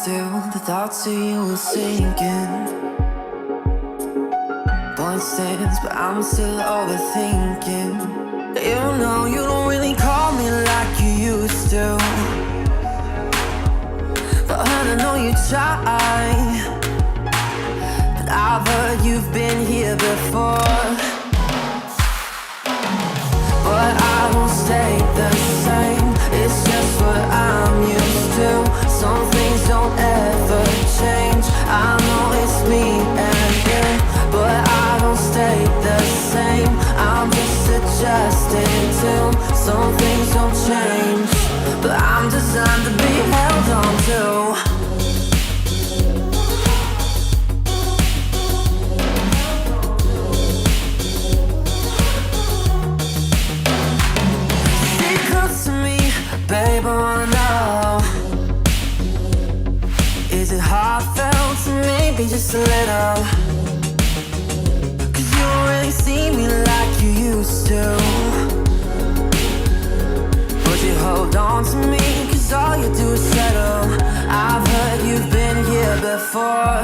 still, the thoughts of you are sinking. Point stands, but I'm still overthinking. You know you don't really call me like you used to, but I know you try. But I've heard you've been here before. But I won't stay the same. It's just what I'm used to. Some things don't ever change. I know it's me and you, but I don't stay the same. I'm just adjusting to. Some things don't change, but I'm designed to be held on to. Babe, I wanna know, is it heartfelt to maybe just a little? Cause you don't really see me like you used to. But you hold on to me, cause all you do is settle. I've heard you've been here before.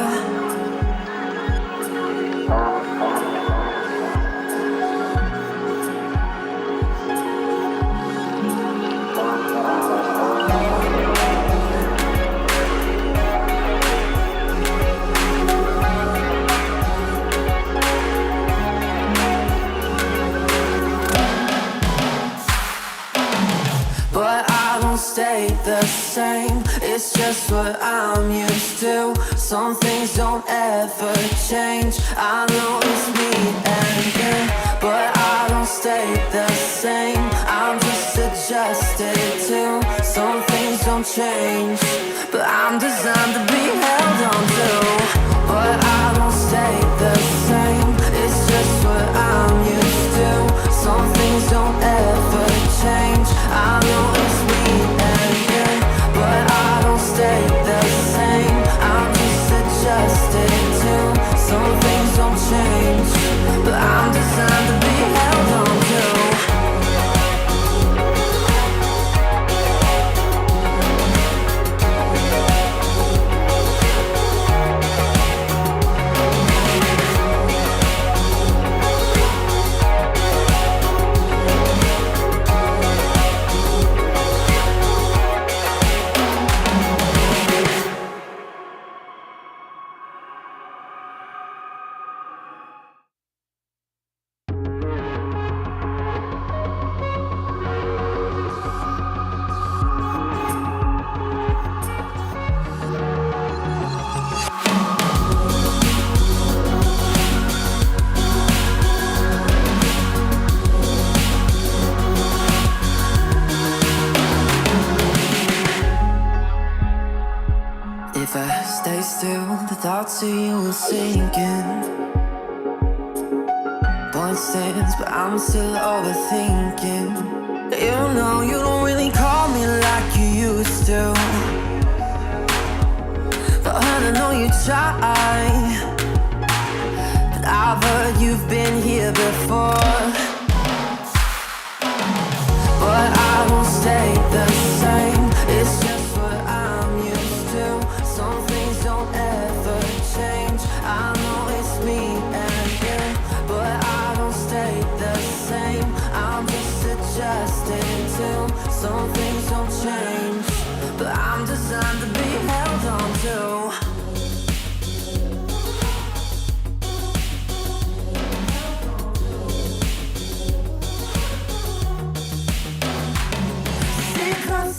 Stay the same, it's just what I'm used to. Some things don't ever change. I know it's me and you, but I don't stay the same. I'm just adjusted to. Some things don't change, but I'm designed to be held on to. But I don't stay the same, it's just what I'm used to. Some things don't ever change. I know it's me and you, but I don't stay the same. I'm just adjusted to. Some things don't change, but I'm designed to be held on to. If I stay still, the thoughts of you are sinking. Point stands, but I'm still overthinking. You know you don't really call me like you used to, but I know you try. But I've heard you've been here before. But I won't stay the same. It's just what I'm used to. Some things don't ever change. I know it's me and you, but I don't stay the same. I'm just adjusting to. Some things don't change, but I'm designed to be held on to.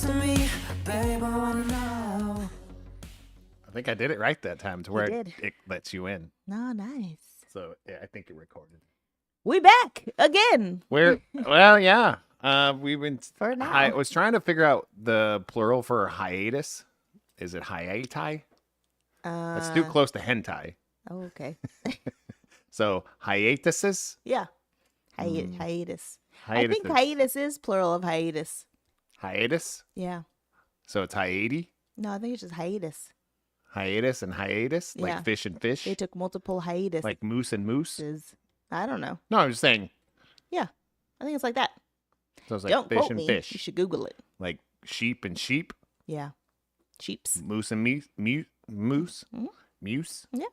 To me, babe, I wanna know. I think I did it right that time to where it lets you in. No, nice. So yeah, I think it recorded. We back again. Well, yeah. We've been. For now. I was trying to figure out the plural for hiatus. Is it hiatai? That's too close to hentai. Oh, okay. So hiatuses. Yeah. Hiatus. I Hiatuses. think hiatus is plural of hiatus. Hiatus. Yeah. So it's hiati. No, I think it's just hiatus. Hiatus and hiatus, Yeah. like fish and fish, They took multiple hiatus. like moose and moose. I don't know. No, I'm just saying. Yeah. I think it's like that. So it's like Don't fish quote and me. fish, You should Google it. like sheep and sheep. Yeah. Sheeps. Moose and Moose. Muse. Yeah.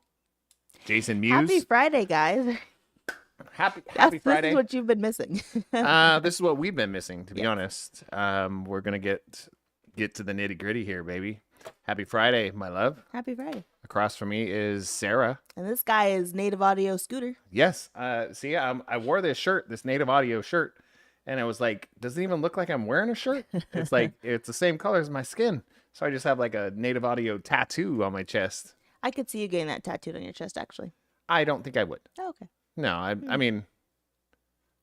Jason Muse. Happy Friday, guys. Happy This Friday. is what you've been missing. This is what we've been missing, to be honest. We're gonna get to the nitty gritty here, baby. Happy Friday, my love. Happy Friday. Across from me is Sarah. And this guy is Native Audio Scooter. Yes. See, I wore this shirt, this Native Audio shirt, and I was like, does it even look like I'm wearing a shirt? It's like it's the same color as my skin. So I just have like a Native Audio tattoo on my chest. I could see you getting that tattooed on your chest, actually. I don't think I would. Oh, okay. No, I mean,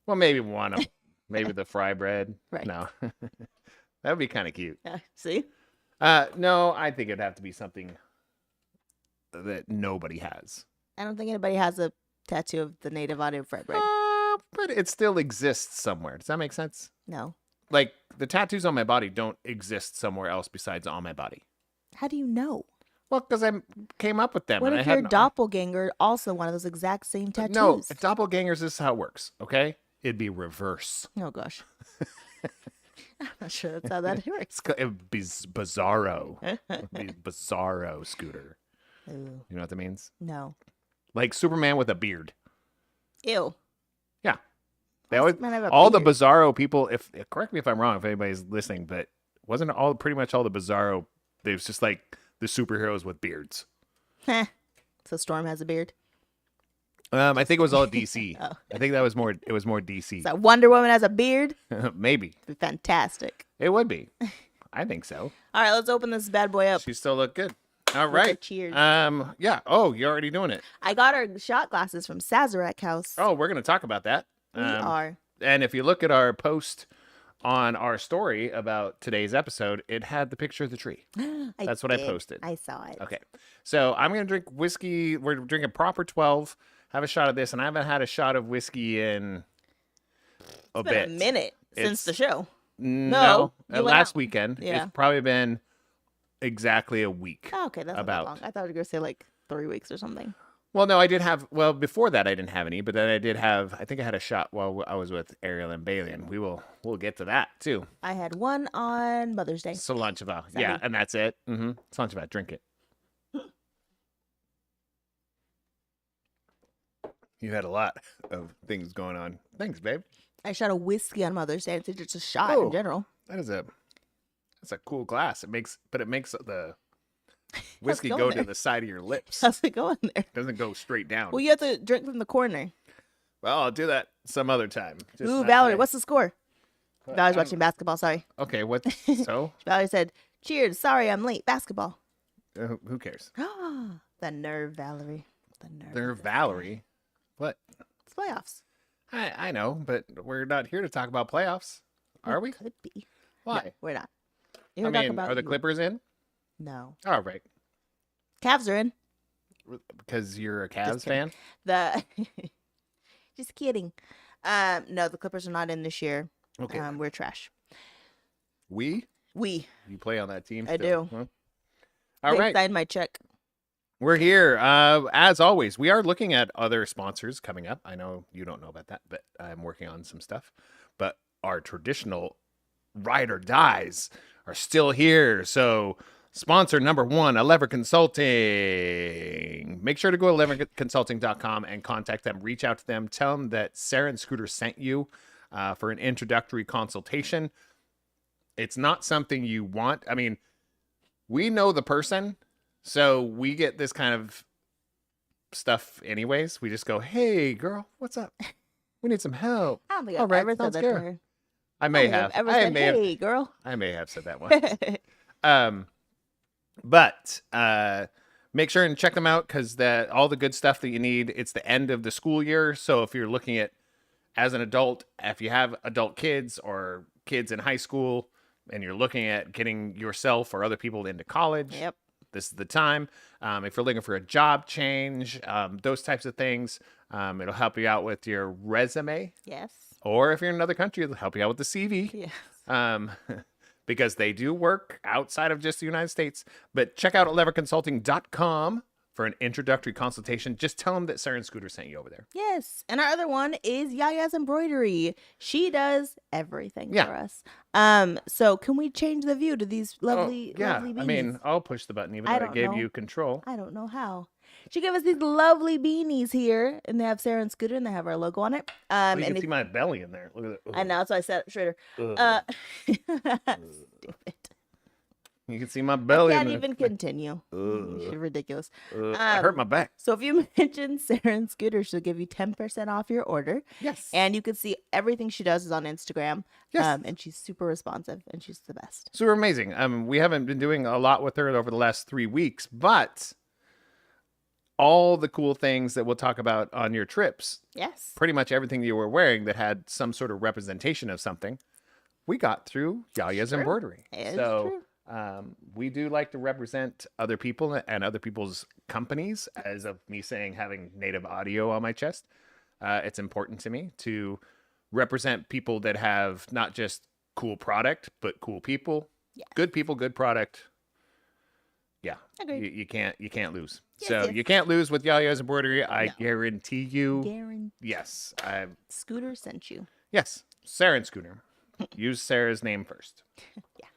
well, maybe one of maybe the fry bread. Right. No, that would be kind of cute. Yeah, see? No, I think it'd have to be something that nobody has. I don't think anybody has a tattoo of the Native Audio Fred, right? But it still exists somewhere. Does that make sense? No. Like the tattoos on my body don't exist somewhere else besides on my body. How do you know? Well, because I came up with them. What and if I your had doppelganger also one of those exact same tattoos? No, doppelgangers. This is how it works. Okay, it'd be reverse. Oh, gosh. I'm not sure that's how that works. It'd be bizarro. It'd be bizarro Scooter. Ooh, You know what that means? no. Like Superman with a beard. Ew. Yeah. They Why always does Superman have a all the beard? bizarro people. If correct me if I'm wrong, if anybody's listening, but wasn't all pretty much all the bizarro? It was just like the superheroes with beards. Heh. So Storm has a beard. I think it was all DC. Oh. I think that was more. It was more DC. So Wonder Woman has a beard? Maybe Be fantastic. it would be. I think so. All right, let's open this bad boy up. She still looked good. All With a right. cheers. Yeah. Oh, you're already doing it. I got our shot glasses from Sazerac House. Oh, we're gonna talk about that. We are. And if you look at our post on our story about today's episode, it had the picture of the tree. That's what I did. posted. I saw it. Okay. So I'm going to drink whiskey. We're drinking proper 12. Have a shot of this. And I haven't had a shot of whiskey in a It's been bit. a minute since the show. No. you went Last out. weekend. Yeah. It's probably been exactly a week. Oh, okay, that's About. not that long. I thought you were going to say like 3 weeks or something. Well, no, I did have. Well, before that, I didn't have any. But then I did have. I think I had a shot while I was with Ariel and Bailey. And we'll get to that, too. I had one on Mother's Day. Cilantro. Sorry. Yeah, and that's it. Cilantro. Drink it. You had a lot of things going on. Thanks, babe. I shot a whiskey on Mother's Day. It's just a shot Oh. in general. That's a cool glass. It makes the whiskey going go to there? the side of your lips. How's it going there? It doesn't go straight down. Well, you have to drink from the corner. Well, I'll do that some other time. Just Ooh, not Valerie, today. what's the score? Valerie's watching basketball. Sorry. Okay, what? So Valerie said, "Cheers. Sorry, I'm late. Basketball." who cares? The nerve, Valerie. The nerve. They're Valerie. What? It's playoffs. I know, but we're not here to talk about playoffs, are we? Could be. Why? No, we're not. I You're talking mean, about are the Clippers in? No. All right, Cavs are in. because you're a Cavs kidding. fan. The just kidding. No, the Clippers are not in this year. Okay, We're trash. we you play on that team. I still, do. huh? All They right. signed my check. We're here. As always, we are looking at other sponsors coming up. I know you don't know about that, but I'm working on some stuff. But our traditional ride or dies are still here. So sponsor number one, Elever Consulting. Make sure to go to eleverconsulting.com and contact them. Reach out to them. Tell them that Sarah and Scooter sent you for an introductory consultation. It's not something you want. I mean, we know the person. So we get this kind of stuff anyways. We just go, hey, girl, what's up? We need some help. I don't think All I've right, ever sounds said that to good. her. I I may don't think have. I've ever I said, may have. "Hey, girl." I may have said that one. But make sure and check them out because all the good stuff that you need. It's the end of the school year. So if you're looking at, as an adult, if you have adult kids or kids in high school and you're looking at getting yourself or other people into college, Yep. this is the time. If you're looking for a job change, those types of things, it'll help you out with your resume. Yes. Or if you're in another country, it'll help you out with the CV. Yes. Because they do work outside of just the United States. But check out eleverconsulting.com for an introductory consultation, just tell them that Sarah and Scooter sent you over there. Yes. And our other one is Yaya's Embroidery. She does everything Yeah. for us. So can we change the view to these lovely, lovely beanies? I mean, I'll push the button even though I don't gave know. you control. I don't know how. She gave us these lovely beanies here, and they have Sarah and Scooter, and they have our logo on it. Well, you And can see my belly in there. Look at that. I know, that's why I said it straighter. Ugh. Stupid. You can see my I belly can't in there. even continue. Ugh. You're ridiculous. I hurt my back. So if you mention Sarah and Scooter, she'll give you 10% off your order. Yes. And you can see everything she does is on Instagram. Yes. And she's super responsive, and she's the best. Super amazing. We haven't been doing a lot with her over the last 3 weeks, but all the cool things that we'll talk about on your trips, Yes. pretty much everything you were wearing that had some sort of representation of something, we got through Yaya's True. embroidery. It's So true. we do like to represent other people and other people's companies, as of me saying having native audio on my chest. It's important to me to represent people that have not just cool product, but cool people. Yes. Good people, good product. Yeah, Agreed. you can't lose. Yes, So yes. you can't lose with Yaya's embroidery. I No. guarantee you. Guaranteed. Yes, Scooter sent you. yes. Sarah and Scooter. Use Sarah's name first. Yeah.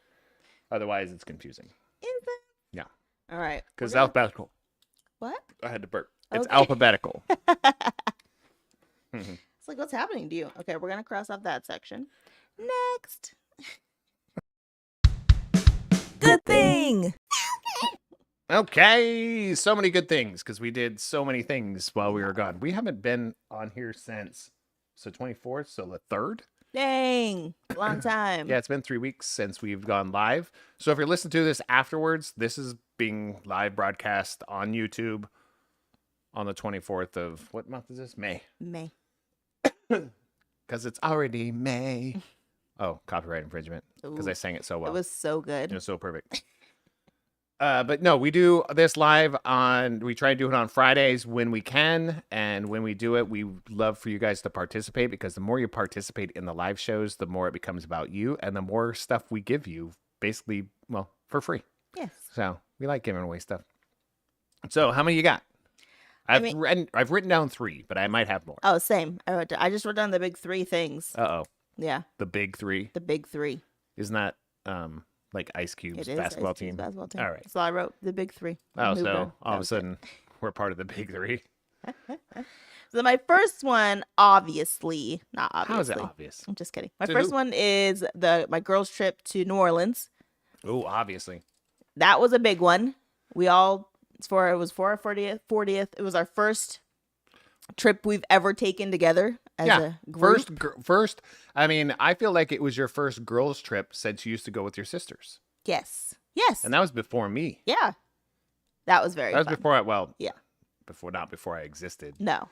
Otherwise, it's confusing. Is it? Yeah, All right. because we're gonna- alphabetical. What? I had to burp. It's Okay. alphabetical. It's like, what's happening to you? Okay, we're going to cross off that section. Next. Good thing. Okay, so many good things because we did so many things while we were gone. We haven't been on here since 24th, so the 3rd. Dang. Long time. Yeah, it's been 3 weeks since we've gone live. So if you're listening to this afterwards, this is being live broadcast on YouTube on the 24th of what month is this? May. May. Because it's already May. Oh, copyright infringement because I Ooh, sang it so well. It was so good. It was so perfect. But no, we do this live we try to do it on Fridays when we can. And when we do it, we love for you guys to participate because the more you participate in the live shows, the more it becomes about you and the more stuff we give you basically, well, for free. Yes. So we like giving away stuff. So how many you got? I've written down 3, but I might have more. Oh, same. I just wrote down the big 3 things. Uh-oh. Yeah. The big 3. The big 3. Isn't that like Ice Cube's It is basketball Ice Cube's team? basketball team. All right. So I wrote the big 3. Oh, Moved so on. all That of a was it. sudden we're part of the big 3. So my first one, obviously, not obviously. How is it obvious? I'm just kidding. My To first who? one is my girls' trip to New Orleans. Oh, obviously. That was a big one. It was for our 40th. It was our first trip we've ever taken together as a group. First. I mean, I feel like it was your first girls' trip since you used to go with your sisters, Yes. and that was before me. Yeah. That was very That was fun. before Yeah. not before I existed. No.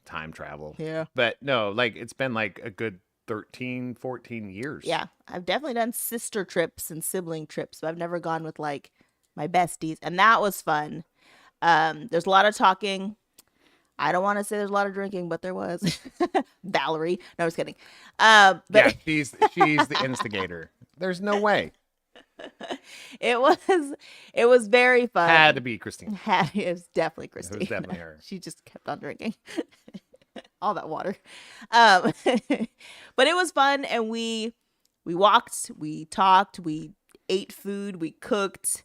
Time travel. Yeah. But no, like it's been like a good 13, 14 years. Yeah. I've definitely done sister trips and sibling trips, but I've never gone with like my besties. And that was fun. There's a lot of talking. I don't want to say there's a lot of drinking, but there was. Valerie. No, I was kidding. But Yeah, she's the instigator. There's no way. it was very fun. Had to be Christine. It was definitely Christine. It was definitely her. She just kept on drinking all that water. But it was fun, and we walked, we talked, we ate food, we cooked,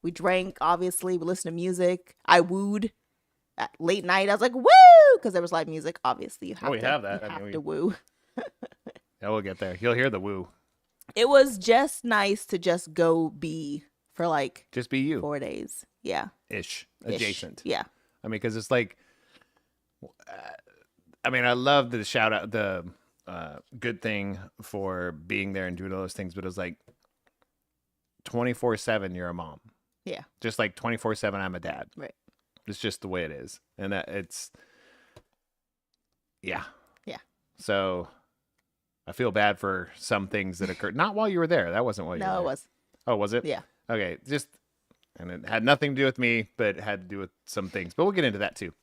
we drank. Obviously, we listened to music. I wooed at late night. I was like, woo, because there was live music. Obviously, you have we to have that. You I have mean, to woo. Yeah, we'll get there. You'll hear the woo. It was just nice to just go be for like Just be you. 4 days. Yeah. Ish. Ish. Adjacent. Yeah. I mean, because it's like, I mean, I love the shout out, the good thing for being there and doing all those things, but it was like 24/7, you're a mom. Yeah. Just like 24/7, I'm a dad. Right. It's just the way it is. And that yeah. Yeah. So I feel bad for some things that occurred. Not while you were there. That wasn't while you were No, there. it was. Oh, was it? Yeah. Okay. And it had nothing to do with me, but it had to do with some things. But we'll get into that too.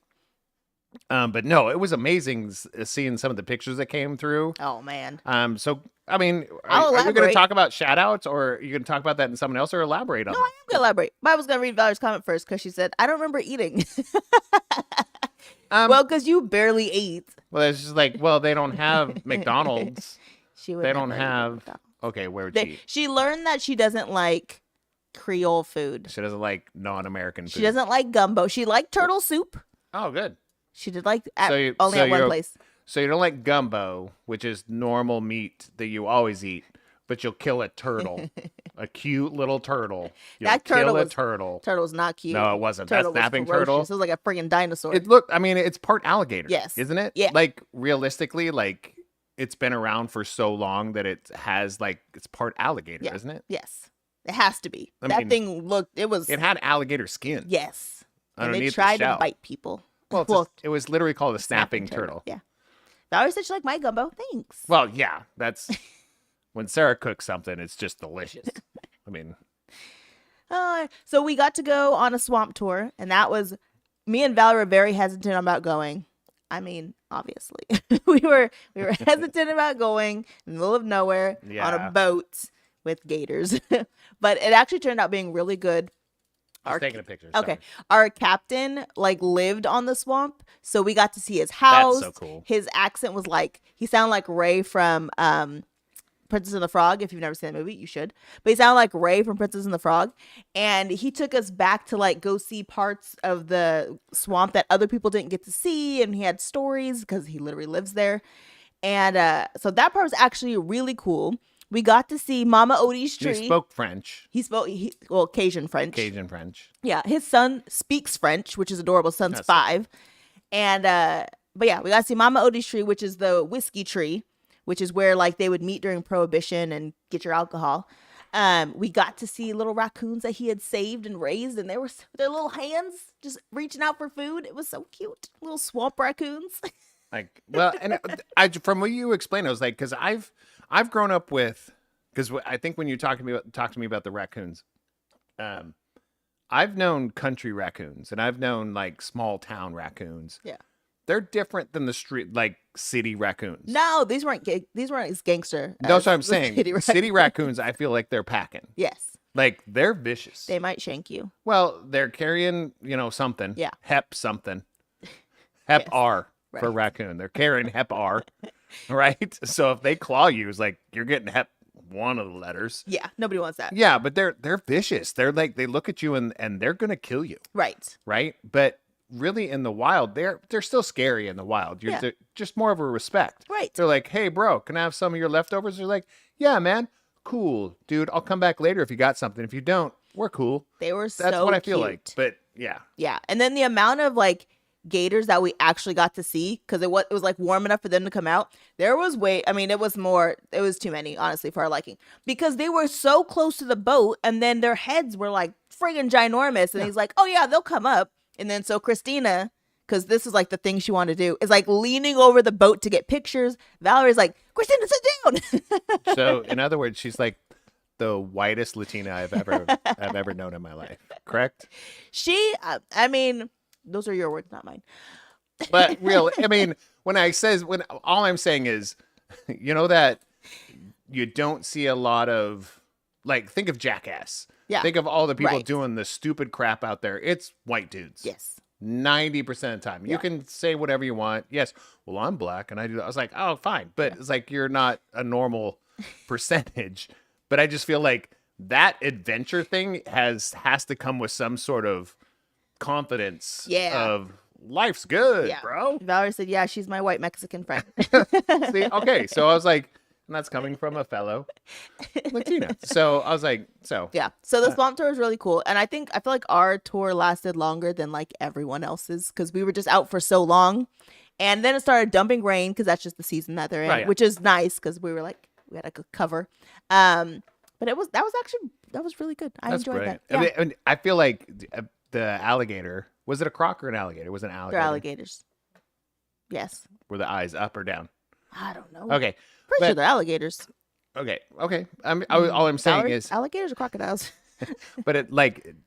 But no, it was amazing seeing some of the pictures that came through. Oh man. So I mean, I'll are you going to elaborate. talk about shout outs, or are you going to talk about that in someone else, or elaborate on No, that? I am gonna elaborate. But I was gonna read Valerie's comment first because she said, "I don't remember eating." Well, because you barely ate. Well, it's just like, well, they don't have McDonald's. She would They never don't eat have. McDonald's. Okay, where would she eat? She learned that she doesn't like Creole food. She doesn't like non-American food. She doesn't like gumbo. She liked turtle soup. Oh, good. She did like So only at one you're- place. So you don't like gumbo, which is normal meat that you always eat, but you'll kill a turtle, a cute little turtle. You'll That turtle kill a was- turtle. Turtle's not cute. No, it wasn't. That Turtle was snapping ferocious. turtle. It was like a friggin' dinosaur. It looked. I mean, it's part alligator. Yes. Isn't it? Yeah. Like realistically, like it's been around for so long that it has like it's part alligator, Yeah. isn't it? Yes, it has to be. I That mean, thing looked. It was. It had alligator skin. Yes, and underneath they the tried to shell. bite people. Well, it was literally called a snapping turtle. Yeah. Valerie said she liked my gumbo. Thanks. Well, yeah, that's when Sarah cooks something, it's just delicious. I mean, So we got to go on a swamp tour, and that was me and Valerie were very hesitant about going. I mean, obviously, we were hesitant about going in the middle of nowhere on Yeah. a boat with gators, but it actually turned out being really good. I was taking a picture. Okay, sorry. our captain like lived on the swamp, so we got to see his house. so cool. His accent was like he sounded like Ray from Princess and the Frog. If you've never seen that movie, you should. But he sounded like Ray from Princess and the Frog, and he took us back to like go see parts of the swamp that other people didn't get to see, and he had stories because he literally lives there, and so that part was actually really cool. We got to see Mama Odie's tree. He spoke French, He spoke well Cajun French. Cajun French. Yeah, his son speaks French, which is adorable. His son's That's 5. And but yeah, we got to see Mama Odie's tree, which is the whiskey tree, which is where like they would meet during Prohibition and get your alcohol. We got to see little raccoons that he had saved and raised, and they were their little hands just reaching out for food. It was so cute, little swamp raccoons. Like, well, and from what you explained, I was like, because I've grown up with, because I think when you talk to me about the raccoons, I've known country raccoons and I've known like small town raccoons. Yeah. They're different than the street, like city raccoons. No, these weren't as gangster. That's as what I'm the saying. city City raccoons, I feel like they're packing. Yes, Like they're vicious. they might shank you. Well, they're carrying, something. Yeah. Hep something. Hep Yes. R for Right. raccoon. They're carrying Hep R, right? So if they claw you, it's like you're getting Hep one of the letters. Yeah, nobody wants that. Yeah, but they're vicious. They're like they look at you and they're gonna kill you, Right. right? But really, in the wild, they're still scary in the wild. Yeah. They're just more of a respect. Right. They're like, hey, bro, can I have some of your leftovers? They're like, yeah, man, cool, dude. I'll come back later if you got something. If you don't, we're cool. They were That's so what I feel like. cute. But yeah, Yeah, and then the amount of like gators that we actually got to see because it was like warm enough for them to come out. There was it was too many honestly for our liking because they were so close to the boat and then their heads were like friggin' ginormous and he's like, oh yeah, they'll come up. And then so Christina, because this is like the thing she wanted to do, is like leaning over the boat to get pictures. Valerie's like, Christina, sit down. so in other words, she's like the whitest Latina I've ever known in my life. Correct? She, I mean, those are your words, not mine. But I mean, when all I'm saying is, that you don't see a lot of, like, think of Jackass. Yeah. Think of all the people Right. doing the stupid crap out there. It's white dudes. Yes. 90% of the time. You Yeah. can say whatever you want. Yes. Well, I'm black and I do that. I was like, oh, fine. But it's like, you're not a normal percentage. But I just feel like that adventure thing has to come with some sort of confidence of life's good, bro. Valerie said, yeah, she's my white Mexican friend. See, okay. So I was like, and that's coming from a fellow Latina. So I was like, Yeah. So the swamp tour was really cool. And I feel like our tour lasted longer than like everyone else's because we were just out for so long. And then it started dumping rain because that's just the season that they're in, Right, yeah. which is nice because we had a good cover. But that was really good. I that's enjoyed great. that. Yeah. And I feel like the alligator, was it a croc or an alligator? It was an alligator. They're alligators. Yes. Were the eyes up or down? I don't know. Okay. Pretty sure but- they're alligators. Okay. All I'm saying Valerie, is, alligators or crocodiles? but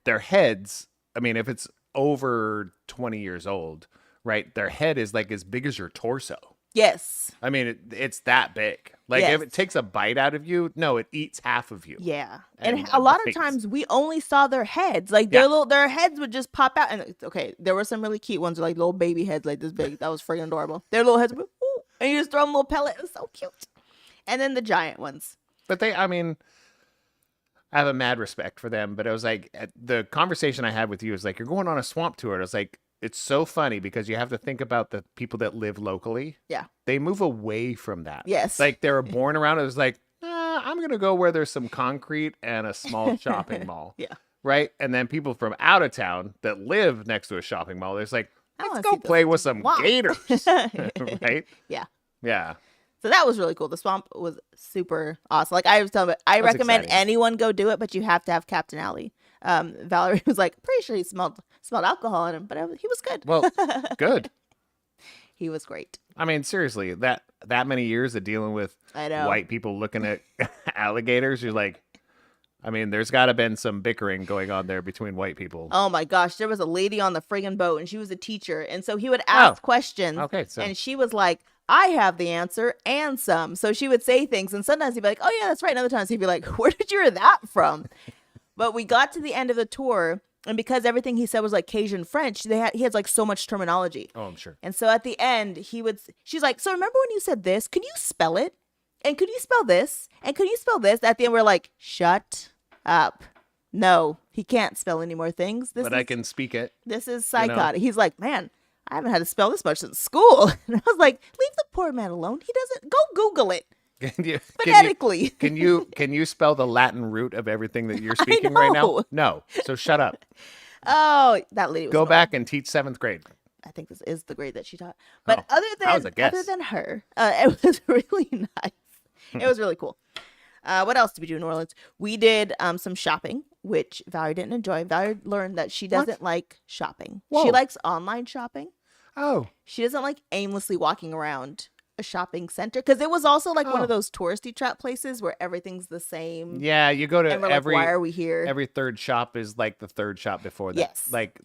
their heads, I mean, if it's over 20 years old, right? Their head is like as big as your torso. Yes. I mean, it's that big. Like Yes. if it takes a bite out of you, no, it eats half of you. Yeah. And And a lot of bites. times we only saw their heads. Like their heads would just pop out. And okay, there were some really cute ones, like little baby heads like this big. That was freaking adorable. Their little heads would, ooh, and you just throw them a little pellet. It was so cute. And then the giant ones. But I mean, I have a mad respect for them. But it was like the conversation I had with you was like, you're going on a swamp tour. And I was like, it's so funny because you have to think about the people that live locally. Yeah. They move away from that. Yes. Like they were born around. It was like, I'm going to go where there's some concrete and a small shopping mall. Yeah. Right. And then people from out of town that live next to a shopping mall, there's like, I wanna let's go see this. play with some Wow. gators. Right. Yeah. Yeah. So that was really cool. The swamp was super awesome. Like I was telling you, I That was recommend exciting. anyone go do it, but you have to have Captain Alley. Valerie was like, pretty sure he smelled alcohol in him, but he was good. Well, good. He was great. I mean, seriously, that many years of dealing with I know. white people looking at alligators, you're like, I mean, there's got to been some bickering going on there between white people. Oh my gosh, there was a lady on the friggin' boat, and she was a teacher, and so he would ask questions. Okay, so And she was like, I have the answer and some. So she would say things, and sometimes he'd be like, oh yeah, that's right. And other times he'd be like, where did you hear that from? But we got to the end of the tour, and because everything he said was like Cajun French, he had like so much terminology. oh, I'm sure. And so at the end, she's like, so remember when you said this? Can you spell it? And could you spell this? And could you spell this? At the end, we're like, shut up. No, he can't spell any more things. I can speak it. This is psychotic. He's like, man, I haven't had to spell this much since school. And I was like, leave the poor man alone. He doesn't. Go Google it. Phonetically. Can you spell the Latin root of everything that you're speaking right now? know. No. So shut up. Oh, that lady was Go annoying. back and teach 7th grade. I think this is the grade that she taught. But Oh, that was a guess. other than her, it was really nice. It was really cool. What else did we do in New Orleans? We did some shopping, which Valerie didn't enjoy. Valerie learned that she doesn't like shopping. Whoa. She likes online shopping. Oh. She doesn't like aimlessly walking around a shopping center, because it was also like one of those touristy trap places where everything's the same. Yeah, you go to And we're every like, why are we here? every third shop is like the third shop before that. Yes. Like,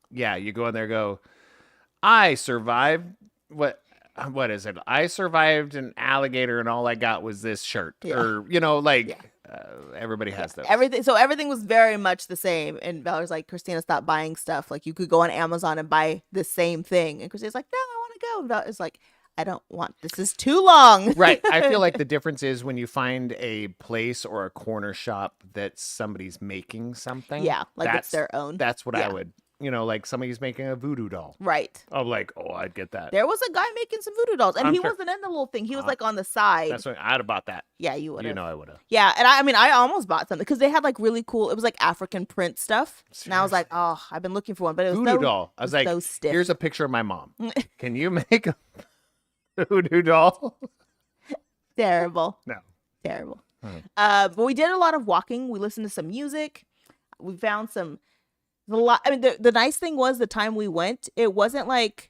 yeah, you go in there, go, I survived. What is it? I survived an alligator, and all I got was this shirt. Yeah. Or everybody has those. Everything was very much the same. And Valerie's like, Christina, stop buying stuff. Like, you could go on Amazon and buy the same thing. And Christina's like, no, I want to go. And Valerie's like, I don't want, this is too long. Right. I feel like the difference is when you find a place or a corner shop that somebody's making something. Yeah, like it's their own. That's what Yeah. I would, like somebody's making a voodoo doll. Right. I'm like, oh, I'd get that. There was a guy making some voodoo dolls, and I'm he sure. wasn't in the little thing. He was like on the side. That's what I'd have bought that. Yeah, you would have. I would have. Yeah, and I mean, I almost bought something because they had like really cool. It was like African print stuff, and I was like, oh, I've been looking for one, but it was Voodoo so, doll. I was like, so stiff. here's a picture of my mom. Can you make a voodoo doll? Terrible. No. Terrible. But we did a lot of walking. We listened to some music. We found a lot. I mean, the nice thing was the time we went, it wasn't like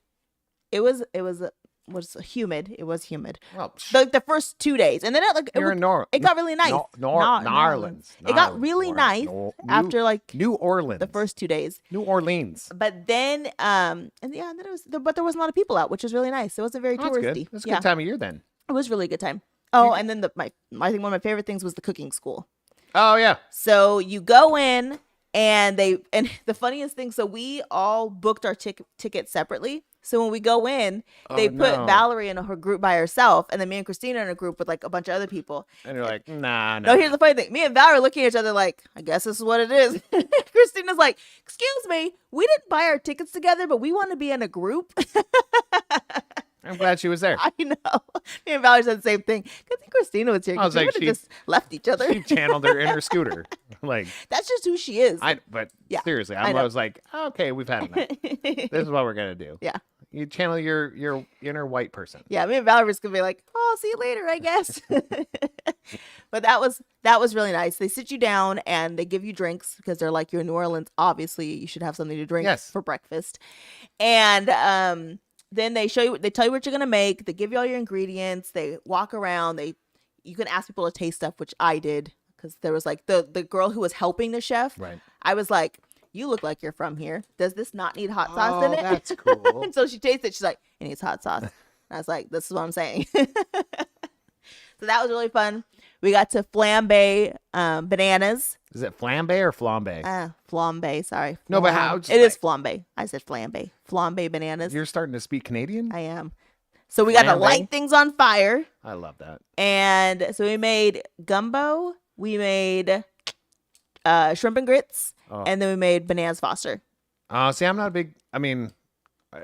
was humid. It was humid. Well, The first 2 days, and then you're in it got really nice. New Orleans. It got really nice after like New Orleans. the first 2 days. New Orleans. But then, and then but there wasn't a lot of people out, which was really nice. It wasn't very That's touristy. good. That's a good time of year then. It was really a good time. Oh, and then I think one of my favorite things was the cooking school. Oh yeah. So you go in, and the funniest thing, so we all booked our tickets separately. So when we go in, they put Valerie in her group by herself, and then me and Christina in a group with like a bunch of other people. And you're like, nah. No, here's the funny thing. Me and Valerie looking at each other like, I guess this is what it is. Christina's like, excuse me, we didn't buy our tickets together, but we want to be in a group. I'm glad she was there. I know. Me and Valerie said the same thing. Good thing Christina was here. I was We like, would have just left each other. She channeled her inner Scooter. Like, That's just who she is. Yeah, seriously, I I know. was like, okay, we've had enough. This is what we're gonna do. Yeah. You channel your inner white person. Yeah, me and Valerie was gonna be like, "Oh, see you later, I guess." But that was really nice. They sit you down and they give you drinks because they're like, "You're in New Orleans, obviously you should have something to drink for breakfast." And then they tell you what you're gonna make. They give you all your ingredients. They walk around. You can ask people to taste stuff, which I did because there was like the girl who was helping the chef. Right. I was like, you look like you're from here. Does this not need hot sauce in it? That's cool. And so she tastes it. She's like, it needs hot sauce. And I was like, this is what I'm saying. So that was really fun. We got to flambe bananas. Is it flambe or flambe? Flambe, sorry. No, but how? It is flambe. I said flambe. Flambe bananas. You're starting to speak Canadian? I am. So we got to Flambe? light things on fire. I love that. And so we made gumbo. We made shrimp and grits. Oh. And then we made bananas Foster. See, I'm not a big. I mean,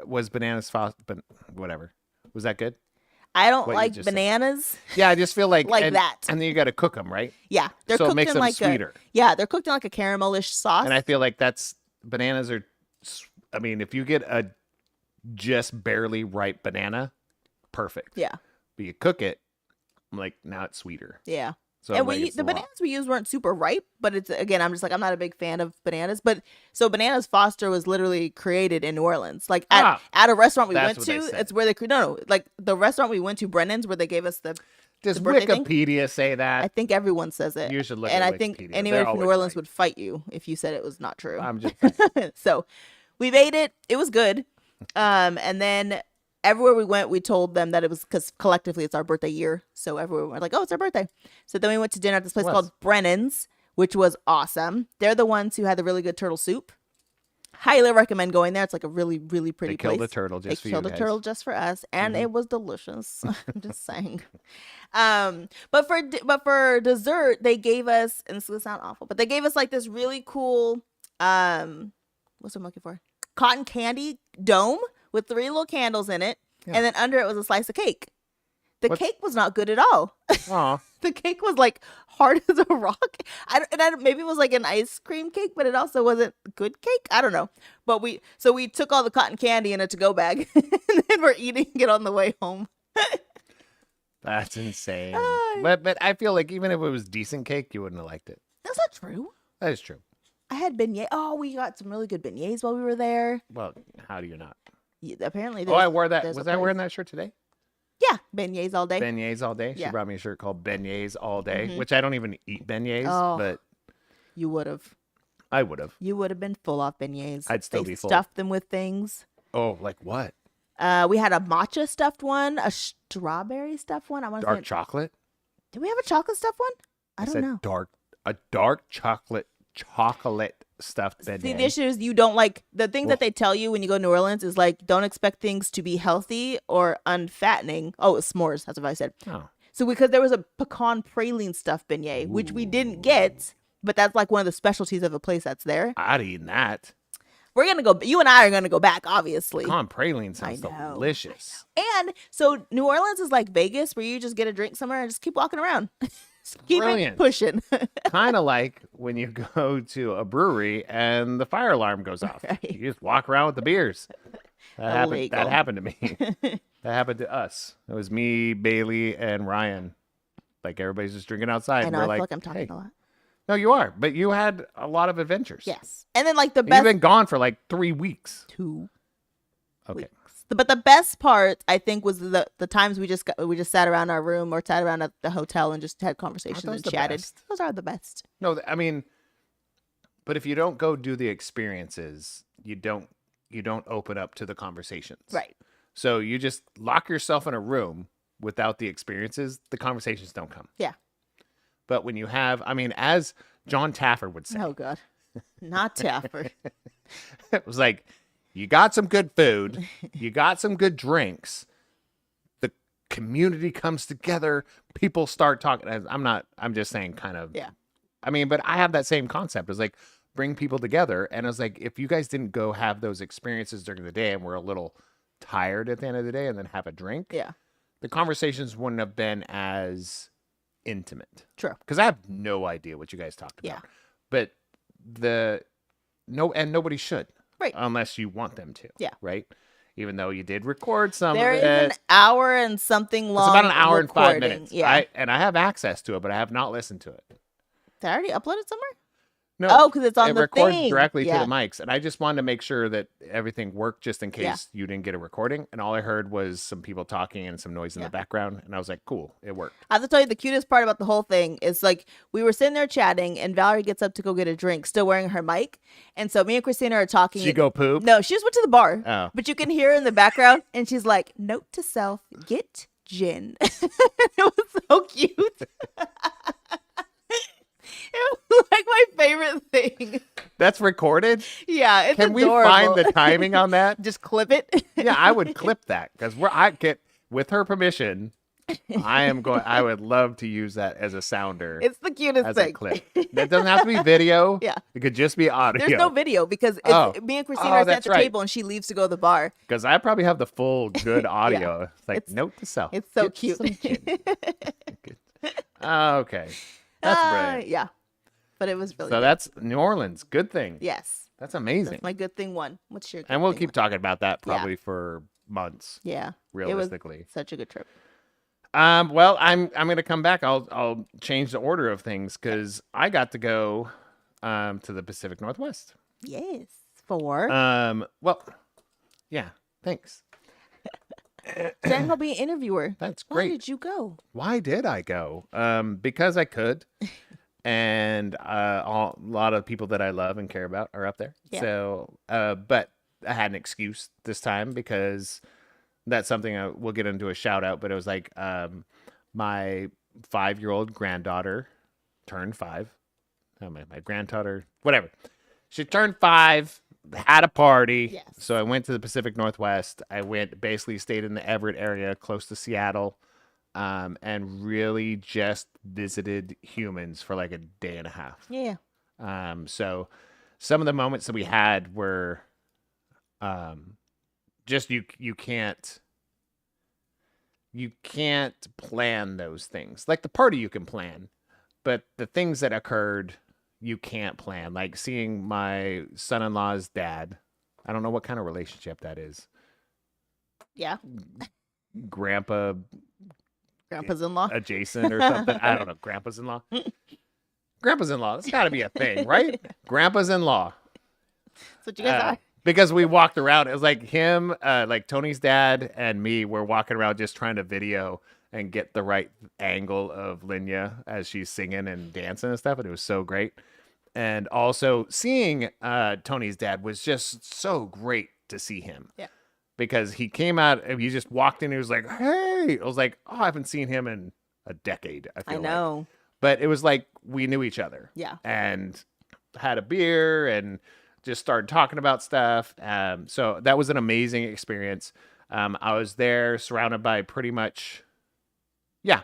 was bananas Foster, but whatever. Was that good? I don't What you like just said. bananas. Yeah, I just feel like that. and then you got to cook them, right? Yeah, they're So it cooked makes in them like sweeter. they're cooked in like a caramelish sauce. And I feel like bananas are. I mean, if you get a just barely ripe banana, perfect. Yeah, But you cook it, I'm like, now it's sweeter. yeah. So And like, the it's a lot. bananas we used weren't super ripe, but it's again, I'm just like, I'm not a big fan of bananas. But so bananas Foster was literally created in New Orleans, like at a restaurant we That's went what they to. said. It's where they like the restaurant we went to, Brennan's, where they gave us the. Does birthday thing? Wikipedia say I that? think everyone says it. You should look and at I think Wikipedia. anybody They're from New always Orleans right. would fight you if you said it was not true. I'm just. So we made it. It was good. And then everywhere we went, we told them that it was because collectively it's our birthday year. So everywhere we went, like, oh, it's our birthday. So then we went to dinner at this place called Brennan's, which was awesome. They're the ones who had the really good turtle soup. Highly recommend going there. It's like a really, really pretty They place. killed a turtle just for They you killed a guys. turtle just for us, and it was delicious. I'm just saying. But for dessert, they gave us, and this is gonna sound awful, but they gave us like this really cool, what's I'm looking for? Cotton candy dome with 3 little candles in it, and then under it was a slice of cake. The cake was not good at all. Aw. The cake was like hard as a rock. Maybe it was like an ice cream cake, but it also wasn't good cake. I don't know. But we took all the cotton candy in a to-go bag, and then we're eating it on the way home. That's insane. But I feel like even if it was decent cake, you wouldn't have liked it. That's not true. That is true. I had beignets. Oh, we got some really good beignets while we were there. Well, how do you not? Apparently, I wore that. Was I wearing that shirt today? Yeah, beignets all day. Beignets all day. She Yeah. brought me a shirt called Beignets all day, which I don't even eat beignets, Oh. but You would have. I would have. You would have been full off beignets. I'd still They be full. Stuffed them with things. Oh, like what? We had a matcha stuffed one, a strawberry stuffed one. I want to Dark say. chocolate? Did we have a chocolate stuffed one? I don't said know. a dark chocolate stuffed beignet. See, the issue is you don't like the thing that they tell you when you go to New Orleans is like, don't expect things to be healthy or unfattening. Oh, it's s'mores. That's what I said. Oh. So because there was a pecan praline stuffed beignet, which we didn't get, but that's like one of the specialties of the place that's there. I'd eat that. We're going to go, you and I are going to go back, obviously. Pecan praline sounds I know. delicious. And so New Orleans is like Vegas, where you just get a drink somewhere and just keep walking around. Just keep Brilliant. it pushing. Kind of like when you go to a brewery and the fire alarm goes off. Right. You just walk around with the beers. That Illegal. happened to me. That happened to us. It was me, Bailey, and Ryan. Like everybody's just drinking outside. I know, We're I like, feel like I'm talking hey. a lot. No, you are. But you had a lot of adventures. Yes. And then like the You've best been gone for like 3 weeks. 2 Okay. weeks. But the best part, I think, was the times we just sat around our room or sat around at the hotel and just had conversations those and the chatted. best? Those are the best. No, I mean, but if you don't go do the experiences, you don't open up to the conversations. Right. So you just lock yourself in a room without the experiences, the conversations don't come. Yeah. But when you have, I mean, as John Taffer would say, Oh God. Not Taffer. it was like, you got some good food, you got some good drinks, the community comes together, people start talking. I'm just saying kind of. Yeah. I mean, but I have that same concept. It's like, bring people together. And I was like, if you guys didn't go have those experiences during the day and were a little tired at the end of the day and then have a drink, Yeah. the conversations wouldn't have been as intimate. True. Because I have no idea what you guys talked about. Yeah. But nobody should. Right. Unless you want them to. Yeah. Right? Even though you did record some There of is it. an hour and something long. It's about an hour and 5 recording. minutes. Yeah. I have access to it, but I have not listened to it. Did I already upload it somewhere? No, Oh, because it's on it the records thing. directly to Yeah. the mics, and I just wanted to make sure that everything worked just in case Yeah. you didn't get a recording. And all I heard was some people talking and some noise in Yeah. the background, and I was like, "Cool, it worked." I have to tell you, the cutest part about the whole thing is like we were sitting there chatting, and Valerie gets up to go get a drink, still wearing her mic. And so me and Christina are talking. Did you go poop? No, she just went to the bar. Oh. But you can hear her in the background, and she's like, "Note to self: get gin." It was so cute. It was like my favorite thing. That's recorded. Yeah, it's Can adorable. we find the timing on that? Just clip it. Yeah, I would clip that because I get with her permission. I would love to use that as a sounder. It's the cutest as thing. a clip. That doesn't have to be video. Yeah. It could just be audio. There's no video because me and Christina Oh, are at that's the right. table, and she leaves to go to the bar. Because I probably have the full good audio. It's like, note to self. It's so get cute. some gin. Okay. That's brilliant. Yeah, but it was really So good. that's New Orleans. Good thing. Yes, That's amazing. that's my good thing one. What's your? Good And we'll thing keep one? talking about that probably for months, Yeah, realistically. it was such a good trip. Well, I'm gonna come back. I'll change the order of things because I got to go to the Pacific Northwest. Yes, for Well, yeah, thanks. then I'll be an interviewer. That's Why great. did you go? Why did I go? Because I could, and a lot of people that I love and care about are up there. Yeah. So, but I had an excuse this time because that's something we'll get into a shout out. But it was like my 5-year-old granddaughter turned 5. Oh, my granddaughter, whatever. She turned 5. Had a party. Yes. So I went to the Pacific Northwest. I basically stayed in the Everett area close to Seattle, and really just visited humans for like a day and a half. Yeah, So some of the moments that we had were just you can't plan those things. Like the party you can plan, but the things that occurred you can't plan. Like seeing my son-in-law's dad. I don't know what kind of relationship that is. yeah. Grandpa's in-law. adjacent or something. I don't know. Grandpa's in-law. Grandpa's in-law. That's got to be a thing, right? Grandpa's in-law. That's what you guys are. Because we walked around. It was like him, like Tony's dad and me were walking around just trying to video and get the right angle of Linya as she's singing and dancing and stuff. And it was so great. And also seeing Tony's dad was just so great to see him. Yeah. Because he came out and he just walked in and he was like, hey. I was like, oh, I haven't seen him in a decade. I feel know. like. But it was like we knew each other. Yeah. And had a beer and just started talking about stuff. So that was an amazing experience. I was there surrounded by pretty much, yeah.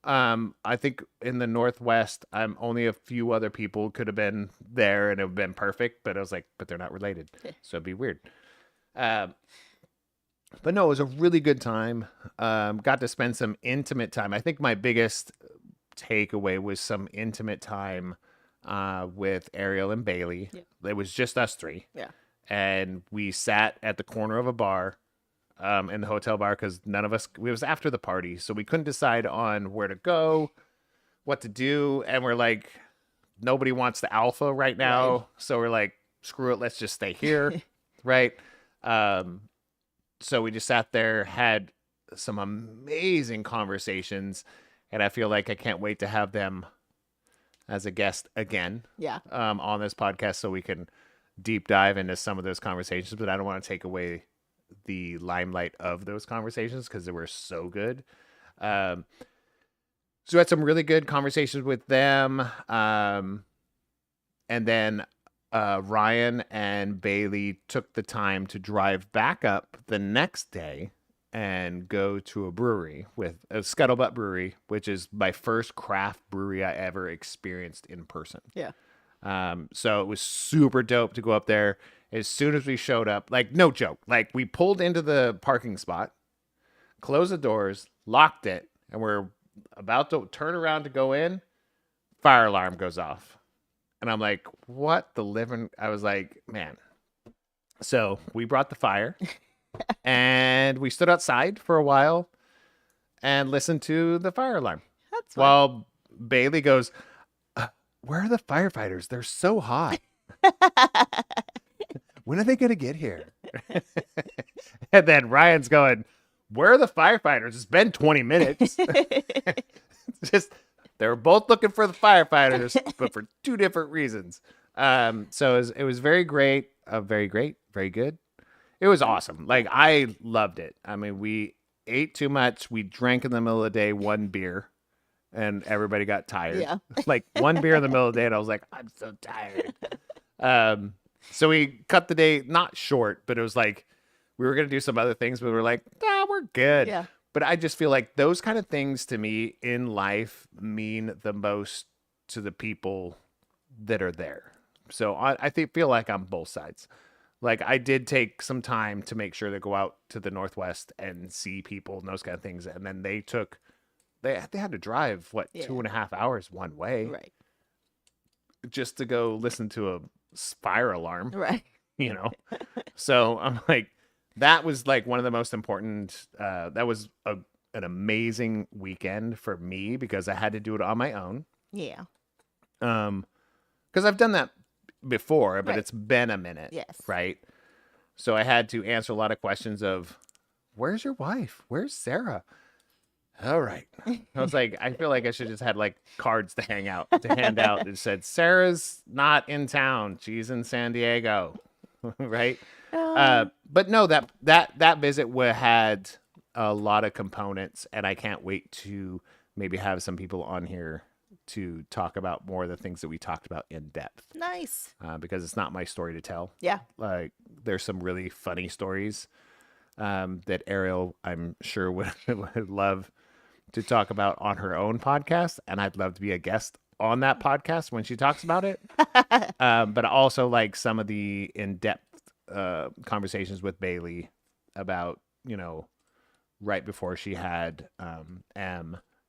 I think in the Northwest, only a few other people could have been there and it would have been perfect. But I was like, but they're not related. So it'd be weird. But no, it was a really good time. Got to spend some intimate time. I think my biggest takeaway was some intimate time with Ariel and Bailey. Yeah. It was just us 3. Yeah. And we sat at the corner of a bar in the hotel bar because none of us, it was after the party. So we couldn't decide on where to go, what to do. And we're like, nobody wants the alpha right now. Right. So we're like, screw it, let's just stay here. Right. So we just sat there, had some amazing conversations. And I feel like I can't wait to have them as a guest again. Yeah. On this podcast so we can deep dive into some of those conversations, but I don't want to take away the limelight of those conversations because they were so good. So we had some really good conversations with them. And then Ryan and Bailey took the time to drive back up the next day and go to a brewery with a Scuttlebutt Brewery, which is my first craft brewery I ever experienced in person. Yeah. So it was super dope to go up there. As soon as we showed up, like no joke, like we pulled into the parking spot, closed the doors, locked it, and we're about to turn around to go in. Fire alarm goes off. And I'm like, what the living? I was like, man. So we brought the fire. And we stood outside for a while and listened to the fire alarm. That's fun. While Bailey goes, where are the firefighters? They're so hot. When are they going to get here? And then Ryan's going, where are the firefighters? It's been 20 minutes. Just, they were both looking for the firefighters, but for two different reasons. So it was very great, very great, very good. It was awesome. Like, I loved it. I mean, we ate too much. We drank in the middle of the day 1 beer, and everybody got tired. Yeah. Like 1 beer in the middle of the day, and I was like, I'm so tired. So we cut the day not short, but it was like we were gonna do some other things, but we were like, nah, we're good. Yeah. But I just feel like those kind of things to me in life mean the most to the people that are there. So feel like I'm both sides. Like, I did take some time to make sure to go out to the Northwest and see people and those kind of things. And then they had to drive, what, 2.5 hours one way. Right. Just to go listen to a fire alarm. Right. You know? So I'm like, that was like one of the most important, that was an amazing weekend for me because I had to do it on my own. Yeah. Because I've done that before, but Right. it's been a minute. Yes. Right. So I had to answer a lot of questions of, where's your wife? Where's Sarah? All right. I was like, I feel like I should just had like cards to hand out that said, Sarah's not in town. She's in San Diego. Right. But no, that visit had a lot of components, and I can't wait to maybe have some people on here to talk about more of the things that we talked about in depth. Nice. Because it's not my story to tell. Yeah. Like, there's some really funny stories that Ariel, I'm sure, would love to talk about on her own podcast, and I'd love to be a guest on that podcast when she talks about it. But also like some of the in-depth conversations with Bailey about, right before she had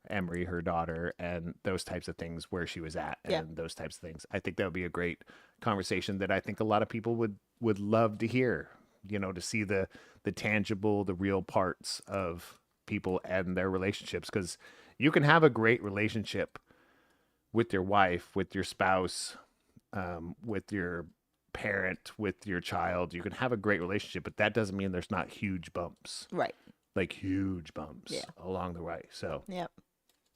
Emery, her daughter, and those types of things, where she was at, and those types of things. I think that would be a great conversation that I think a lot of people would love to hear, to see the tangible, the real parts of people and their relationships. Because you can have a great relationship with your wife, with your spouse, with your parent, with your child. You can have a great relationship, but that doesn't mean there's not huge bumps. Right. Like huge bumps along the way. So Yep.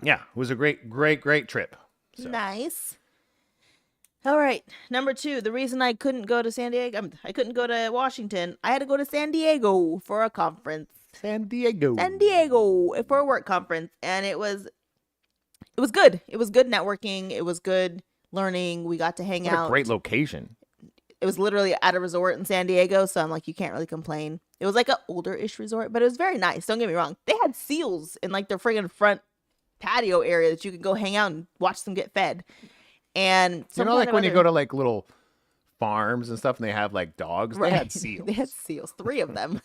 yeah, it was a great trip. So. Nice. All right. Number 2, the reason I couldn't go to San Diego, I couldn't go to Washington. I had to go to San Diego for a conference. San Diego For a work conference, and it was good. It was good networking. It was good learning. We got to hang out. A great location. It was literally at a resort in San Diego, so I'm like, you can't really complain. It was like an older-ish resort, but it was very nice. Don't get me wrong. They had seals in like their friggin' front patio area that you could go hang out and watch them get fed. And like when you go to like little farms and stuff and they have like dogs, right. They had seals. They had seals, 3 of them.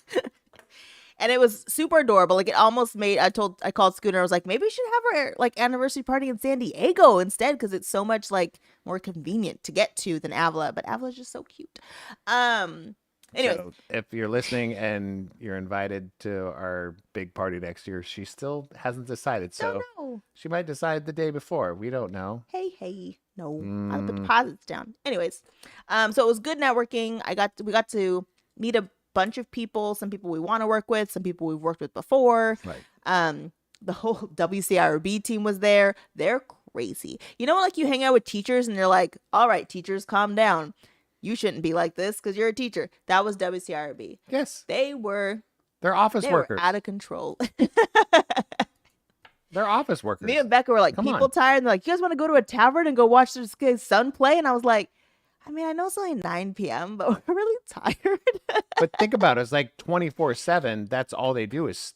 And it was super adorable. Like, it almost made, I called Scooter. I was like, maybe we should have our like anniversary party in San Diego instead, because it's so much like more convenient to get to than Avila. But Avila's just so cute. Anyway, so if you're listening and you're invited to our big party next year, she still hasn't decided. So she might decide the day before. We don't know. Hey, no, I'll put deposits down. Anyways, so it was good networking. We got to meet a bunch of people, some people we want to work with, some people we've worked with before. Right. The whole WCIRB team was there. They're crazy. Like you hang out with teachers and you're like, all right, teachers, calm down. You shouldn't be like this because you're a teacher. That was WCIRB. Yes. They're office workers. Were out of control. They're office workers. Me and Becca were like, people tired. And they're like, you guys want to go to a tavern and go watch this guy's son play? And I was like, I mean, I know it's only 9 p.m., but we're really tired. But think about it. It's like 24/7. That's all they do is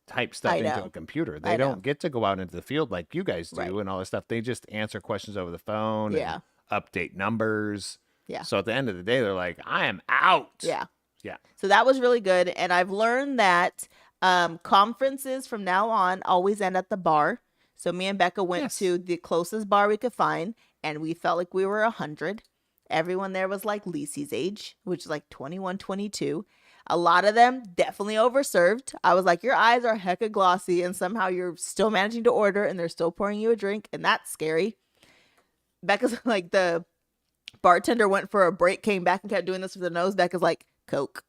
type stuff into know. a computer. They don't get to go out into the field like you guys do Right. and all this stuff. They just answer questions over the phone and update numbers. Yeah. So at the end of the day, they're like, I am out. Yeah. Yeah. So that was really good. And I've learned that conferences from now on always end at the bar. So me and Becca went to the closest bar we could find, and we felt like we were 100. Everyone there was like Lisi's age, which is like 21, 22. A lot of them definitely overserved. I was like, your eyes are hecka glossy, and somehow you're still managing to order, and they're still pouring you a drink, and that's scary. Becca's like, the bartender went for a break, came back and kept doing this with the nose. Becca's like, Coke.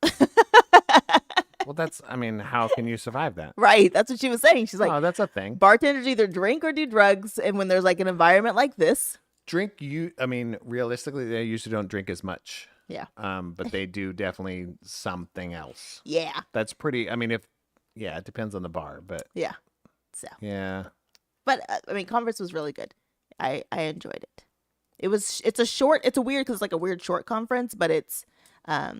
Well, that's, I mean, how can you survive that? Right. That's what she was saying. She's like, Oh, that's a thing. bartenders either drink or do drugs. And when there's like an environment like this. I mean, realistically, they usually don't drink as much. Yeah. But they do definitely something else. Yeah. That's pretty, I mean, it depends on the bar, but Yeah. So. yeah. But I mean, Converse was really good. I enjoyed it. It's a weird, because it's like a weird short conference, but it's, I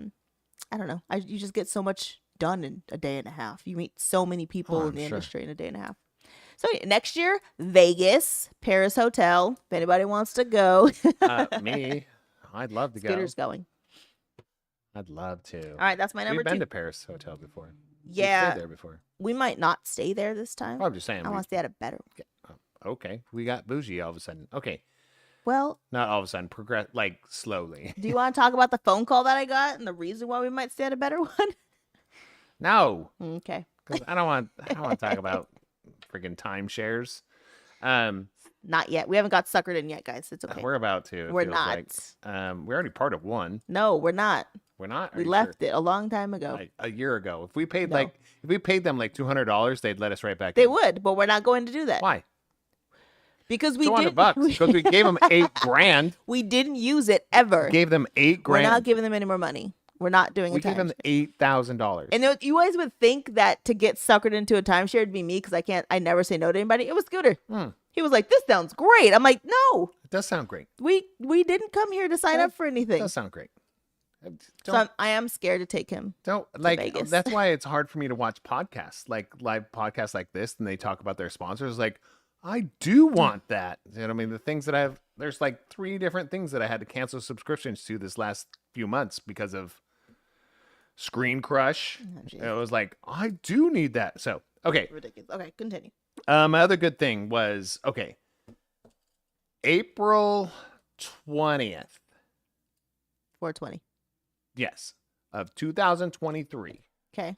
don't know. You just get so much done in a day and a half. You meet so many people in the industry in a day and a half. So next year, Vegas, Paris Hotel. If anybody wants to go. Me, I'd love to Scooter's go. going. I'd love to. All right, that's my number We've been 2. to Paris Hotel before. Yeah. We've stayed there before. We might not stay there this time. Oh, I'm just saying. I want to stay at a better one. Okay. We got bougie all of a sudden. Okay. Well, Not all of a sudden. Progress, like, slowly. do you want to talk about the phone call that I got and the reason why we might stay at a better one? No. Okay. Because I don't want to talk about freaking timeshares. Not yet. We haven't got suckered in yet, guys. It's okay. We're about to. it We're feels not. like. We're already part of one. No, we're not. We're not. Are We you left sure? it a long time ago. Like a year ago. If we paid No. if we paid them like $200, they'd let us right back. They in. would, but we're not going to do that. Why? Because we $200 did. bucks because we gave them $8,000. We didn't use it ever. Gave them $8,000. We're not giving them any more money. We're not doing We a gave them timeshare. $8,000. And you guys would think that to get suckered into a timeshare would be me, because I never say no to anybody. It was Scooter. He was like, "This sounds great." I'm like, "No, It does sound great. we didn't come here to sign up for It anything." does sound great. So I am scared to take him. Don't like Vegas. that's why it's hard for me to watch podcasts, like live podcasts like this, and they talk about their sponsors. Like, I do want that. You know what I mean? The things that there's like 3 different things that I had to cancel subscriptions to this last few months because of Screen Crush. geez. It was like, I do need that. So, okay. Ridiculous. Okay, continue. My other good thing was, okay, April 20th. 420. Yes, of 2023. Okay.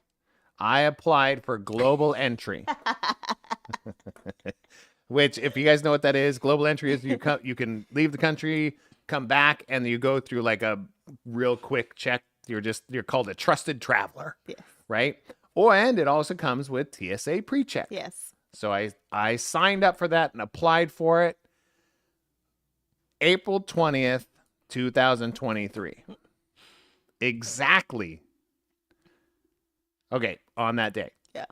I applied for global entry. Which, if you guys know what that is, global entry is you can leave the country, come back, and you go through like a real quick check. You're called a trusted traveler. Yes. Right? And it also comes with TSA pre-check. Yes. So I signed up for that and applied for it April 20th, 2023. Exactly. Okay, on that day. Yeah.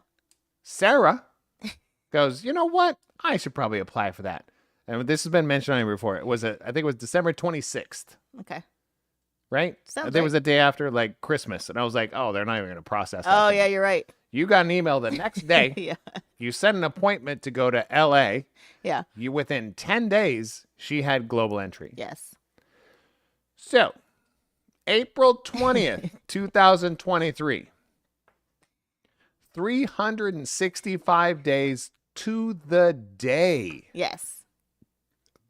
Sarah goes, "You know what? I should probably apply for that." And this has been mentioned on here before. I think it was December 26th, Okay. right? Sounds I think it right. was the day after like Christmas. And I was like, "Oh, they're not even going to process that." Oh thing." yeah, you're right. You got an email the next day. Yeah. You set an appointment to go to LA. Yeah. Within 10 days, she had global entry. Yes. So, April 20th, 2023. 365 days to the day. Yes.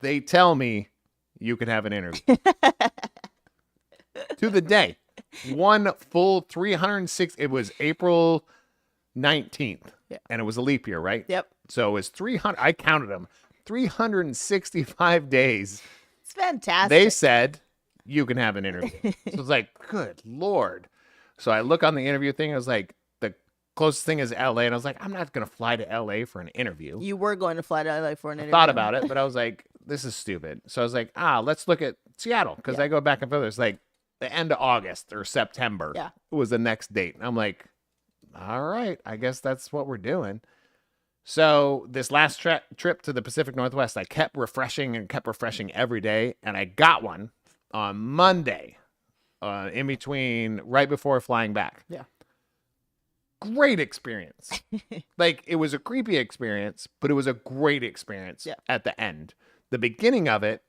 They tell me you can have an interview. To the day. One full 306. It was April 19th. Yeah. And it was a leap year, right? Yep. So it was 300. I counted them. 365 days. It's fantastic. They said you can have an interview. So it's like, good Lord. So I look on the interview thing. I was like, the closest thing is LA. And I was like, I'm not going to fly to LA for an interview. You were going to fly to LA for an interview. Thought about it, but I was like, this is stupid. So I was like, let's look at Seattle. Because I go back and forth. It's like the end of August or September. Yeah. Was the next date. And I'm like, all right, I guess that's what we're doing. So this last trip to the Pacific Northwest, I kept refreshing every day. And I got one on Monday in between, right before flying back. Yeah. Great experience. Like, it was a creepy experience, but it was a great experience at the end. The beginning of it,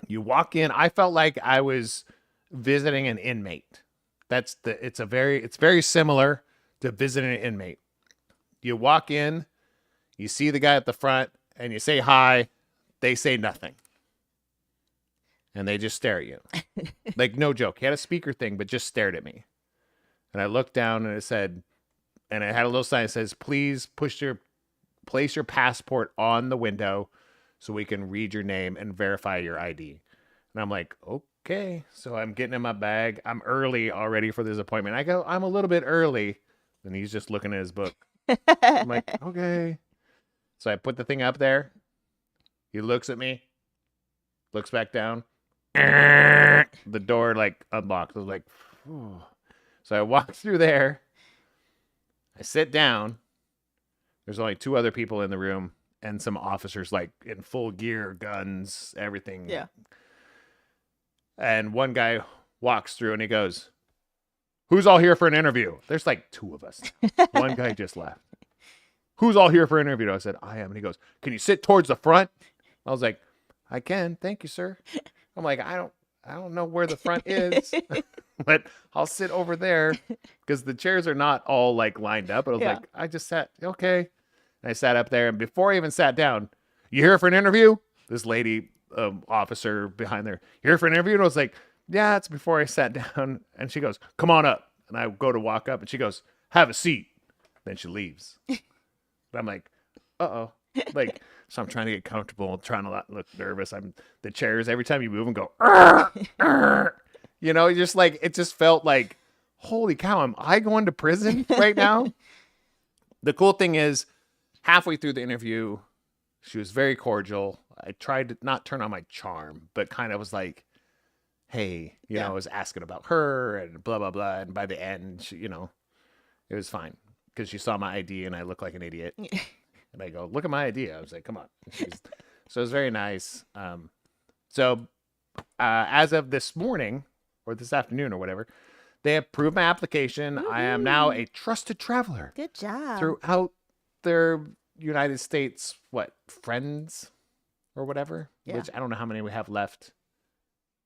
you walk in, I felt like I was visiting an inmate. It's very similar to visiting an inmate. You walk in, you see the guy at the front, and you say hi, they say nothing. And they just stare at you. Like, no joke. He had a speaker thing, but just stared at me. And I looked down and it said, and it had a little sign that says, please place your passport on the window so we can read your name and verify your ID. And I'm like, okay. So I'm getting in my bag. I'm early already for this appointment. I go, I'm a little bit early. And he's just looking at his book. I'm like, okay. So I put the thing up there. He looks at me, looks back down. The door like unlocked. I was like, phew. So I walk through there. I sit down. There's only 2 other people in the room and some officers like in full gear, guns, everything. Yeah. And one guy walks through and he goes, who's all here for an interview? There's like 2 of us. One guy just left. Who's all here for an interview? I said, I am. And he goes, can you sit towards the front? I was like, I can. Thank you, sir. I'm like, I don't know where the front is, but I'll sit over there because the chairs are not all like lined up. But I was like, I just sat. Okay. And I sat up there. And before I even sat down, you here for an interview? This lady, officer behind there, you here for an interview? And I was like, yeah, it's before I sat down. And she goes, come on up. And I go to walk up and she goes, have a seat. Then she leaves. But I'm like, uh-oh. Like, so I'm trying to get comfortable, trying to not look nervous. The chairs, every time you move and go, you know, just like, it just felt like, holy cow, am I going to prison right now? The cool thing is, halfway through the interview, she was very cordial. I tried to not turn on my charm, but kind of was like, hey, you know, I was asking about her and blah, blah, blah. And by the end, she, you know, it was fine because she saw my ID and I look like an idiot. And I go, look at my ID. I was like, come on. So it was very nice. So as of this morning or this afternoon or whatever, they approved my application. I am now a trusted traveler. Good job. Throughout their United States, friends or whatever, which I don't know how many we have left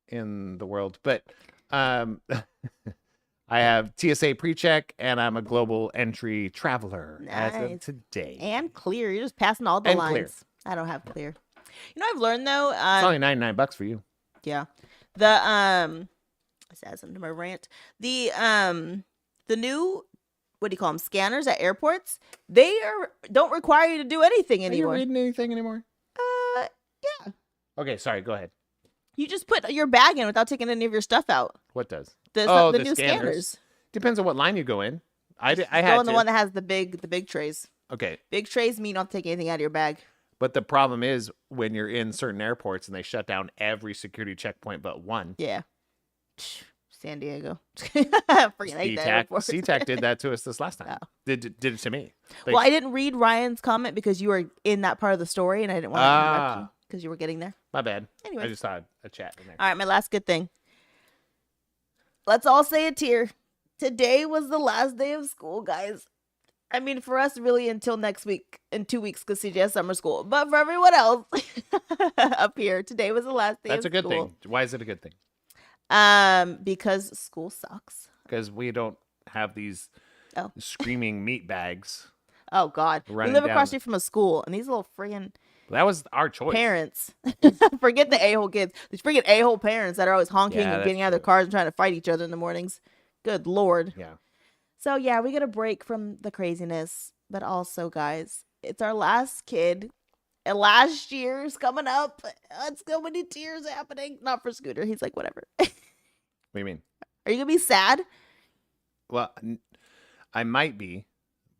in the world, but I have TSA pre-check and I'm a global entry traveler as of today. And clear. You're just passing all the lines. Clear. I don't have clear. You know, I've learned though. It's only $99 for you. Yeah. The let's add something to my rant. The new, what do you call them? Scanners at airports. Don't require you to do anything anymore. Are you reading anything anymore? Yeah. Okay, sorry. Go ahead. You just put your bag in without taking any of your stuff out. What does? The new scanners. Depends on what line you go in. I had go on the one that has the big trays. Okay. Big trays mean you don't have to take anything out of your bag. But the problem is when you're in certain airports and they shut down every security checkpoint but one. Yeah. San Diego. SeaTac did that to us this last time. Oh. Did it to me. Well, I didn't read Ryan's comment because you were in that part of the story and I didn't want to interrupt you because you were getting there. My bad. Anyway. I just saw a chat in there. All right, my last good thing. Let's all say a tear. Today was the last day of school, guys. I mean, for us, really, until next week, in 2 weeks, because CJ has summer school. But for everyone else up here, today was the last day of school. That's a good thing. Why is it a good thing? Because school sucks. Because we don't have these screaming meat bags. Oh, God. We live across the street from a school, and these little friggin' that was our choice. Parents. Forget the a-hole kids. These freaking a-hole parents that are always honking and getting out of their cars and trying to fight each other in the mornings. Good Lord. Yeah. So, yeah, we get a break from the craziness. But also, guys, it's our last kid. And last year's coming up. It's so many tears happening. Not for Scooter. He's like, whatever. What do you mean? Are you going to be sad? Well, I might be,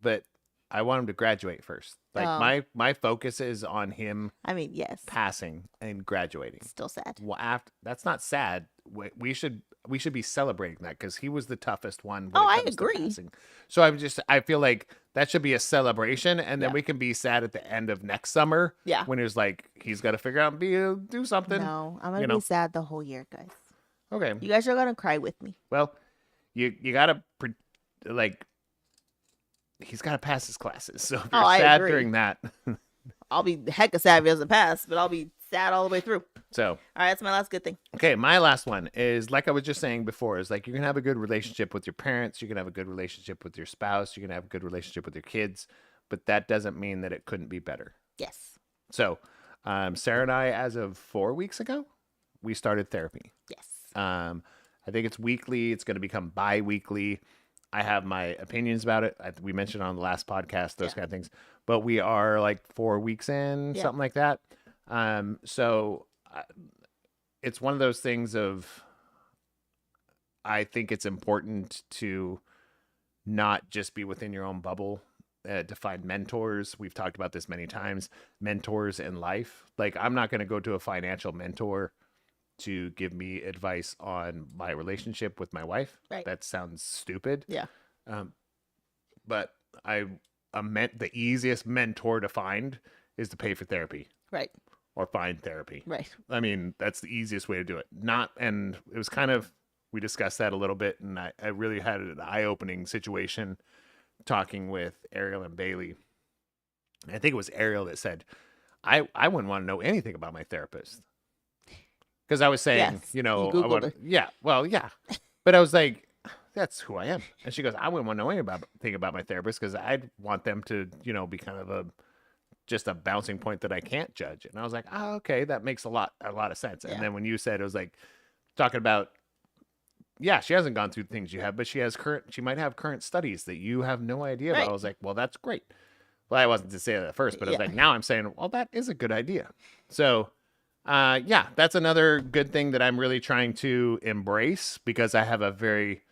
but I want him to graduate first. Like my focus is on him. I mean, yes, passing and graduating. Still sad. Well, that's not sad. We should be celebrating that because he was the toughest one. I agree. So I feel like that should be a celebration, and then we can be sad at the end of next summer. Yeah. When it's like he's got to figure out and do something. No, I'm gonna be sad the whole year, guys. Okay. You guys are gonna cry with me. Well, you gotta he's got to pass his classes. So if you're sad during that, I'll be hecka sad if he doesn't pass, but I'll be sad all the way through. So, all right, that's my last good thing. Okay, my last one is like I was just saying before, is like you can have a good relationship with your parents, you can have a good relationship with your spouse, you can have a good relationship with your kids, but that doesn't mean that it couldn't be better. Yes. So, Sarah and I, as of 4 weeks ago, we started therapy. Yes. I think it's weekly. It's going to become bi-weekly. I have my opinions about it. We mentioned on the last podcast, those kind of things. But we are like 4 weeks in, something like that. So it's one of those things of, I think it's important to not just be within your own bubble, to find mentors. We've talked about this many times, mentors in life. Like, I'm not going to go to a financial mentor to give me advice on my relationship with my wife. Right. That sounds stupid. Yeah. But the easiest mentor to find is to pay for therapy. Right. Or find therapy. Right. I mean, that's the easiest way to do it. And it was kind of, we discussed that a little bit, and I really had an eye-opening situation talking with Ariel and Bailey. I think it was Ariel that said, I wouldn't want to know anything about my therapist. Because I was saying, Yes, you know, you Googled her. yeah, well, yeah. But I was like, that's who I am. And she goes, I wouldn't want to know anything about my therapist, because I'd want them to, you know, be kind of just a bouncing point that I can't judge. And I was like, oh, okay, that makes a lot of sense. Yeah. And then when you said, it was like talking about, yeah, she hasn't gone through things you have, but she might have current studies that you have no idea about. Right. I was like, well, that's great. Well, I wasn't to say that at first, but I was Yeah. like, now I'm saying, well, that is a good idea. So, yeah, that's another good thing that I'm really trying to embrace, because I have a very,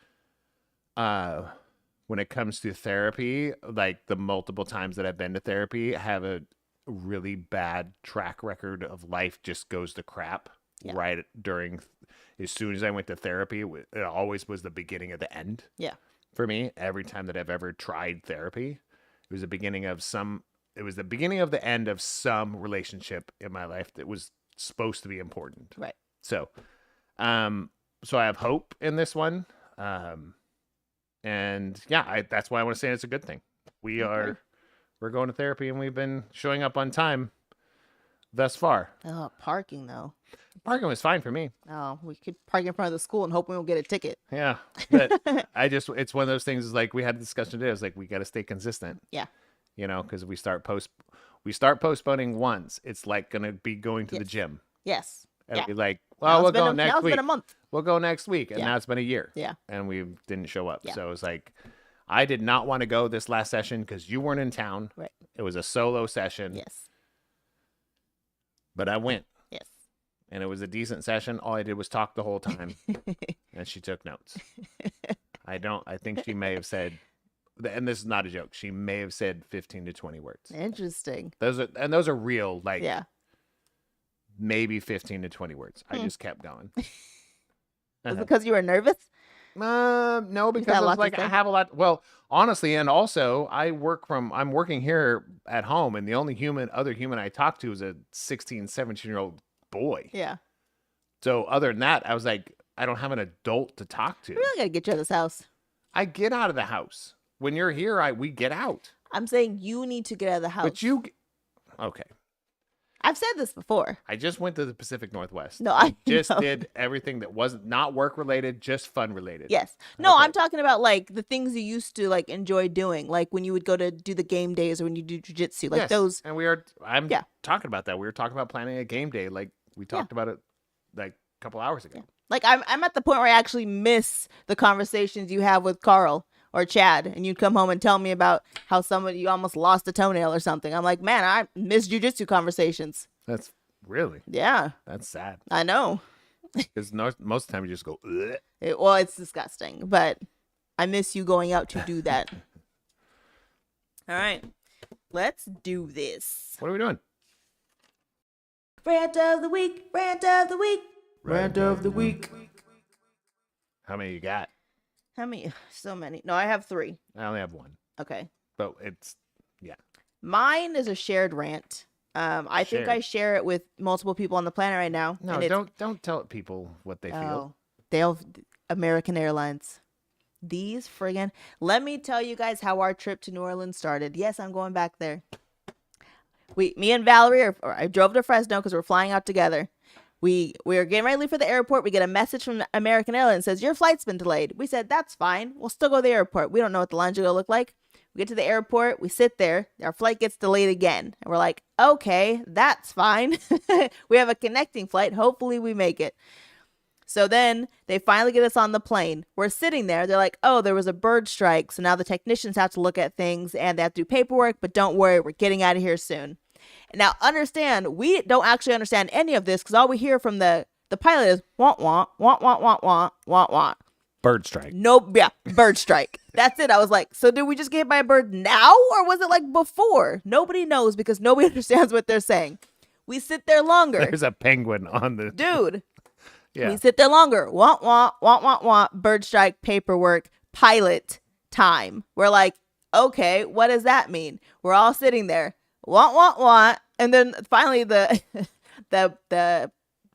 when it comes to therapy, like the multiple times that I've been to therapy, I have a really bad track record of life just goes to crap. Yeah. Right during, as soon as I went to therapy, it always was the beginning of the end. Yeah. For me, every time that I've ever tried therapy, it was the beginning of the end of some relationship in my life that was supposed to be important. Right. So, so I have hope in this one. And yeah, that's why I want to say it's a good thing. We're going to therapy, and we've been showing up on time thus far. Oh, parking though. Parking was fine for me. Oh, we could park in front of the school and hope we won't get a ticket. Yeah. But it's one of those things, is like, we had a discussion today. It's like, we got to stay consistent. Yeah. You know, because we start postponing once, it's like going to be going to the Yes. gym. Yes. And Yeah. be like, Now well, we'll it's been go a- next now it's week. been a month. We'll go next week. And Yeah. now it's been a year. Yeah. And we didn't show up. Yeah. So it was like, I did not want to go this last session because you weren't in town. Right. It was a solo session. Yes. But I went. Yes. And it was a decent session. All I did was talk the whole time. And she took notes. I think she may have said, and this is not a joke, she may have said 15 to 20 words. Interesting. Those are real, like, Yeah. maybe 15 to 20 words. I just kept going. Was Uh-huh. it because you were nervous? No, because got a I lot was to like, say? I have a lot. Well, honestly, and also I'm working here at home, and the only other human I talk to is a 16, 17-year-old boy. Yeah. So other than that, I was like, I don't have an adult to talk to. We really gotta get you out of this house. I get out of the house. When you're here, we get out. I'm saying you need to get out of the house. But okay. I've said this before. I just went to the Pacific Northwest. No, I just know. did everything that wasn't not work related, just fun related. Yes. No, Okay. I'm talking about like the things you used to like enjoy doing, like when you would go to do the game days or when you do jujitsu, like Yes, those. And I'm Yeah. talking about that. We were talking about planning a game day. Like we talked about it like a couple hours ago. Like I'm at the point where I actually miss the conversations you have with Carl or Chad, and you'd come home and tell me about how you almost lost a toenail or something. I'm like, man, I miss jujitsu conversations. That's really, Yeah, that's sad. I know. Because most of the time you just go, ugh. It's disgusting, but I miss you going out to do that. All right, let's do this. What are we doing? Rant of the week. Rant of the week. Rant of the week. How many you got? How many? So many. No, I have 3. I only have one. Okay. But it's, Mine is a shared rant. I think Shared. I share it with multiple people on the planet right now. no, and it's- don't tell people what they feel. They'll American Airlines. These friggin'. Let me tell you guys how our trip to New Orleans started. Yes, I'm going back there. Me and Valerie, I drove to Fresno because we're flying out together. We are getting ready to leave for the airport. We get a message from American Airlines that says your flight's been delayed. We said that's fine. We'll still go to the airport. We don't know what the lines are gonna look like. We get to the airport. We sit there. Our flight gets delayed again, and we're like, okay, that's fine. We have a connecting flight. Hopefully, we make it. So then they finally get us on the plane. We're sitting there. They're like, oh, there was a bird strike. So now the technicians have to look at things and they have to do paperwork. But don't worry, we're getting out of here soon. Now, understand, we don't actually understand any of this because all we hear from the pilot is want, want, want, want, want, want, want, want. Bird strike. Nope. Yeah. Bird strike. That's it. I was like, so did we just get hit by a bird now or was it like before? Nobody knows because nobody understands what they're saying. We sit there longer. There's a penguin on the Dude. Yeah. We sit there longer. Want, want, want, want, want. Bird strike, paperwork, pilot time. We're like, okay, what does that mean? We're all sitting there. Want, want, want. And then finally the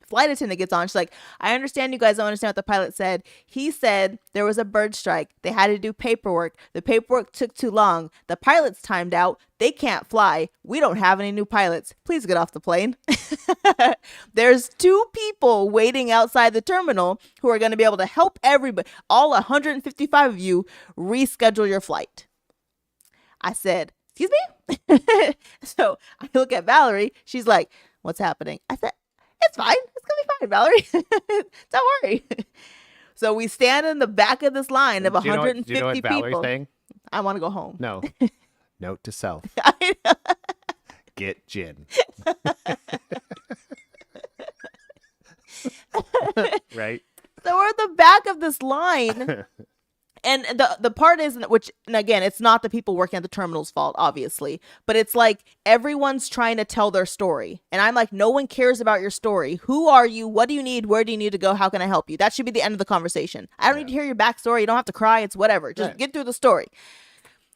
flight attendant gets on. She's like, I understand you guys don't understand what the pilot said. He said there was a bird strike. They had to do paperwork. The paperwork took too long. The pilot's timed out. They can't fly. We don't have any new pilots. Please get off the plane. There's 2 people waiting outside the terminal who are going to be able to help everybody, all 155 of you, reschedule your flight. I said, excuse me? So I look at Valerie. She's like, what's happening? I said, it's fine. It's going to be fine, Valerie. Don't worry. So we stand in the back of this line of 150 do you know what Valerie's people. saying? I want to go home. No. Note to self. Get gin. Right? So we're at the back of this line. And the part is, which, and again, it's not the people working at the terminal's fault, obviously, but it's like everyone's trying to tell their story. And I'm like, no one cares about your story. Who are you? What do you need? Where do you need to go? How can I help you? That should be the end of the conversation. I don't need to hear your backstory. You don't have to cry. It's whatever. Just get through the story.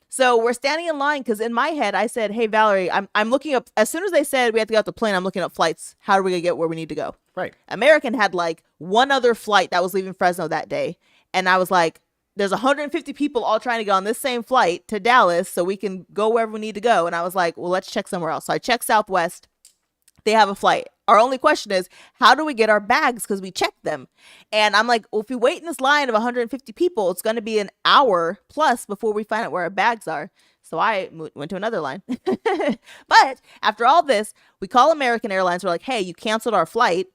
So we're standing in line because in my head, I said, hey, Valerie, I'm looking up. As soon as they said we had to get off the plane, I'm looking up flights. How are we going to get where we need to go? Right. American had like one other flight that was leaving Fresno that day. And I was like, there's 150 people all trying to go on this same flight to Dallas so we can go wherever we need to go. And I was like, well, let's check somewhere else. So I checked Southwest. They have a flight. Our only question is, how do we get our bags? Because we checked them. And I'm like, well, if we wait in this line of 150 people, it's going to be an hour plus before we find out where our bags are. So I went to another line. But after all this, we call American Airlines. We're like, hey, you canceled our flight.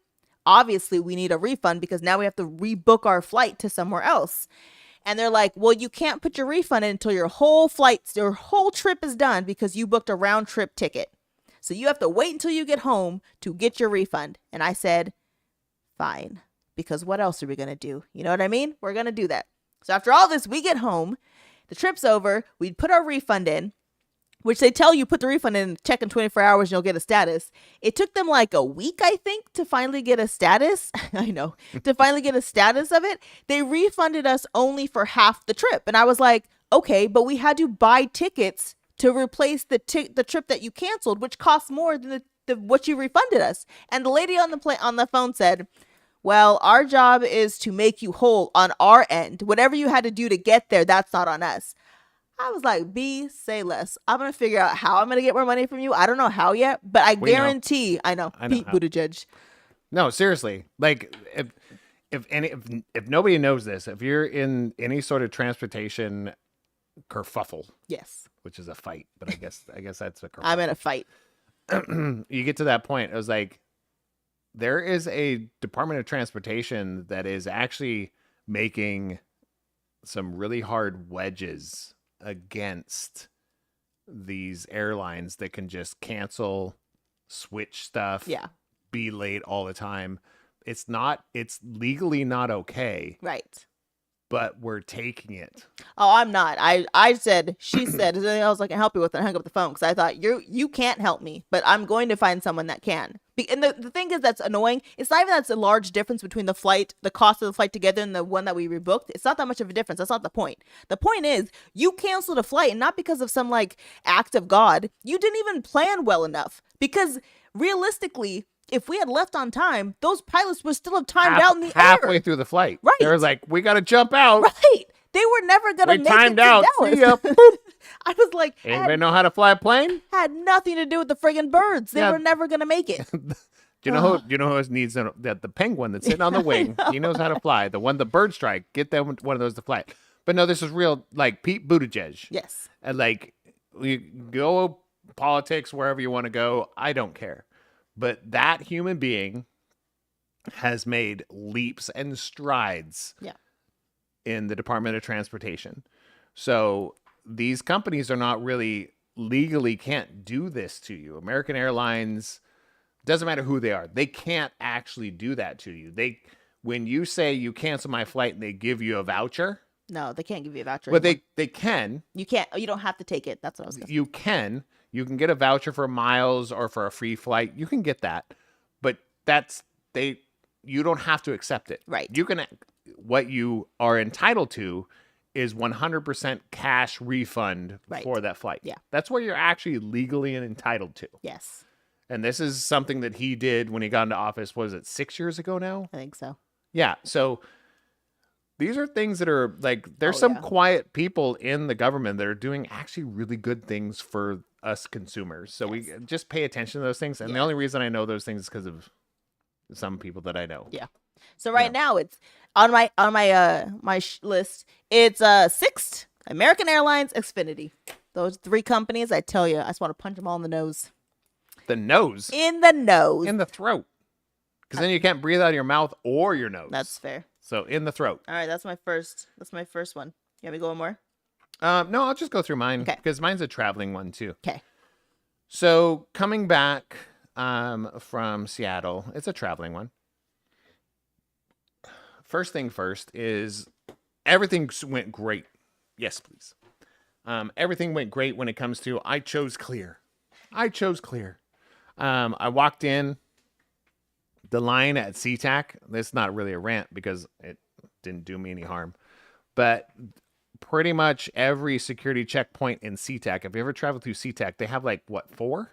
Obviously, we need a refund because now we have to rebook our flight to somewhere else. And they're like, well, you can't put your refund in until your whole trip is done because you booked a round trip ticket. So you have to wait until you get home to get your refund. And I said, fine, because what else are we going to do? You know what I mean? We're going to do that. So after all this, we get home, the trip's over, we put our refund in, which they tell you put the refund in, check in 24 hours, and you'll get a status. It took them like a week, I think, to finally get a status. I know, to finally get a status of it. They refunded us only for half the trip. And I was like, okay, but we had to buy tickets to replace the trip that you canceled, which costs more than what you refunded us. And the lady on the phone said, well, our job is to make you whole on our end. Whatever you had to do to get there, that's not on us. I was like, B, say less. I'm going to figure out how I'm going to get more money from you. I don't know how yet, but I guarantee I know Pete Buttigieg. No, seriously. Like if nobody knows this, if you're in any sort of transportation kerfuffle, yes, which is a fight, but I guess that's a kerfuffle. I'm in a fight. You get to that point. It was like, there is a Department of Transportation that is actually making some really hard wedges against these airlines that can just cancel, switch stuff, be late all the time. It's legally not okay. Right. But we're taking it. Oh, I'm not. I said, she said, is there anything else I can help you with? And I hung up the phone because I thought, you can't help me, but I'm going to find someone that can. And the thing is that's annoying. It's not even that's a large difference between the cost of the flight together and the one that we rebooked. It's not that much of a difference. That's not the point. The point is you canceled a flight and not because of some like act of God. You didn't even plan well enough because realistically, if we had left on time, those pilots would still have timed out in the halfway air. through the flight. Right. They were like, we got to jump out. Right. They were never going to make timed it to out. Dallas. See ya. I was like, anybody know how to fly a plane? Had nothing to do with the friggin' birds. They were never going to make it. Do you know who needs the penguin that's sitting on the wing? He knows how to fly. The bird strike. Get them one of those to fly. But no, this is real. Like Pete Buttigieg. Yes. And like, you go politics wherever you want to go. I don't care. But that human being has made leaps and strides in the Department of Transportation. So these companies are not really legally can't do this to you. American Airlines, doesn't matter who they are, they can't actually do that to you. When you say you cancel my flight and they give you a voucher. No, they can't give you a voucher. But they can. You can't. You don't have to take it. That's what I was going to say. You can get a voucher for miles or for a free flight. You can get that. But you don't have to accept it. Right. What you are entitled to is 100% cash refund for that flight. Yeah. That's what you're actually legally entitled to. Yes. And this is something that he did when he got into office. Was it 6 years ago now? I think so. Yeah. So these are things that are like, there's some quiet people in the government that are doing actually really good things for us consumers. So we just pay attention to those things. And the only reason I know those things is because of some people that I know. Yeah. So right now it's on my list. It's Sixt, American Airlines, Xfinity. Those 3 companies, I tell you, I just want to punch them all in the nose. The nose? In the nose. In the throat. Because then you can't breathe out of your mouth or your nose. That's fair. So in the throat. All right, that's my first one. You want me to go one more? No, I'll just go through mine because mine's a traveling one too. Okay. So coming back from Seattle, it's a traveling one. First thing first is everything went great. Yes, please. Everything went great when it comes to I chose clear. I walked in the line at SeaTac. It's not really a rant because it didn't do me any harm. But pretty much every security checkpoint in SeaTac, if you ever traveled through SeaTac, they have like, 4?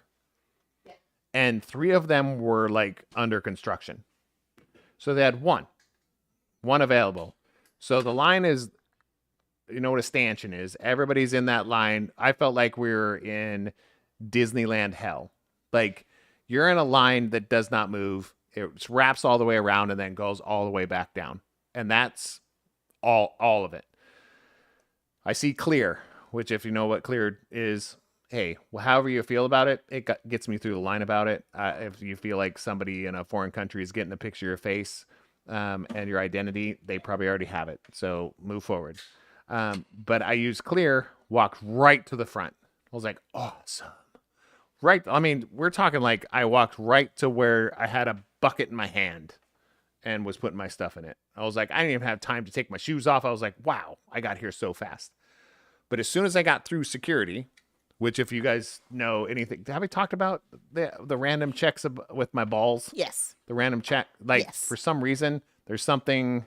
Yeah. And 3 of them were like under construction. So they had one available. So the line is, you know what a stanchion is. Everybody's in that line. I felt like we were in Disneyland hell. Like, you're in a line that does not move. It wraps all the way around and then goes all the way back down. And that's all of it. I see clear, which if you know what clear is, hey, well, however you feel about it, gets me through the line about it. If you feel like somebody in a foreign country is getting a picture of your face and your identity, they probably already have it. So move forward. But I used clear, walked right to the front. I was like, awesome. Right. I mean, we're talking like I walked right to where I had a bucket in my hand and was putting my stuff in it. I was like, I didn't even have time to take my shoes off. I was like, wow, I got here so fast. But as soon as I got through security, which if you guys know anything, have we talked about the random checks with my balls? Yes. The random check. Like for some reason, there's something.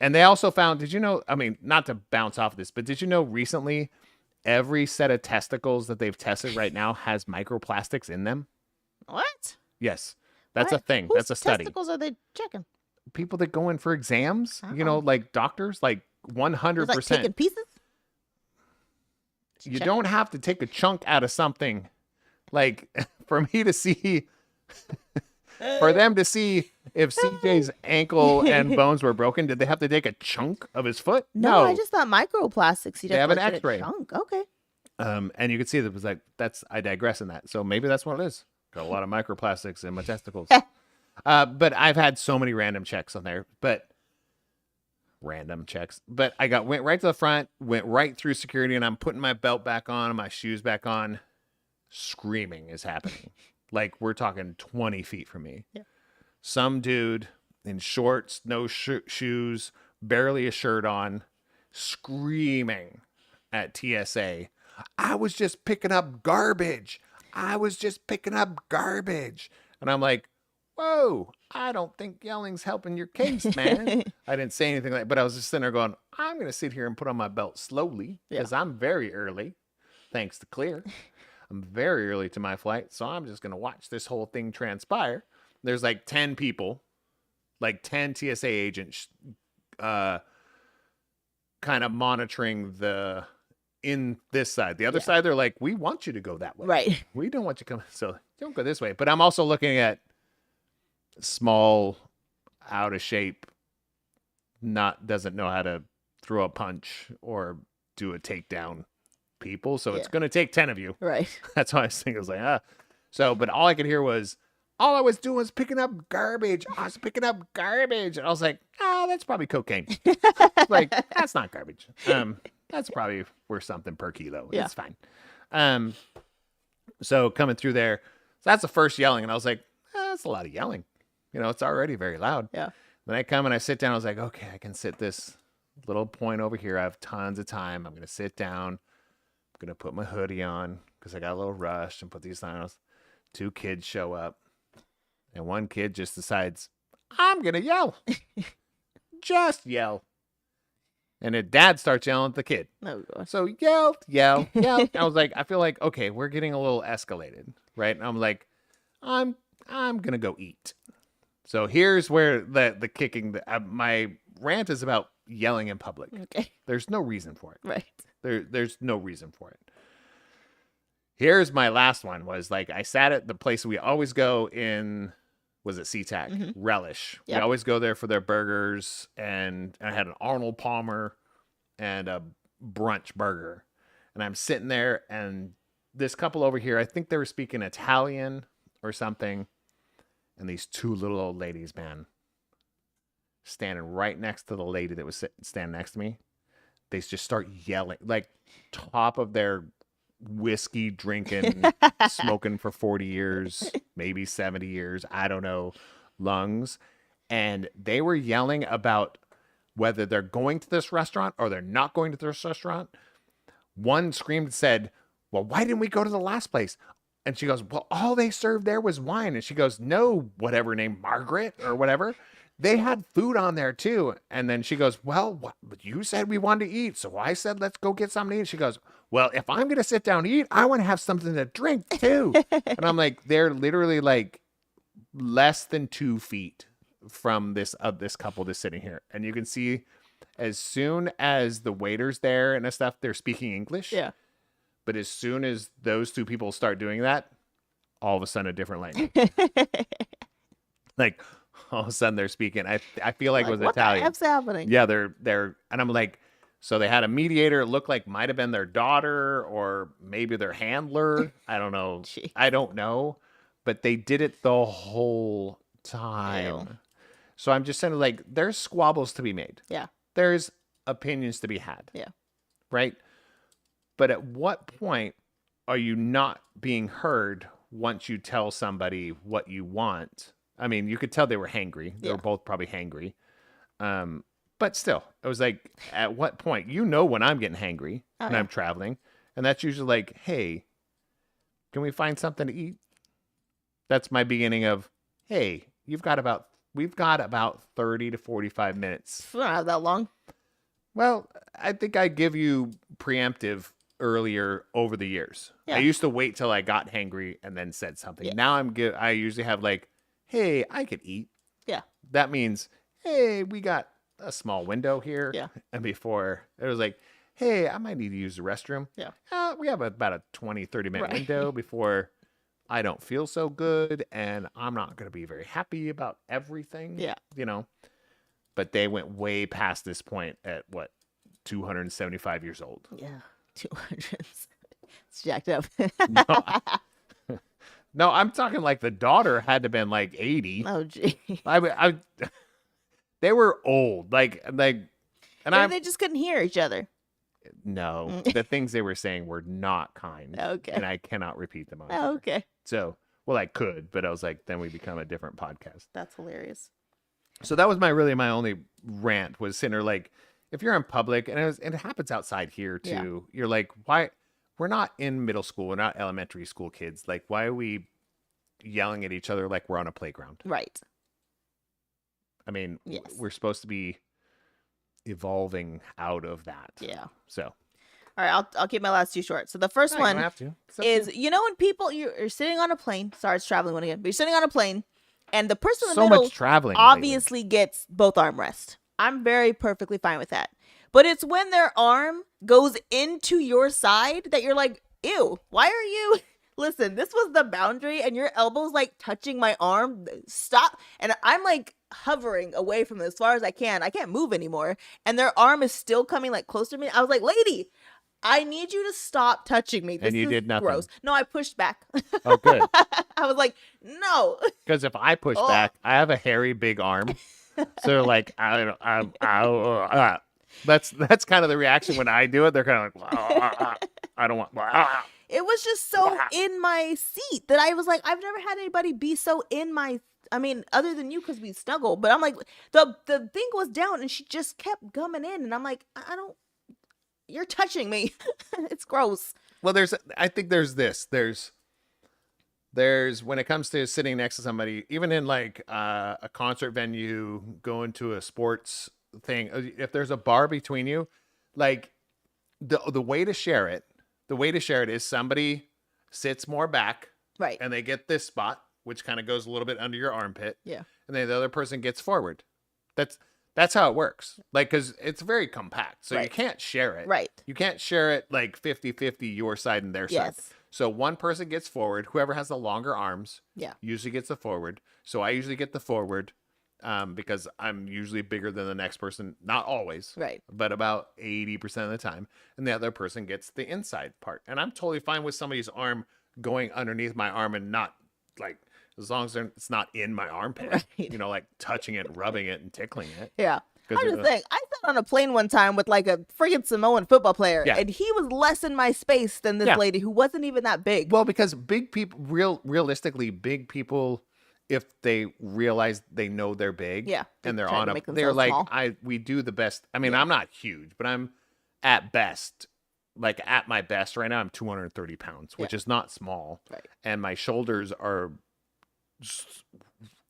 And they also found, did you know, I mean, not to bounce off this, but did you know recently every set of testicles that they've tested right now has microplastics in them? What? Yes. That's a thing. Whose That's a study. testicles are they checking? People that go in for exams, you know, like doctors, like 100%. Like taking pieces? You don't have to take a chunk out of something. Like, for me to see, for them to see if CJ's ankle and bones were broken, did they have to take a chunk of his foot? No, I just thought microplastics. They have an X-ray. Chunk. Okay. And you could see that it was like, I digress in that. So maybe that's what it is. Got a lot of microplastics in my testicles. But I've had so many random checks on there, but I went right to the front, went right through security, and I'm putting my belt back on and my shoes back on. Screaming is happening. Like, we're talking 20 feet from me. Yeah. Some dude in shorts, no shoes, barely a shirt on, screaming at TSA. I was just picking up garbage. And I'm like, whoa, I don't think yelling's helping your case, man. I didn't say anything but I was just sitting there going, I'm going to sit here and put on my belt slowly because I'm very early, thanks to Clear. I'm very early to my flight, so I'm just going to watch this whole thing transpire. There's like 10 people, like 10 TSA agents kind of monitoring in this side. The other side, they're like, we want you to go that way. Right. We don't want you to come. So don't go this way. But I'm also looking at small, out of shape, doesn't know how to throw a punch or do a takedown people. So it's going to take 10 of you. Right. That's why I was thinking, I was like, So, but all I could hear was, all I was doing was picking up garbage. And I was like, that's probably cocaine. Like, that's not garbage. That's probably worth something per kilo. Yeah. It's fine. So coming through there, so that's the first yelling, and I was like, that's a lot of yelling. It's already very loud. Yeah. Then I come and I sit down. I was like, okay, I can sit this little point over here. I have tons of time. I'm going to sit down. I'm going to put my hoodie on because I got a little rushed and put these on. 2 kids show up. And one kid just decides, I'm going to yell. Just yell. And then dad starts yelling at the kid. Oh, gosh. So yell. I was like, I feel like, okay, we're getting a little escalated, right? And I'm like, I'm going to go eat. So here's where the kicking, my rant is about yelling in public. Okay. There's no reason for it. Right. There's no reason for it. Here's my last one was like, I sat at the place we always go in, was it SeaTac? Relish. Yep. We always go there for their burgers, and I had an Arnold Palmer and a brunch burger. And I'm sitting there, and this couple over here, I think they were speaking Italian or something. And these 2 little old ladies, man, standing right next to the lady that was standing next to me. They just start yelling, like top of their whiskey drinking, smoking for 40 years, maybe 70 years, I don't know, lungs. And they were yelling about whether they're going to this restaurant or they're not going to this restaurant. One screamed and said, well, why didn't we go to the last place? And she goes, well, all they served there was wine. And she goes, no, whatever name, Margaret or whatever. They had food on there too. And then she goes, well, you said we wanted to eat. So I said, let's go get something to eat. She goes, well, if I'm going to sit down and eat, I want to have something to drink too. And I'm like, they're literally like less than 2 feet from this couple that's sitting here. And you can see as soon as the waiter's there and stuff, they're speaking English. Yeah. But as soon as those 2 people start doing that, all of a sudden a different language. Like all of a sudden they're speaking. I feel like it was what Italian. What the heck's happening? Yeah, they're and I'm like, so they had a mediator. It looked like might have been their daughter or maybe their handler. I don't know. Jeez. I don't know. But they did it the whole time. Ew. So I'm just saying, like, there's squabbles to be made. Yeah. There's opinions to be had. Yeah. Right? But at what point are you not being heard once you tell somebody what you want? I mean, you could tell they were hangry. They were both probably hangry. But still, it was like, at what point? You know when I'm getting hangry and I'm traveling. And that's usually like, hey, can we find something to eat? That's my beginning of, hey, we've got about 30 to 45 minutes. We don't have that long. Well, I think I give you preemptive earlier over the years. Yeah. I used to wait till I got hangry and then said something. Yeah. Now I usually have like, hey, I could eat. Yeah. That means, hey, we got a small window here. Yeah. And before it was like, hey, I might need to use the restroom. Yeah. We have about a 20, 30-minute Right. window before I don't feel so good and I'm not going to be very happy about everything. Yeah. But they went way past this point at 275 years old. Yeah. 200. It's jacked up. No, I'm talking like the daughter had to been like 80. Oh, gee. They were old. And Maybe they just couldn't hear each other. no, the things they were saying were not kind. Okay. And I cannot repeat them on Oh, here. okay. So, well, I could, but I was like, then we become a different podcast. That's hilarious. So that was my only rant was sitting there like, if you're in public and it happens outside here too, you're like, why? We're not in middle school. We're not elementary school kids. Like, why are we yelling at each other like we're on a playground? Right. I mean, Yes. we're supposed to be evolving out of that. Yeah. So, All right. I'll keep my last 2 short. So the first no, you one don't have to. It's up to is, you. when people, you're sitting on a plane. Sorry, it's traveling one again. But you're sitting on a plane and the person in the so middle much traveling. lately. obviously gets both armrests. I'm very perfectly fine with that. But it's when their arm goes into your side that you're like, ew, why are you? Listen, this was the boundary and your elbow's like touching my arm. Stop. And I'm like hovering away from it as far as I can. I can't move anymore. And their arm is still coming like close to me. I was like, lady, I need you to stop touching me. This And you is did nothing. gross. No, I pushed back. Oh, good. I was like, no. Because if I push Oh. back, I have a hairy big arm. So like, that's kind of the reaction when I do it. They're kind of like, I don't want. It was just so in my seat that I was like, I've never had anybody be so in my. I mean, other than you, because we snuggle. But I'm like, the thing was down, and she just kept gumming in, and I'm like, I don't. You're touching me. It's gross. Well, I think there's when it comes to sitting next to somebody, even in like a concert venue, going to a sports thing, if there's a bar between you, like the way to share it is somebody sits more back, Right. and they get this spot, which kind of goes a little bit under your armpit. Yeah. And then the other person gets forward. That's how it works. Like, because it's very compact. So you can't share it. Right. You can't share it like 50-50 your side and their side. Yes. So one person gets forward. Whoever has the longer arms usually gets the forward. So I usually get the forward because I'm usually bigger than the next person. Not always. Right. But about 80% of the time. And the other person gets the inside part. And I'm totally fine with somebody's arm going underneath my arm and not like, as long as it's not in my armpit, Right. you know, like touching it, rubbing it, and tickling it. Yeah. I'm 'Cause, just saying, I sat on a plane one time with like a friggin' Samoan football player, Yeah. and he was less in my space than this lady who wasn't even that big. Well, because big people, realistically, big people, if they realize they know they're big, Yeah, they and they're try to on make they're themselves like, small. we do the best. I mean, I'm not huge, but I'm at best, like at my best right now, I'm 230 pounds, which is not small, Right. and my shoulders are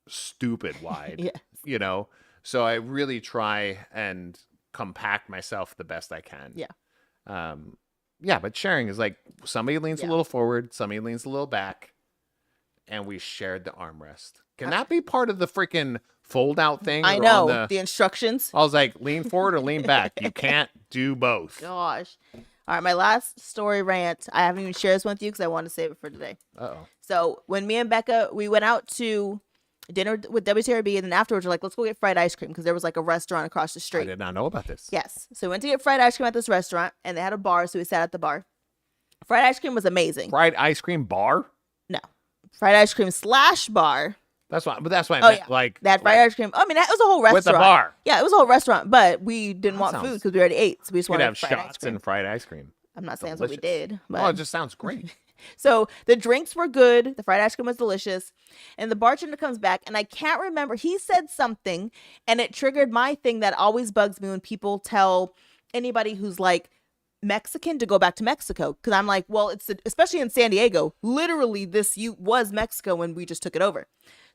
stupid wide, Yes. you know. So I really try and compact myself the best I can. Yeah. Yeah, but sharing is like somebody leans a Yeah. little forward, somebody leans a little back, and we shared the armrest. Can that be part of the freaking fold out thing? I or know on the instructions. I was like, lean forward or lean back. You can't do both. Gosh. All right, my last story rant. I haven't even shared this with you because I want to save it for today. Uh-oh. So when me and Becca, we went out to dinner with WTRB, and then afterwards we're like, let's go get fried ice cream because there was like a restaurant across the I street. did not know about this. Yes. So we went to get fried ice cream at this restaurant, and they had a bar, so we sat at the bar. Fried ice cream was amazing. Fried ice cream bar? No. Fried ice cream / bar. That's why I Oh, meant. yeah. Like They had fried ice cream. I mean, it was a whole restaurant. with a bar. Yeah, it was a whole restaurant, but we didn't want sounds- food because we already ate, so we just You could wanted have fried ice shots cream. and fried ice cream. I'm not saying that's what we Delicious. did, but Oh, it just sounds great. so the drinks were good. The fried ice cream was delicious. And the bartender comes back, and I can't remember. He said something, and it triggered my thing that always bugs me when people tell anybody who's like Mexican to go back to Mexico. Because I'm like, well, especially in San Diego, literally this was Mexico when we just took it over.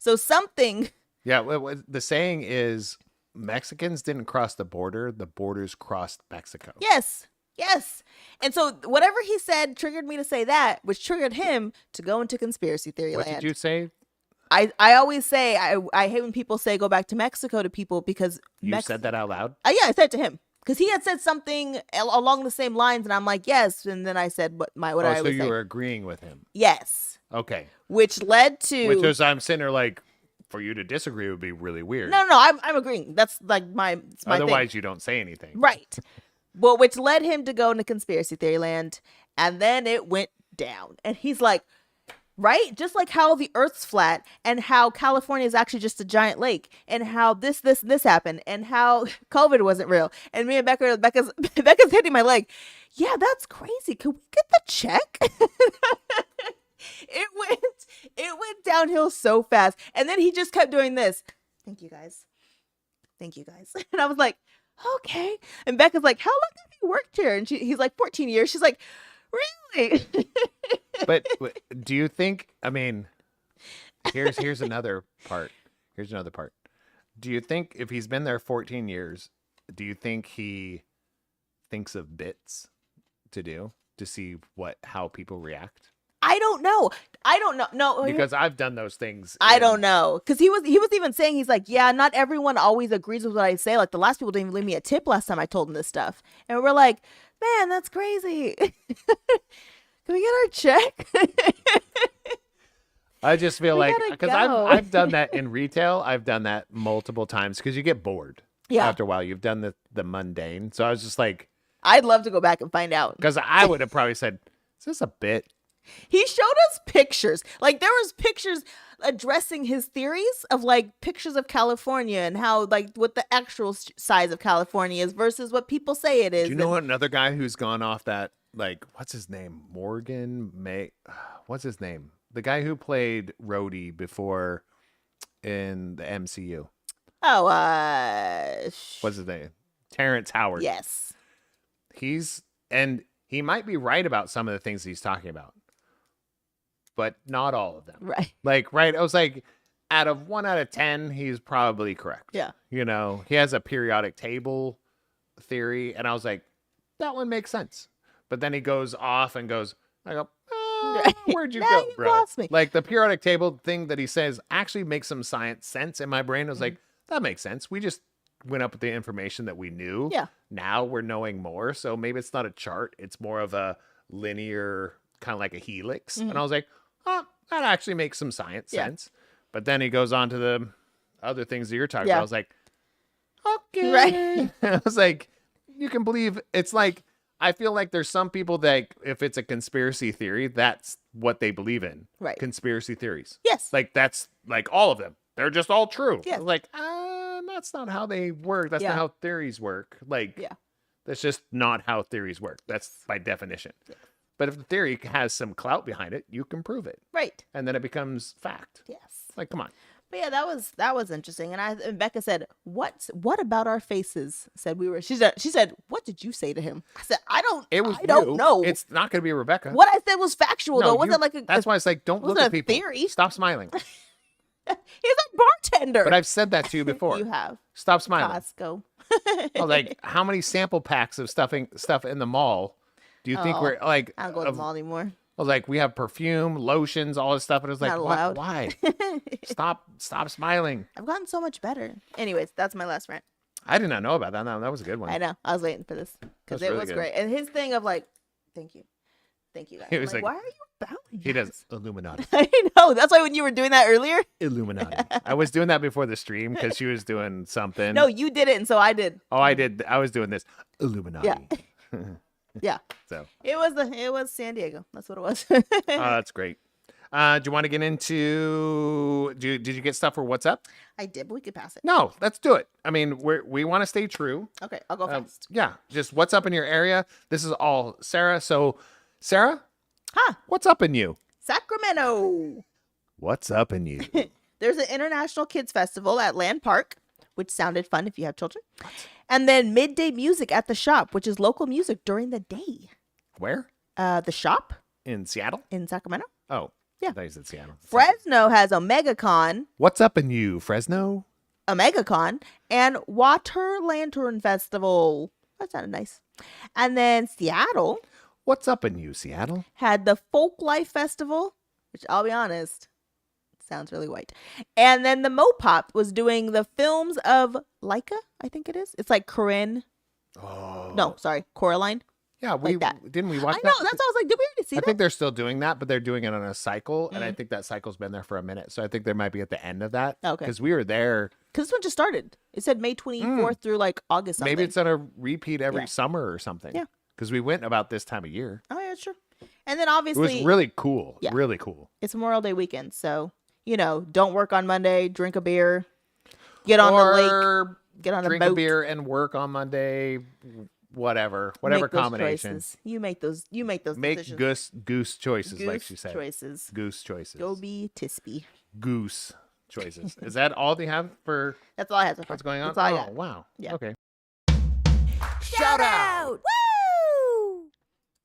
So something. Yeah, the saying is Mexicans didn't cross the border. The borders crossed Mexico. Yes. Yes. And so whatever he said triggered me to say that, which triggered him to go into conspiracy theory What land. did you say? I always say, I hate when people say go back to Mexico to people because You said that out loud? Yeah, I said it to him because he had said something along the same lines, and I'm like, yes. And then I said what I So would you say. were agreeing with him. Yes. Okay. Which led to Which is, I'm sitting there like, for you to disagree would be really weird. no, I'm agreeing. That's like it's my Otherwise, thing. you don't say anything. Right. Well, which led him to go into conspiracy theory land, and then it went down. And he's like, right? Just like how the Earth's flat, and how California is actually just a giant lake, and how this happened, and how COVID wasn't real. And me and Becca's hitting my leg. Yeah, that's crazy. Can we get the check? It went downhill so fast. And then he just kept doing this. Thank you guys. Thank you guys. And I was like, okay. And Becca's like, how long have you worked here? And he's like, 14 years. She's like, really? But do you think, I mean, here's another part. Here's another part. Do you think if he's been there 14 years, do you think he thinks of bits to do to see how people react? I don't know. No, Because I've done those things. I don't know. Because he was even saying, he's like, yeah, not everyone always agrees with what I say. Like the last people didn't even leave me a tip last time I told them this stuff. And we're like, man, that's crazy. Can we get our check? I just feel like, gotta because go. I've done that in retail. I've done that multiple times because you get bored. Yeah. After a while, you've done the mundane. So I was just like, I'd love to go back and find out. because I would have probably said, is this a bit? He showed us pictures. Like there was pictures addressing his theories of like pictures of California and how like what the actual size of California is versus what people say it is. Do you know another guy who's gone off that like, what's his name? Morgan May. What's his name? The guy who played Rhodey before in the MCU. Oh, What's his name? Terrence Howard. yes. And he might be right about some of the things he's talking about, but not all of them. Right. Like, right. I was like, out of 1 out of 10, he's probably correct. Yeah. You know, he has a periodic table theory. And I was like, that one makes sense. But then he goes off and goes, I go, where'd you Now go, you've bro? lost me. Like the periodic table thing that he says actually makes some science sense in my brain. I was like, that makes sense. We just went up with the information that we knew. Yeah. Now we're knowing more. So maybe it's not a chart. It's more of a linear, kind of like a helix. And I was like, oh, that actually makes some science sense. But then he goes on to the other things that you're talking about. I was like, okay. Right. I was like, you can believe it's like, I feel like there's some people that if it's a conspiracy theory, that's what they believe in. Right. Conspiracy theories. Yes. Like that's like all of them. They're just all true. Yes. I was like, that's not how they work. That's not how theories work. Like, that's just not how theories work. That's by definition. Yeah. But if the theory has some clout behind it, you can prove it. Right. And then it becomes fact. Yes. Like, come on. But yeah, that was interesting. And Becca said, "What about our faces?" She said, "What did you say to him?" I said, "I don't know. It's not going to be Rebecca. What I said was factual though. Wasn't like that's why it's like, don't look at people. Theory. Stop smiling. He's a bartender. But I've said that to you before. You have. Stop smiling. Costco. I was like, how many sample packs of stuff in the mall do you think we're like? I don't go to the mall anymore. I was like, we have perfume, lotions, all this stuff. And I was like, Not allowed. Why? Stop smiling. I've gotten so much better. Anyways, that's my last rant. I did not know about that. No, that was a good one. I know. I was waiting for this because it really was good. great. And his thing of like, thank you guys. He was like, like- why are you bowing? He does Illuminati. I know. That's why when you were doing that earlier. Illuminati. I was doing that before the stream because she was doing something. No, you did it, and so I did. Oh, I did. I was doing this Illuminati. Yeah. Yeah. So. It was San Diego. That's what it was. Oh, that's great. Do you want to get into? Did you get stuff for what's up? I did, but we could pass it. No, let's do it. I mean, we want to stay true. Okay, I'll go fast. Yeah, just what's up in your area. This is all Sarah. So, Sarah, Huh? what's up in you? Sacramento. What's up in you? There's an International Kids Festival at Land Park, which sounded fun if you have children. And then midday music at the shop, which is local music during the day. Where? The shop In Seattle? in Sacramento. Oh, Yeah. I thought you said Seattle. Fresno has OmegaCon, What's up in you, Fresno? and Water Lantern Festival. That sounded nice. And then Seattle What's up in you, Seattle? had the Folk Life Festival, which I'll be honest, sounds really white. And then the Mopop was doing the films of Leica, I think it is. It's like Corinne. Oh. No, sorry, Coraline. Yeah, that. didn't we watch I know, that? that's what I was like, did we already see I that? think they're still doing that, but they're doing it on a cycle, and I think that cycle's been there for a minute. So I think they might be at the end of that. Okay. Because we were there. Because this one just started. It said May 24th through like August something. Maybe it's on a repeat every Yeah. summer or something. Yeah. Because we went about this time of year. Oh, yeah, sure. And then It obviously was really cool. Yeah. Really cool. it's Memorial Day weekend. So, don't work on Monday, drink a beer, get on the lake, Or get on drink a boat. a beer and work on Monday. Whatever Make those combination. choices. You make those Make decisions. goose choices, like Goose she said. choices. Goose choices. Go be Tispy. Goose choices. Is that all they have for That's all I have so far. what's going on? That's all I Oh, got. wow. Yeah. Okay. Shout out! Woo!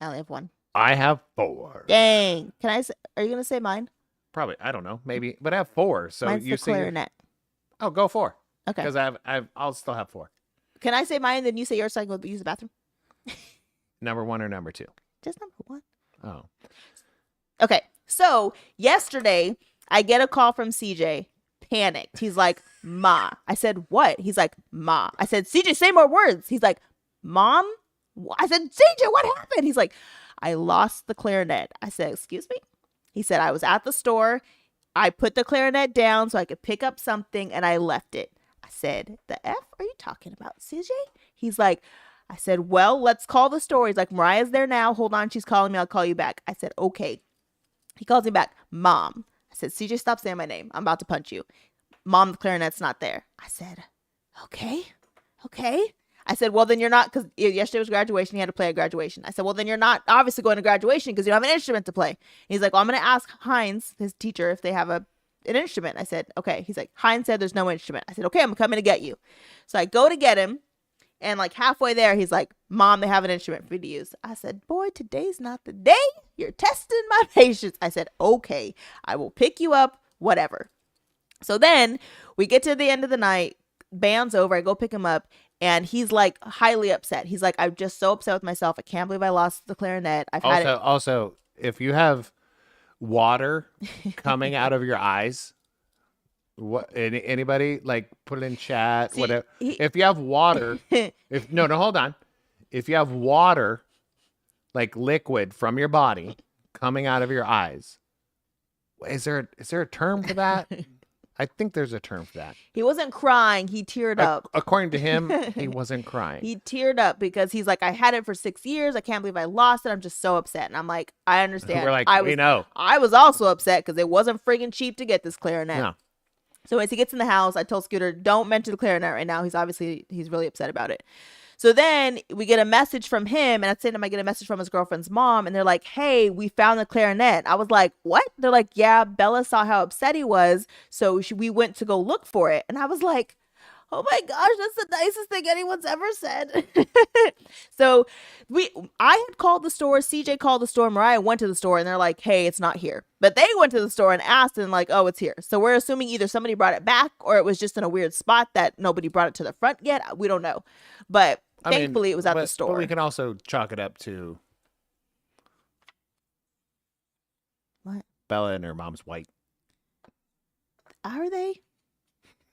I only have one. I have 4. Dang. Are you gonna say mine? Probably. I don't know. Maybe. But I have 4. So Mine's you the say your- clarinet. Oh, go 4. Okay. Because I'll still have 4. Can I say mine, then you say yours so I can go use the bathroom? Number 1 or number 2? Just number one. Oh. Okay. So yesterday, I get a call from CJ. Panicked. He's like, Ma. I said, what? He's like, Ma. I said, CJ, say more words. He's like, Mom? I said, CJ, what happened? He's like, I lost the clarinet. I said, excuse me? He said, I was at the store. I put the clarinet down so I could pick up something and I left it. I said, the F are you talking about, CJ? He's like, I said, well, let's call the store. He's like, Mariah's there now. Hold on. She's calling me. I'll call you back. I said, okay. He calls me back. Mom. I said, CJ, stop saying my name. I'm about to punch you. Mom, the clarinet's not there. I said, okay. I said, well, then you're not, because yesterday was graduation. He had to play at graduation. I said, well, then you're not obviously going to graduation because you don't have an instrument to play. And he's like, well, I'm going to ask Heinz, his teacher, if they have an instrument. I said, okay. He's like, Heinz said there's no instrument. I said, okay, I'm coming to get you. So I go to get him. And like halfway there, he's like, Mom, they have an instrument for you to use. I said, boy, today's not the day. You're testing my patience. I said, okay, I will pick you up, whatever. So then we get to the end of the night, band's over. I go pick him up. And he's like highly upset. He's like, I'm just so upset with myself. I can't believe I lost the clarinet. Also, if you have water coming out of your eyes, what anybody like put it in chat, whatever. If you have water, hold on. If you have water, like liquid from your body coming out of your eyes, is there a term for that? I think there's a term for that. He wasn't crying. He teared up. According to him, he wasn't crying. He teared up because he's like, I had it for 6 years. I can't believe I lost it. I'm just so upset. And I'm like, I understand. We're like, we know. I was also upset because it wasn't friggin' cheap to get this clarinet. No. So as he gets in the house, I told Scooter, don't mention the clarinet right now. He's really upset about it. So then we get a message from him, and at the same time I get a message from his girlfriend's mom, and they're like, hey, we found the clarinet. I was like, what? They're like, yeah, Bella saw how upset he was, so we went to go look for it. And I was like, oh my gosh, that's the nicest thing anyone's ever said. So I had called the store, CJ called the store, Mariah went to the store, and they're like, hey, it's not here. But they went to the store and asked, and like, oh, it's here. So we're assuming either somebody brought it back or it was just in a weird spot that nobody brought it to the front yet. We don't know. But thankfully it was at the store. But we can also chalk it up to what? Bella and her mom's white. Are they?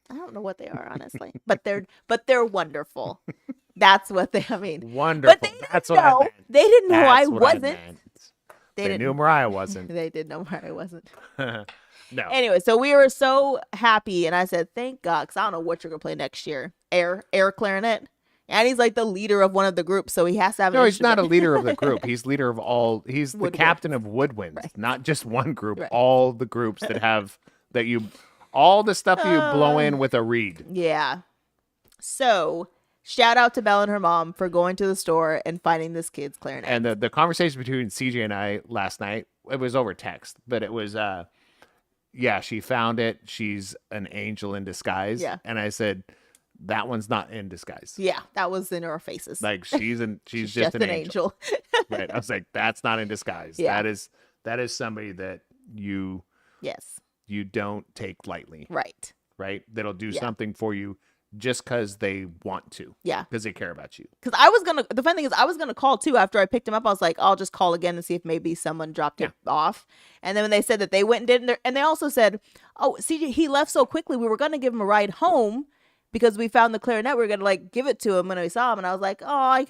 I don't know what they are, honestly. but they're wonderful. That's what they. I mean, wonderful. But they That's didn't know. What I meant. They didn't know That's I what wasn't. They knew Mariah wasn't. They did know Mariah wasn't. No. Anyway, so we were so happy, and I said, "Thank God," because I don't know what you're gonna play next year. Air clarinet, and he's like the leader of one of the groups, so he has to have. No, he's not a leader of the group. He's leader of all. He's the captain of woodwinds, right. Not just one group. Right. All the groups that have all the stuff that you blow in with a reed. Yeah. So shout out to Belle and her mom for going to the store and finding this kid's clarinet. And the conversation between CJ and I last night, it was over text, but it was, yeah, she found it. She's an angel in disguise. Yeah. And I said, that one's not in disguise. Yeah, that was in our faces. Like she's just an angel. Right. I was like, that's not in disguise. Yeah. That is somebody that you don't take lightly. Right. Right. That'll do something for you just because they want to. Yeah. Because they care about you. Because the funny thing is, I was going to call too after I picked him up. I was like, I'll just call again and see if maybe someone dropped it off. And then when they said that they went and did, and they also said, oh, CJ, he left so quickly. We were going to give him a ride home because we found the clarinet. We were going to like give it to him when we saw him. And I was like, oh, I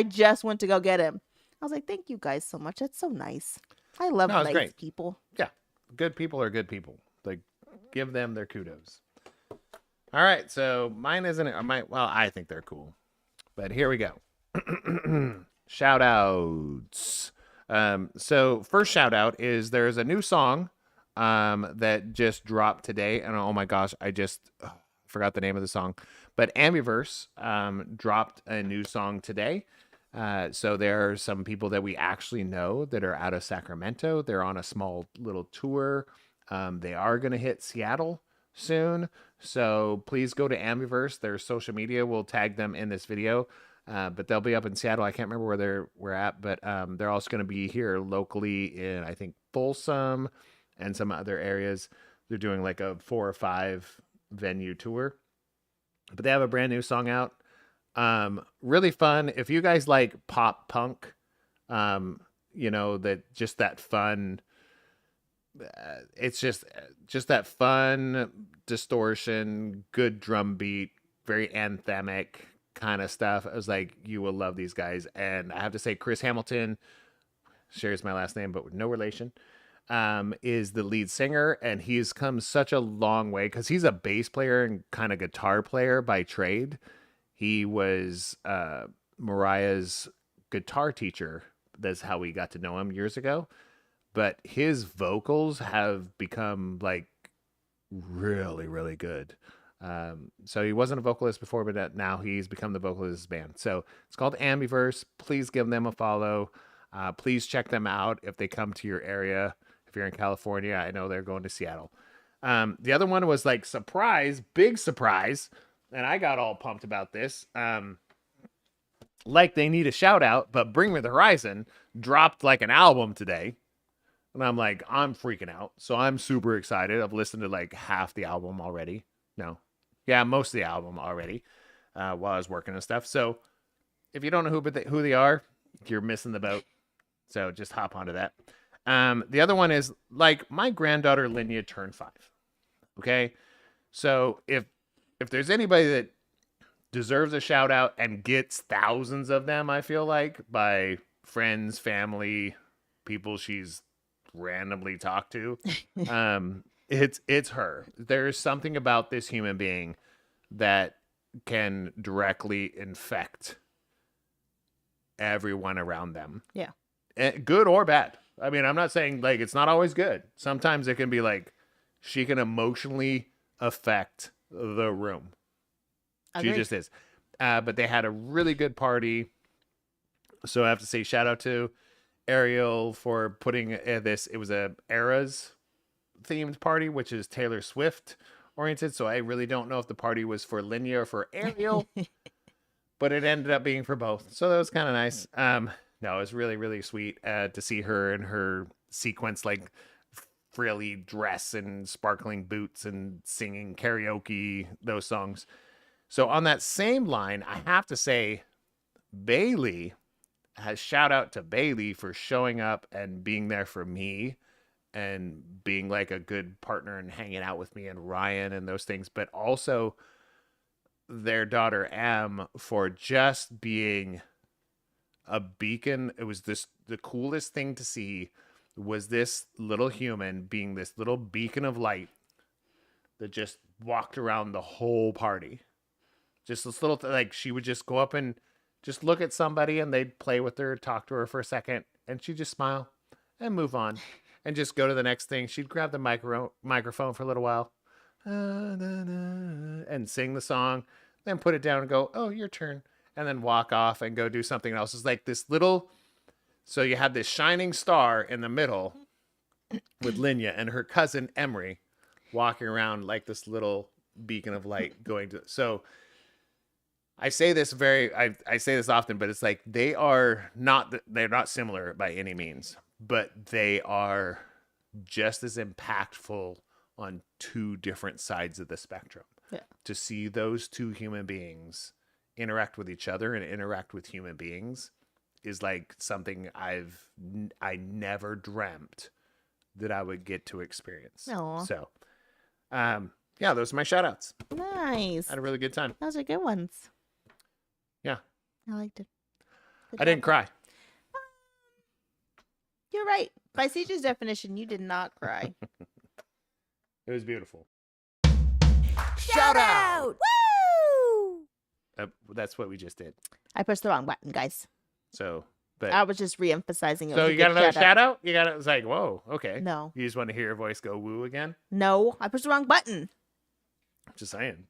just went to go get him. I was like, thank you guys so much. That's so nice. I love nice people. Yeah. Good people are good people. Like, give them their kudos. All right, so mine isn't. I think they're cool, but here we go. Shout outs. So first shout out is there's a new song that just dropped today, and oh my gosh, I just forgot the name of the song. But Ambiverse dropped a new song today. So there are some people that we actually know that are out of Sacramento. They're on a small little tour. They are going to hit Seattle soon. So please go to Ambiverse. Their social media will tag them in this video. But they'll be up in Seattle. I can't remember where we're at, but they're also going to be here locally in, I think, Folsom and some other areas. They're doing like a 4 or 5 venue tour. But they have a brand new song out. Really fun. If you guys like pop punk, that fun, it's just that fun distortion, good drum beat, very anthemic kind of stuff. I was like, you will love these guys. And I have to say, Chris Hamilton shares my last name, but with no relation, is the lead singer. And he's come such a long way because he's a bass player and kind of guitar player by trade. He was Mariah's guitar teacher. That's how we got to know him years ago. But his vocals have become like really, really good. So he wasn't a vocalist before, but now he's become the vocalist of this band. So it's called Ambiverse. Please give them a follow. Please check them out if they come to your area. If you're in California, I know they're going to Seattle. The other one was like surprise, big surprise. And I got all pumped about this. Like they need a shout out, but Bring Me the Horizon dropped like an album today. And I'm like, I'm freaking out. So I'm super excited. I've listened to like half the album already. No. Yeah, most of the album already while I was working and stuff. So if you don't know who they are, you're missing the boat. So just hop onto that. The other one is like my granddaughter Linnea turned 5. Okay. So if there's anybody that deserves a shout out and gets thousands of them, I feel like, by friends, family, people she's randomly talked to, it's her. There's something about this human being that can directly infect everyone around them. Yeah. Good or bad. I mean, I'm not saying like it's not always good. Sometimes it can be like she can emotionally affect the room. She just is. But they had a really good party. So I have to say shout out to Ariel for putting this. It was a Eras themed party, which is Taylor Swift oriented. So I really don't know if the party was for Linnea or for Ariel, but it ended up being for both. So that was kind of nice. No, it was really, really sweet to see her in her sequence, like frilly dress and sparkling boots and singing karaoke, those songs. So on that same line, I have to say Bailey has shout out to Bailey for showing up and being there for me and being like a good partner and hanging out with me and Ryan and those things, but also their daughter Em for just being a beacon. It was the coolest thing to see was this little human being this little beacon of light that just walked around the whole party. Just this little, like she would just go up and just look at somebody and they'd play with her, talk to her for a second, and she'd just smile and move on and just go to the next thing. She'd grab the microphone for a little while and sing the song, then put it down and go, oh, your turn. And then walk off and go do something else. It's like this little, so you had this shining star in the middle with Linnea and her cousin Emery walking around like this little beacon of light going to, so I say this I say this often, but it's like they're not similar by any means, but they are just as impactful on two different sides of the spectrum. Yeah. To see those two human beings interact with each other and interact with human beings is like something I never dreamt that I would get to experience. Aww. So, yeah, those are my shout outs. Nice. I had a really good time. Those are good ones. Yeah. I liked it. Good I didn't job. cry. You're right. By CJ's definition, you did not cry. It was beautiful. Shout out! Woo! That's what we just did. I pushed the wrong button, guys. So, but I was just re-emphasizing it. so was a you got good another shout-out. shout out? You got it. It's like, whoa, okay. No. You just want to hear your voice go woo again? No, I pushed the wrong button. Just saying.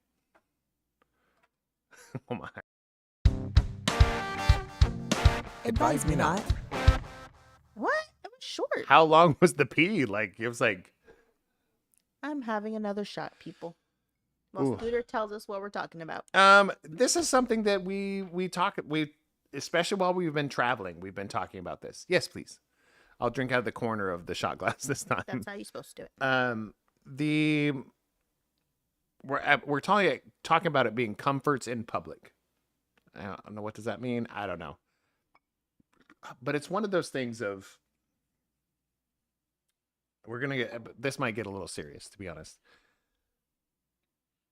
Oh my. Advise me not. What? It was short. How long was the pee? Like it was like. I'm having another shot, people. Well, Ooh. Scooter tells us what we're talking about. This is something that we especially while we've been traveling, we've been talking about this. Yes, please. I'll drink out of the corner of the shot glass this time. That's how you're supposed to do it. We're talking about it being comforts in public. I don't know, what does that mean? I don't know. But it's one of those things of this might get a little serious, to be honest.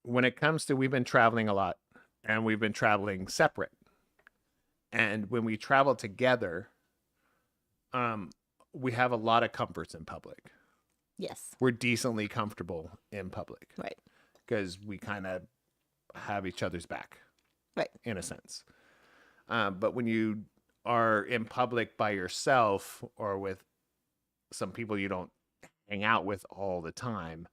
When it comes to, we've been traveling a lot and we've been traveling separate. And when we travel together, we have a lot of comforts in public. Yes. We're decently comfortable in public. Right. Because we kind of have each other's back. Right. In a sense. But when you are in public by yourself or with some people you don't hang out with all the time,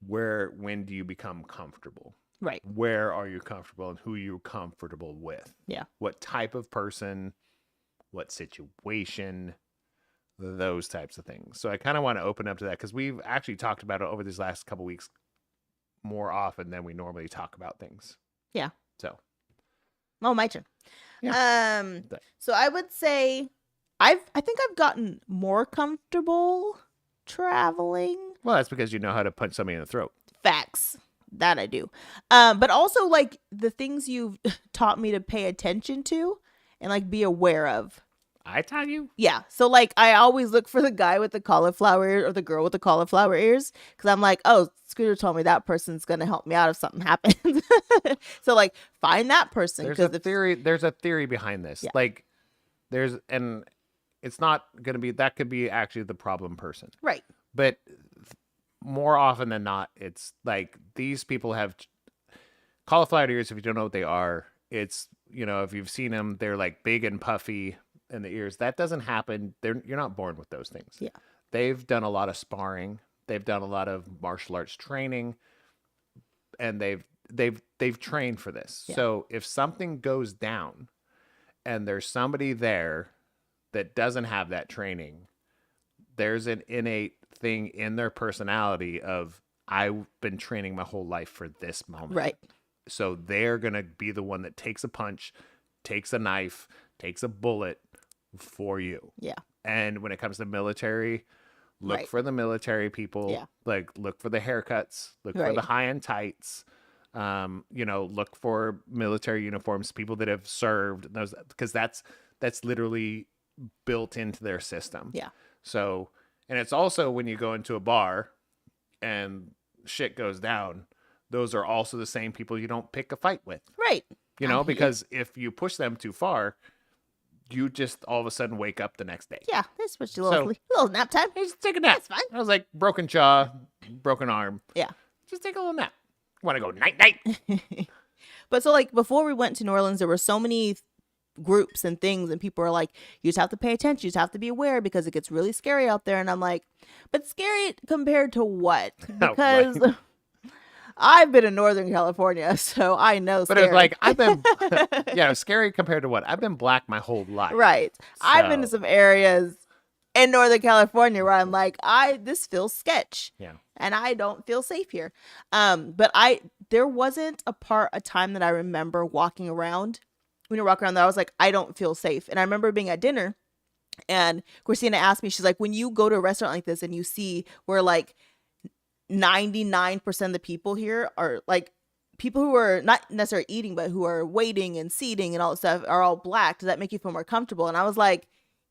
when do you become comfortable? Right. Where are you comfortable and who you're comfortable with? Yeah. What type of person, what situation, those types of things. So I kind of want to open up to that because we've actually talked about it over these last couple weeks more often than we normally talk about things. Yeah. So. Oh, my turn. Yeah. So I would say I think I've gotten more comfortable traveling. Well, that's because you know how to punch somebody in the throat. Facts. That I do. But also like the things you've taught me to pay attention to and like be aware of. I tell you. Yeah. So like I always look for the guy with the cauliflower ears or the girl with the cauliflower ears because I'm like, oh, Scooter told me that person's gonna help me out if something happens. So like find that person. There's a theory behind this. Yeah. Like and it's not gonna be that could be actually the problem person. Right. But more often than not, it's like these people have cauliflower ears. If you don't know what they are, it's, you know, if you've seen them, they're like big and puffy in the ears. That doesn't happen. You're not born with those things. Yeah. They've done a lot of sparring. They've done a lot of martial arts training, and they've trained for this. Yeah. So if something goes down and there's somebody there that doesn't have that training, there's an innate thing in their personality of, I've been training my whole life for this moment. Right. So they're going to be the one that takes a punch, takes a knife, takes a bullet for you. Yeah. And when it comes to military, look Right. for the military people. Yeah. Like look for the haircuts, look for Right. the high-end tights. You know, look for military uniforms, people that have served those, because that's literally built into their system. Yeah. So, and it's also when you go into a bar and shit goes down, those are also the same people you don't pick a fight with. Right. You know, because if you push them too far, you just all of a sudden wake up the next day. Yeah. That's what you little nap time. Just take a nap. That's fine. I was like, broken jaw, broken arm. Yeah. Just take a little nap. Want to go night night? But so like before we went to New Orleans, there were so many groups and things and people are like, you just have to pay attention, you just have to be aware because it gets really scary out there. And I'm like, but scary compared to what? Because Right. I've been in Northern California, so I know But scary. it's like, I've been, scary compared to what? I've been black my whole life. Right. I've been to So- some areas in Northern California where I'm like, this feels sketch. Yeah. And I don't feel safe here. But there wasn't a time that I remember walking around. When you walk around there, I was like, I don't feel safe. And I remember being at dinner and Christina asked me, she's like, when you go to a restaurant like this and you see where like 99% of the people here are like people who are not necessarily eating, but who are waiting and seating and all that stuff are all black. Does that make you feel more comfortable? And I was like,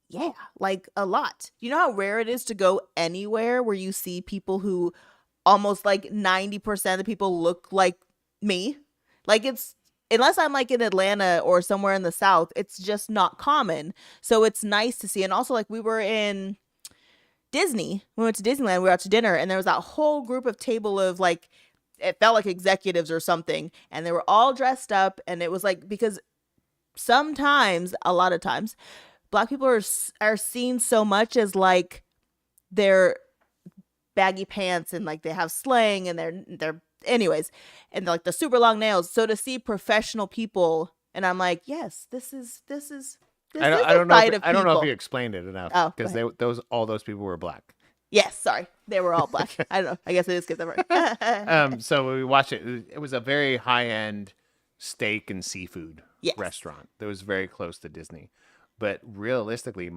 yeah, like a lot. You know how rare it is to go anywhere where you see people who almost like 90% of the people look like me? Like it's, unless I'm like in Atlanta or somewhere in the South, it's just not common. So it's nice to see. And also like we were in Disney, we went to Disneyland, we were out to dinner and there was that whole group of table of like, it felt like executives or something. And they were all dressed up and it was like, because sometimes, a lot of times, Black people are seen so much as like they're baggy pants and like they have slang and they're anyways and like the super long nails. So to see professional people and I'm like, yes, this is I don't know if you explained it enough because all those people were black. Yes, sorry, they were all black. I don't know. I guess I just skipped that part. So when we watched it, it was a very high end steak and seafood restaurant that was very close to Disney. But realistically,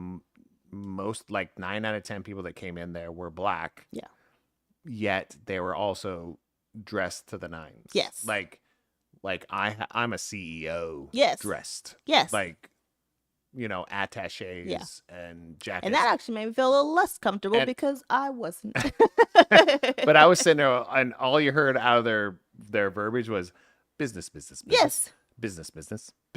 most like 9 out of 10 people that came in there were black. Yeah. Yet they were also dressed to the nines. Yes. Like I'm a CEO. Yes. Dressed. Yes. Like, you know, attaches and jackets. And that actually made me feel a little less comfortable because I wasn't. But I was sitting there and all you heard out of their verbiage was business. Yes. Business.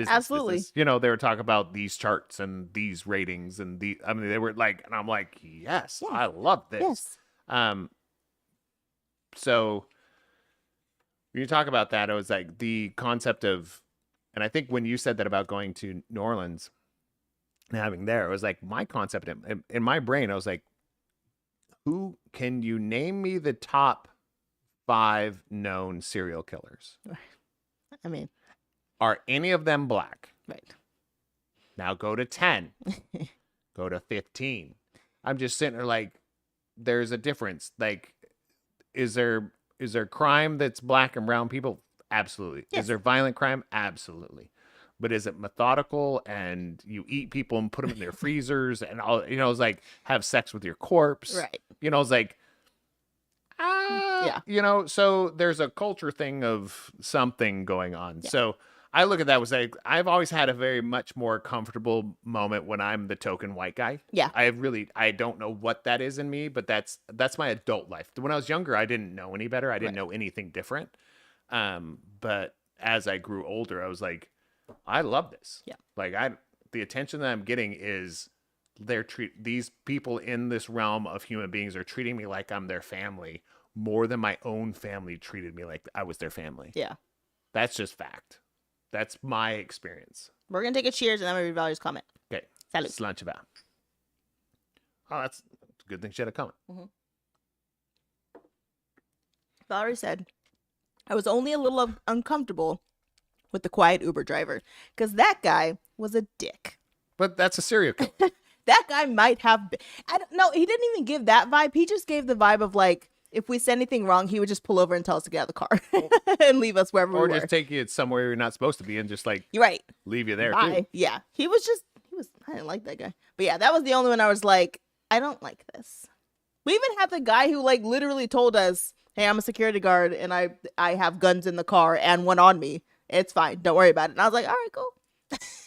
Absolutely. Business. You know, they were talking about these charts and these ratings and they were like, and I'm like, yes. I love this. Yes. So when you talk about that, it was like the concept of, and I think when you said that about going to New Orleans and having there, it was like my concept in my brain. I was like, who can you name me the top 5 known serial killers. I mean, Are any of them black? right. Now go to 10. Go to 15. I'm just sitting there like, there's a difference. Like, is there crime that's black and brown people? Absolutely. Yes. Is there violent crime? Absolutely. But is it methodical and you eat people and put them in their freezers and all, it's like have sex with your corpse? Right. It's like, so there's a culture thing of something going on. Yeah. So I look at that as like, I've always had a very much more comfortable moment when I'm the token white guy. Yeah. I don't know what that is in me, but that's my adult life. When I was younger, I didn't know any better. I didn't know anything different. But as I grew older, I was like, I love this. Yeah. Like the attention that I'm getting is these people in this realm of human beings are treating me like I'm their family more than my own family treated me like I was their family. Yeah. That's just fact. That's my experience. We're going to take a cheers and then we read Valerie's comment. Okay. Salut. Slancheva. Oh, that's a good thing she had a comment. Mm-hmm. Valerie said, I was only a little uncomfortable with the quiet Uber driver because that guy was a dick. But that's a serial killer. That guy might have been. I don't know. He didn't even give that vibe. He just gave the vibe of like, if we said anything wrong, he would just pull over and tell us to get out of the car and leave us wherever we were. Or just take you somewhere you're not supposed to be and just like You're right. leave you there Bye. too. Yeah. I didn't like that guy. But yeah, that was the only one I was like, I don't like this. We even had the guy who like literally told us, hey, I'm a security guard and I have guns in the car and one on me. It's fine. Don't worry about it. And I was like, all right, cool.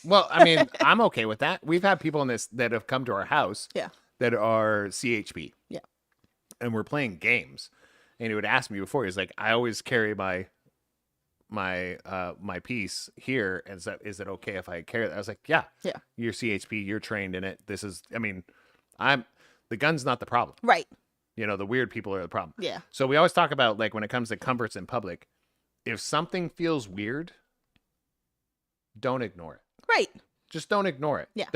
Well, I mean, I'm okay with that. We've had people in this that have come to our house that are CHP. Yeah. And we're playing games. And he would ask me before, he's like, I always carry my piece here. And so, is it okay if I carry that? I was like, yeah. You're CHP, you're trained in it. The gun's not the problem. Right. The weird people are the problem. Yeah. So we always talk about like when it comes to comforts in public, if something feels weird, don't ignore it. Right. Just don't ignore it. Yeah.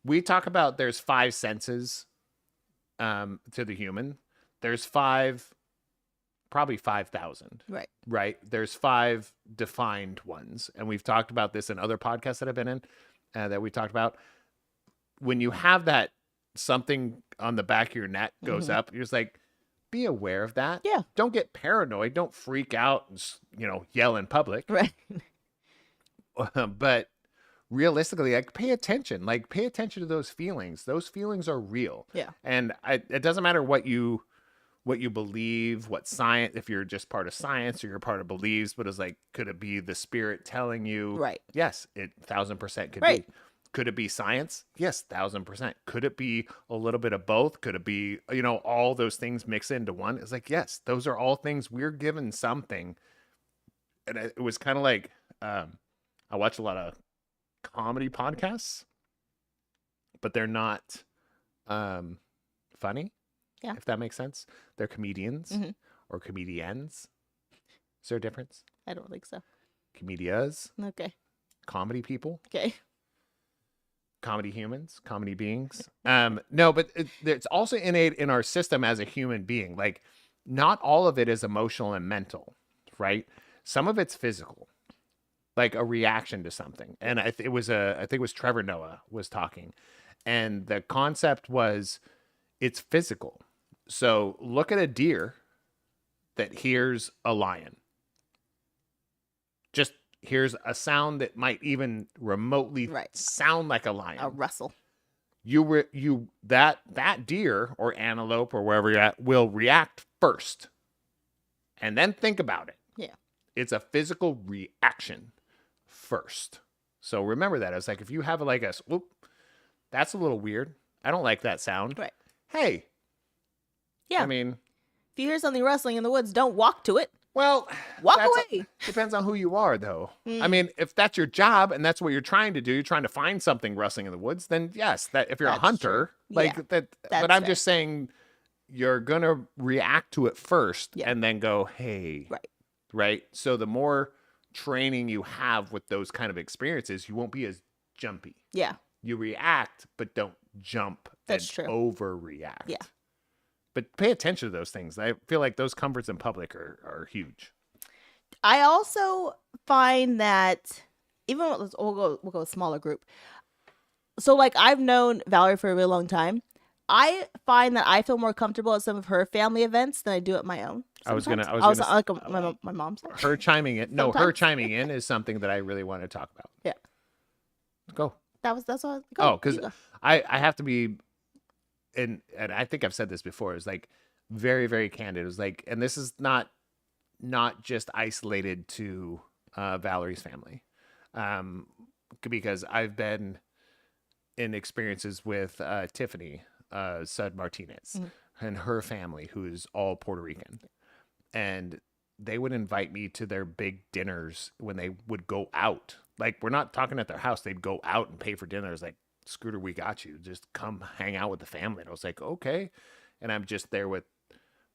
We talk about there's 5 senses to the human. There's probably 5,000. Right. Right. There's 5 defined ones. And we've talked about this in other podcasts that I've been in that we talked about. When you have that something on the back of your neck goes up, you're just like, be aware of that. Yeah. Don't get paranoid. Don't freak out and, yell in public. Right. But realistically, like pay attention to those feelings. Those feelings are real. Yeah. And it doesn't matter what you believe, what science, if you're just part of science or you're part of beliefs, but it's like, could it be the spirit telling you? Right. Yes, it 1,000% could right. be. Could it be science? Yes, 1,000%. Could it be a little bit of both? Could it be, all those things mix into one? It's like, yes, those are all things we're given something. And it was kind of like, I watch a lot of comedy podcasts, but they're not funny. Yeah. If that makes sense. They're comedians or comedians. Is there a difference? I don't think so. Comedias. Okay. Comedy people. Okay. Comedy humans, comedy beings. No, but it's also innate in our system as a human being. Like, not all of it is emotional and mental, right? Some of it's physical, like a reaction to something. And I think it was Trevor Noah was talking, and the concept was it's physical. So look at a deer that hears a lion. Just here's a sound that might even remotely sound like a lion. A rustle. That deer or antelope or wherever you're at will react first. And then think about it. Yeah. It's a physical reaction first. So remember that. It's like if you have like a whoop, that's a little weird. I don't like that sound. Right. Hey. Yeah. I mean, if you hear something rustling in the woods, don't walk to it. Well, walk away. Depends on who you are, though. I mean, if that's your job and that's what you're trying to do, you're trying to find something rustling in the woods, then yes, that if you're a hunter, that. But I'm just saying, you're gonna react to it first and then go, hey, right. So the more training you have with those kind of experiences, you won't be as jumpy. Yeah. You react, but don't jump. That's true. Overreact. Yeah. But pay attention to those things. I feel like those comforts in public are huge. I also find that even we'll go a smaller group. So like I've known Valerie for a really long time. I find that I feel more comfortable at some of her family events than I do at my own. I was gonna like my mom's. her chiming in. No, her Sometimes. chiming in is something that I really want to talk about. Yeah. Go. That's all. Oh, because I have to be, and I think I've said this before. It's like very, very candid. It was like, and this is not just isolated to Valerie's family, because I've been in experiences with Tiffany Sud Martinez and her family, who's all Puerto Rican, and they would invite me to their big dinners when they would go out. Like, we're not talking at their house. They'd go out and pay for dinner. It's like, Scooter, we got you. Just come hang out with the family. And I was like, okay. And I'm just there with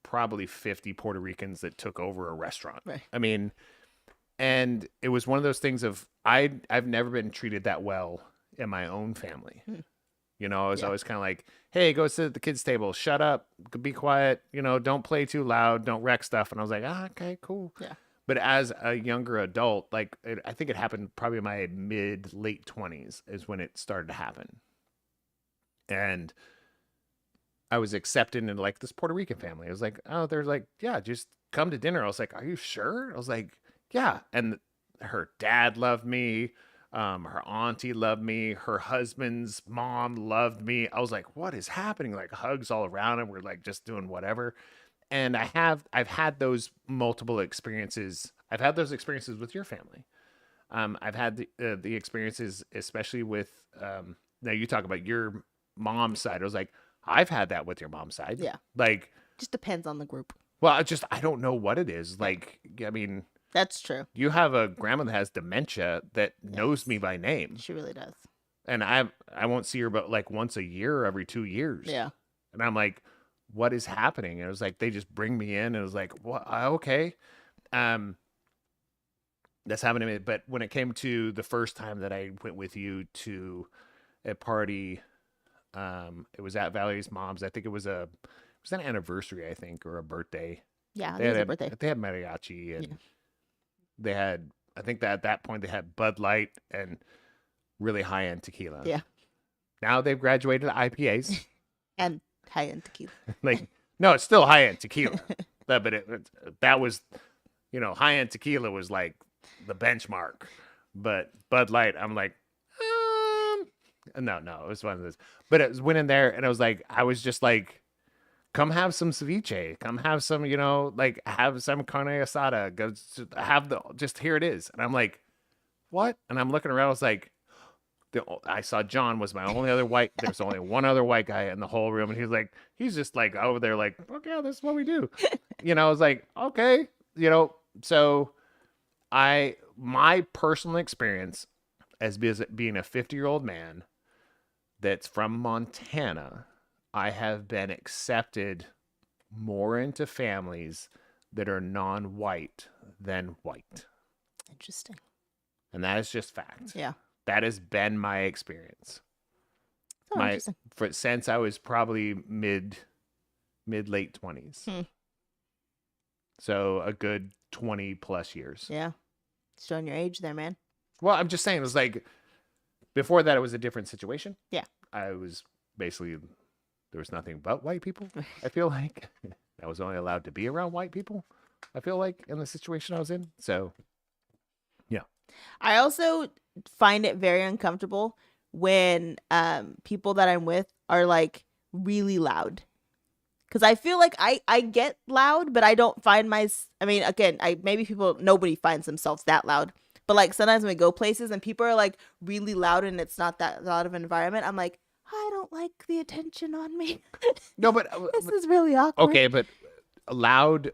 probably 50 Puerto Ricans that took over a restaurant. Right. I mean, and it was one of those things of I've never been treated that well in my own family. You know, I was always kind of like, hey, go sit at the kids' table. Shut up. Be quiet. You know, don't play too loud. Don't wreck stuff. And I was like, okay, cool. Yeah. But as a younger adult, like I think it happened probably in my late 20s is when it started to happen. And I was accepted into like this Puerto Rican family. I was like, oh, they're like, yeah, just come to dinner. I was like, are you sure? I was like, yeah. And her dad loved me. Her auntie loved me. Her husband's mom loved me. I was like, what is happening? Like hugs all around, and we're like just doing whatever. And I've had those multiple experiences. I've had those experiences with your family. I've had the experiences, especially with, now you talk about your mom's side. I was like, I've had that with your mom's side. Yeah. Like, just depends on the group. well, I don't know what it is. Like, I mean, That's true. you have a grandma that has dementia that knows me by name. She really does. And I won't see her but like once a year or every 2 years. Yeah. And I'm like, what is happening? And it was like, they just bring me in. And it was like, what? Okay. That's happened to me. But when it came to the first time that I went with you to a party, it was at Valerie's mom's. I think it was an anniversary, I think, or a birthday. Yeah, They it was had a birthday. They had mariachi, and they had, I think that at that point they had Bud Light and really high end tequila. Yeah. Now they've graduated to IPAs. And high-end tequila. Like, no, it's still high end tequila. But that was, you know, high end tequila was like the benchmark. But Bud Light, I'm like, no, it was one of those. But it went in there, and I was just like, come have some ceviche. Come have some, you know, like have some carne asada. Go just here it is. And I'm like, what? And I'm looking around. I was like, I saw John was my only other white. There's only one other white guy in the whole room, and he's just like over there, like, okay, this is what we do. You know, I was like, okay, you know. So, my personal experience as being a 50-year-old man that's from Montana, I have been accepted more into families that are non-white than white. Interesting. And that is just fact. Yeah. That has been my experience. So interesting. Since I was probably mid late 20s. So a good 20 plus years. Yeah. Showing your age there, man. Well, I'm just saying, it was like, before that, it was a different situation. Yeah. I was basically, there was nothing but white people, I feel like. I was only allowed to be around white people, I feel like, in the situation I was in. So, yeah. I also find it very uncomfortable when people that I'm with are like really loud. Because I feel like I get loud, but I don't find again, nobody finds themselves that loud. But like sometimes when we go places and people are like really loud and it's not that loud of an environment, I'm like, I don't like the attention on me. No, but this is really awkward. Okay, but loud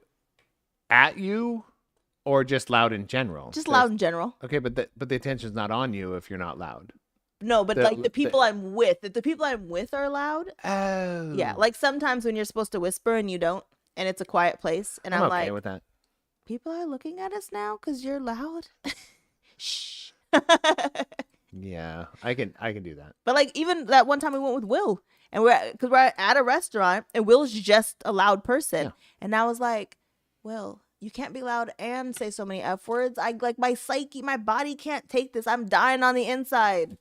at you or just loud in general? Just loud in general. Okay, but the attention's not on you if you're not loud. No, but like the people I'm with, if the people I'm with are loud. Oh. Yeah, like sometimes when you're supposed to whisper and you don't, and it's a quiet place, and I'm okay like, with that. People are looking at us now because you're loud. Shh. Yeah, I can do that. But like even that one time we went with Will, And we're at a restaurant, and Will's just a loud person. Yeah. And I was like, Will, you can't be loud and say so many F words. I like my psyche, my body can't take this. I'm dying on the inside.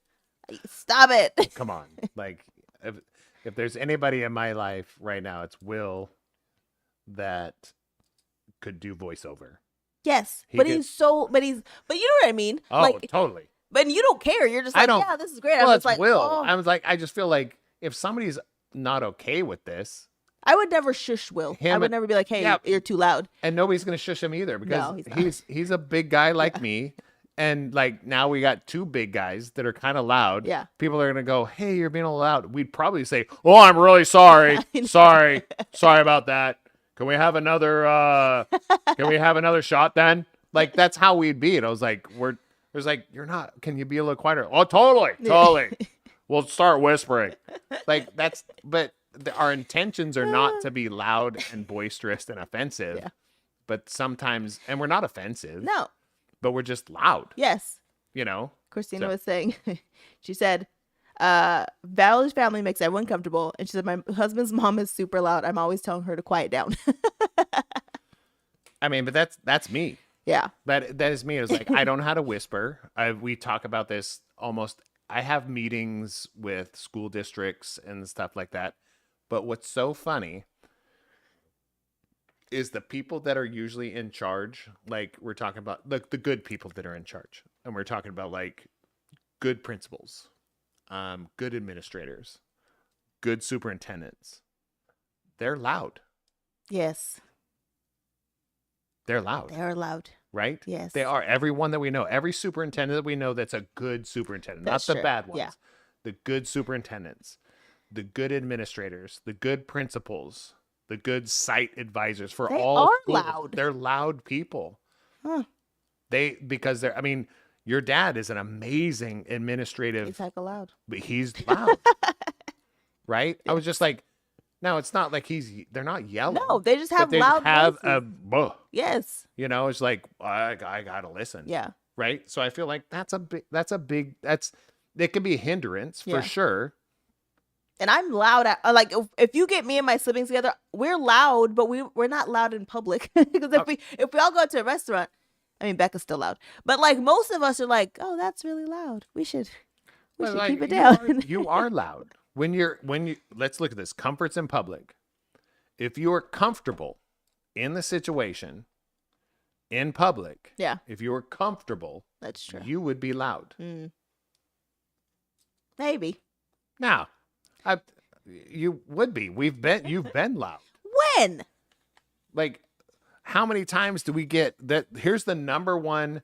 Stop it. Come on. Like, if there's anybody in my life right now, it's Will that could do voiceover. Yes, He but could- but you know what I mean? Oh, Like, totally. but you don't care. You're just I like, don't- yeah, this is great. Well, I'm it's just like, Will. oh. I was like, I just feel like if somebody's not okay with this, I would never shush Will. I Him would and- never be like, hey, Yeah. you're too loud. and nobody's gonna shush him either because No, he's not. he's a big guy like me, and like now we got two big guys that are kind of loud. Yeah. People are gonna go, hey, you're being a little loud. We'd probably say, oh, I'm really sorry, I know. sorry about that. Can we have another? Can we have another shot then? Like that's how we'd be. And I was like, there's like, you're not. Can you be a little quieter? Oh, totally. We'll start whispering. Like that's, but our intentions are not to be loud and boisterous and offensive. Yeah. But sometimes, and we're not offensive. No. But we're just loud. Yes. You know. Christina So- was saying, she said, Valerie's family makes everyone comfortable. And she said, my husband's mom is super loud. I'm always telling her to quiet down. I mean, but that's me. Yeah. That is me. It was like I don't know how to whisper. We talk about this almost. I have meetings with school districts and stuff like that. But what's so funny is the people that are usually in charge. Like we're talking about the good people that are in charge, and we're talking about like good principals, good administrators, good superintendents. They're loud. Yes. They're loud. They're loud. Right? Yes. They are. Everyone that we know, every superintendent that we know that's a good superintendent, That's not the true. bad ones. Yeah. The good superintendents, the good administrators, the good principals, the good site advisors for They all are schools. loud. They're loud people. Huh. Because I mean, your dad is an amazing administrative, He's like loud. but he's loud. Right? I was just like, no, it's not like they're not yelling. No, they just but have they loud have voices. Yes. you know, it's like I gotta listen. Yeah. Right. So I feel like that's it could be a hindrance for Yeah. sure. And I'm loud at like if you get me and my siblings together, we're loud, but we're not loud in public. Because if we all go to a restaurant, I mean Becca's still loud, but like most of us are like, oh, that's really loud. We should But, like, keep it down. You are loud when you let's look at this comforts in public. If you are comfortable in the situation in public, Yeah, if you were comfortable, that's true. you would be loud. Maybe. Now, you would be. You've been loud. When? Like, how many times do we get that? Here's the number one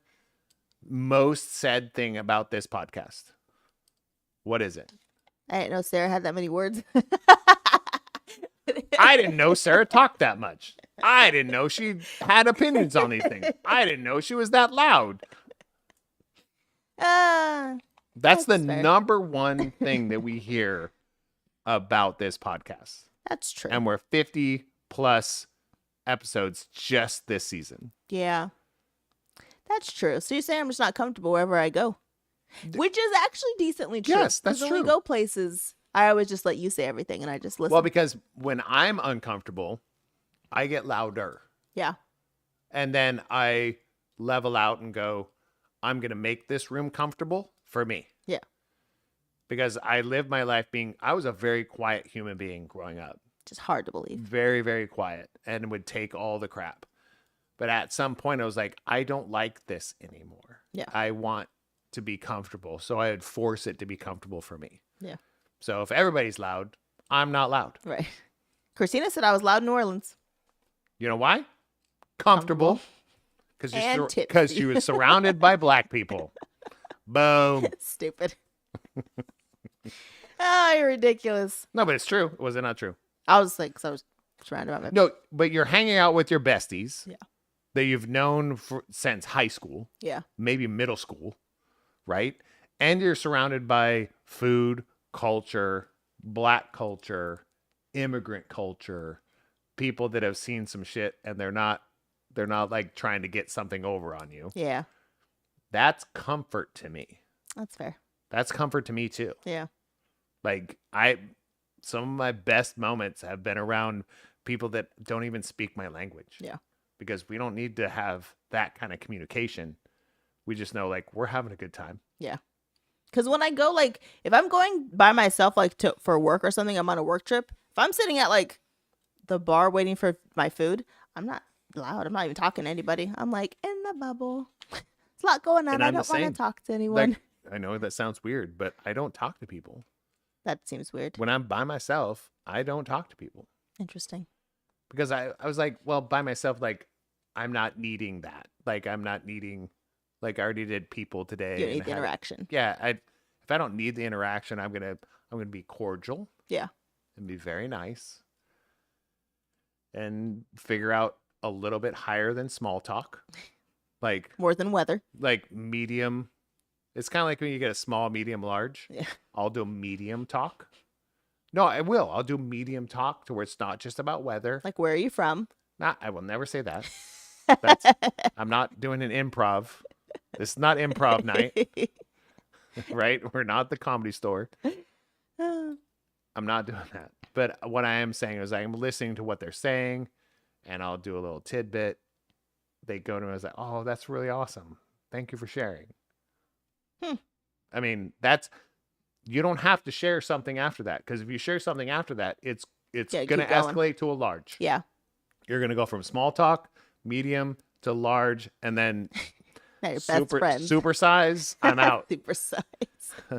most said thing about this podcast. What is it? I didn't know Sarah had that many words. I didn't know Sarah talked that much. I didn't know she had opinions on these things. I didn't know she was that loud. That's the That's fair. number one thing that we hear about this podcast. That's true. And we're 50 plus episodes just this season. Yeah. That's true. So you're saying I'm just not comfortable wherever I go, which is actually decently true. Yes, that's 'Cause when true. we go places, I always just let you say everything and I just listen. Well, because when I'm uncomfortable, I get louder. Yeah. And then I level out and go, I'm going to make this room comfortable for me. Yeah. Because I lived my life I was a very quiet human being growing up. Just hard to believe. Very, very quiet and would take all the crap. But at some point I was like, I don't like this anymore. Yeah. I want to be comfortable. So I would force it to be comfortable for me. Yeah. So if everybody's loud, I'm not loud. Right. Christina said I was loud in New Orleans. You know why? Comfortable. And Because tipsy. she was surrounded by black people. Boom. Stupid. Oh, you're ridiculous. No, but it's true. Was it not true? I was like, 'cause I was surrounded by my. No, but you're hanging out with your besties. Yeah. That you've known since high school, Yeah. maybe middle school, right? And you're surrounded by food, culture, black culture, immigrant culture, people that have seen some shit and they're not like trying to get something over on you. Yeah. That's comfort to me. That's fair. That's comfort to me too. Yeah. Like some of my best moments have been around people that don't even speak my language. Yeah. Because we don't need to have that kind of communication. We just know like we're having a good time. Yeah. Because when I go, like, if I'm going by myself, like, for work or something, I'm on a work trip. If I'm sitting at, like, the bar waiting for my food, I'm not loud. I'm not even talking to anybody. I'm, like, in the bubble. There's a lot going on. And I I'm the don't want to same. talk to anyone. Like, I know that sounds weird, but I don't talk to people. That seems weird. When I'm by myself, I don't talk to people. Interesting. Because I was like, well, by myself, like, I'm not needing that. Like, I'm not needing, like, I already did people today. You need the interaction. Yeah. If I don't need the interaction, I'm going to be cordial. Yeah. And be very nice. And figure out a little bit higher than small talk. Like, More than weather. like medium. It's kind of like when you get a small, medium, large. Yeah. I'll do medium talk. No, I will. I'll do medium talk to where it's not just about weather. Like, where are you from? I will never say that. I'm not doing an improv. This is not improv night, right? We're not the Comedy Store. I'm not doing that. But what I am saying is I'm listening to what they're saying, and I'll do a little tidbit. They go to me and say, "Oh, that's really awesome. Thank you for sharing." I mean, you don't have to share something after that, because if you share something after that, it's going to escalate to a large. Yeah. You're going to go from small talk, medium to large, and then Now your best friend. super size. I'm out. Super size.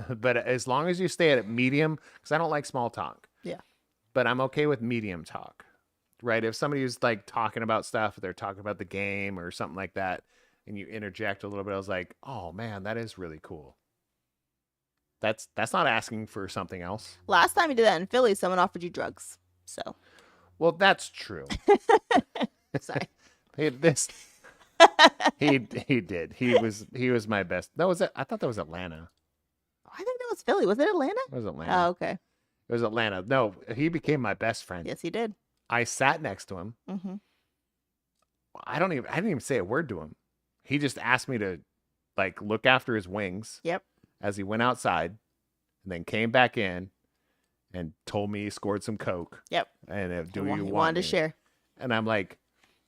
But as long as you stay at medium, because I don't like small talk. Yeah. But I'm okay with medium talk, right? If somebody is like talking about stuff, they're talking about the game or something like that, and you interject a little bit, I was like, oh man, that is really cool. That's not asking for something else. Last time you did that in Philly, someone offered you drugs. So. Well, that's true. Sorry. he did. He was my best. That was it. I thought that was Atlanta. I think that was Philly. Was it Atlanta? It was Atlanta. Oh, okay. It was Atlanta. No, he became my best friend. Yes, he did. I sat next to him. Mm-hmm. I didn't even say a word to him. He just asked me to like look after his wings. Yep. As he went outside, and then came back in, and told me he scored some coke. Yep. And do He you wanted to me? share. And I'm like,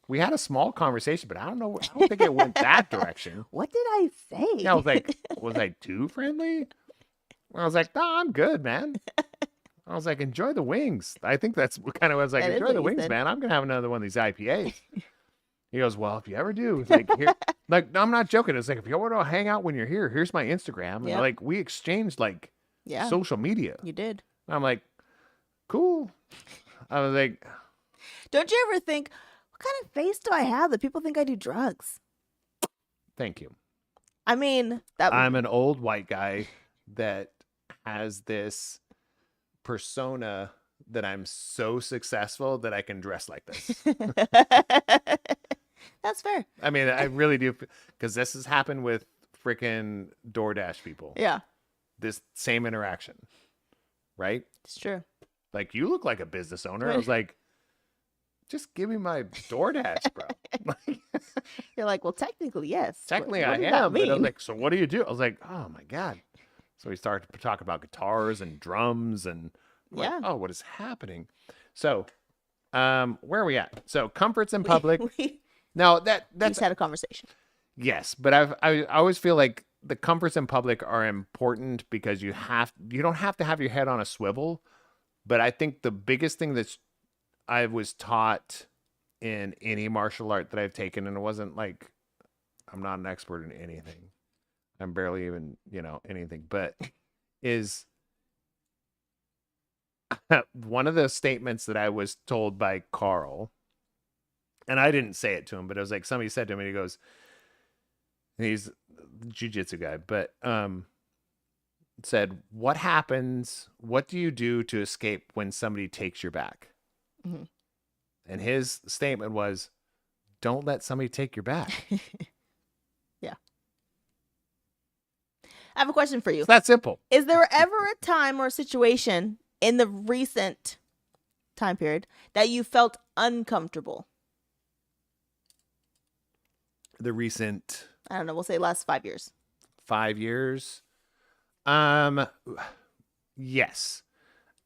we had a small conversation, but I don't know. I don't think it went that direction. What did I say? Yeah, I was like, was I too friendly? I was like, no, I'm good, man. I was like, enjoy the wings. I think that's kind of what I was like, That is enjoy what the you wings, said. man. I'm gonna have another one of these IPAs. He goes, well, if you ever do, it's like, here, like, no, I'm not joking. It's like, if you want to hang out when you're here, here's my Instagram. And Yep. like, we exchanged like Yeah. social media. You did. And I'm like, cool. I was like, Don't you ever think, what kind of face do I have that people think I do drugs? thank you. I mean, that I'm an old white guy that has this persona that I'm so successful that I can dress like this. That's fair. I mean, I really do, because this has happened with freaking DoorDash people. Yeah, This same interaction, right? it's true. Like, you look like a business owner. I was like, just give me my DoorDash, bro. You're like, well, technically, yes. Technically, What I does that am. But I was mean? like, so what do you do? I was like, oh my God. So we started to talk about guitars and drums and I'm like, Yeah. oh, what is happening? So, where are we at? So comforts in public. We Now that's just had a conversation. yes, but I always feel like the comforts in public are important because you don't have to have your head on a swivel. But I think the biggest thing I was taught in any martial art that I've taken, and it wasn't like I'm not an expert in anything. I'm barely even, anything, but is one of the statements that I was told by Carl, and I didn't say it to him, but it was like somebody said to him, and he goes, he's a jiu-jitsu guy, but said, what do you do to escape when somebody takes your back? Mhm. And his statement was, don't let somebody take your back. Yeah. I have a question for you. It's that simple. Is there ever a time or a situation in the recent time period that you felt uncomfortable? The recent I don't know. We'll say last 5 years. 5 years. Yes.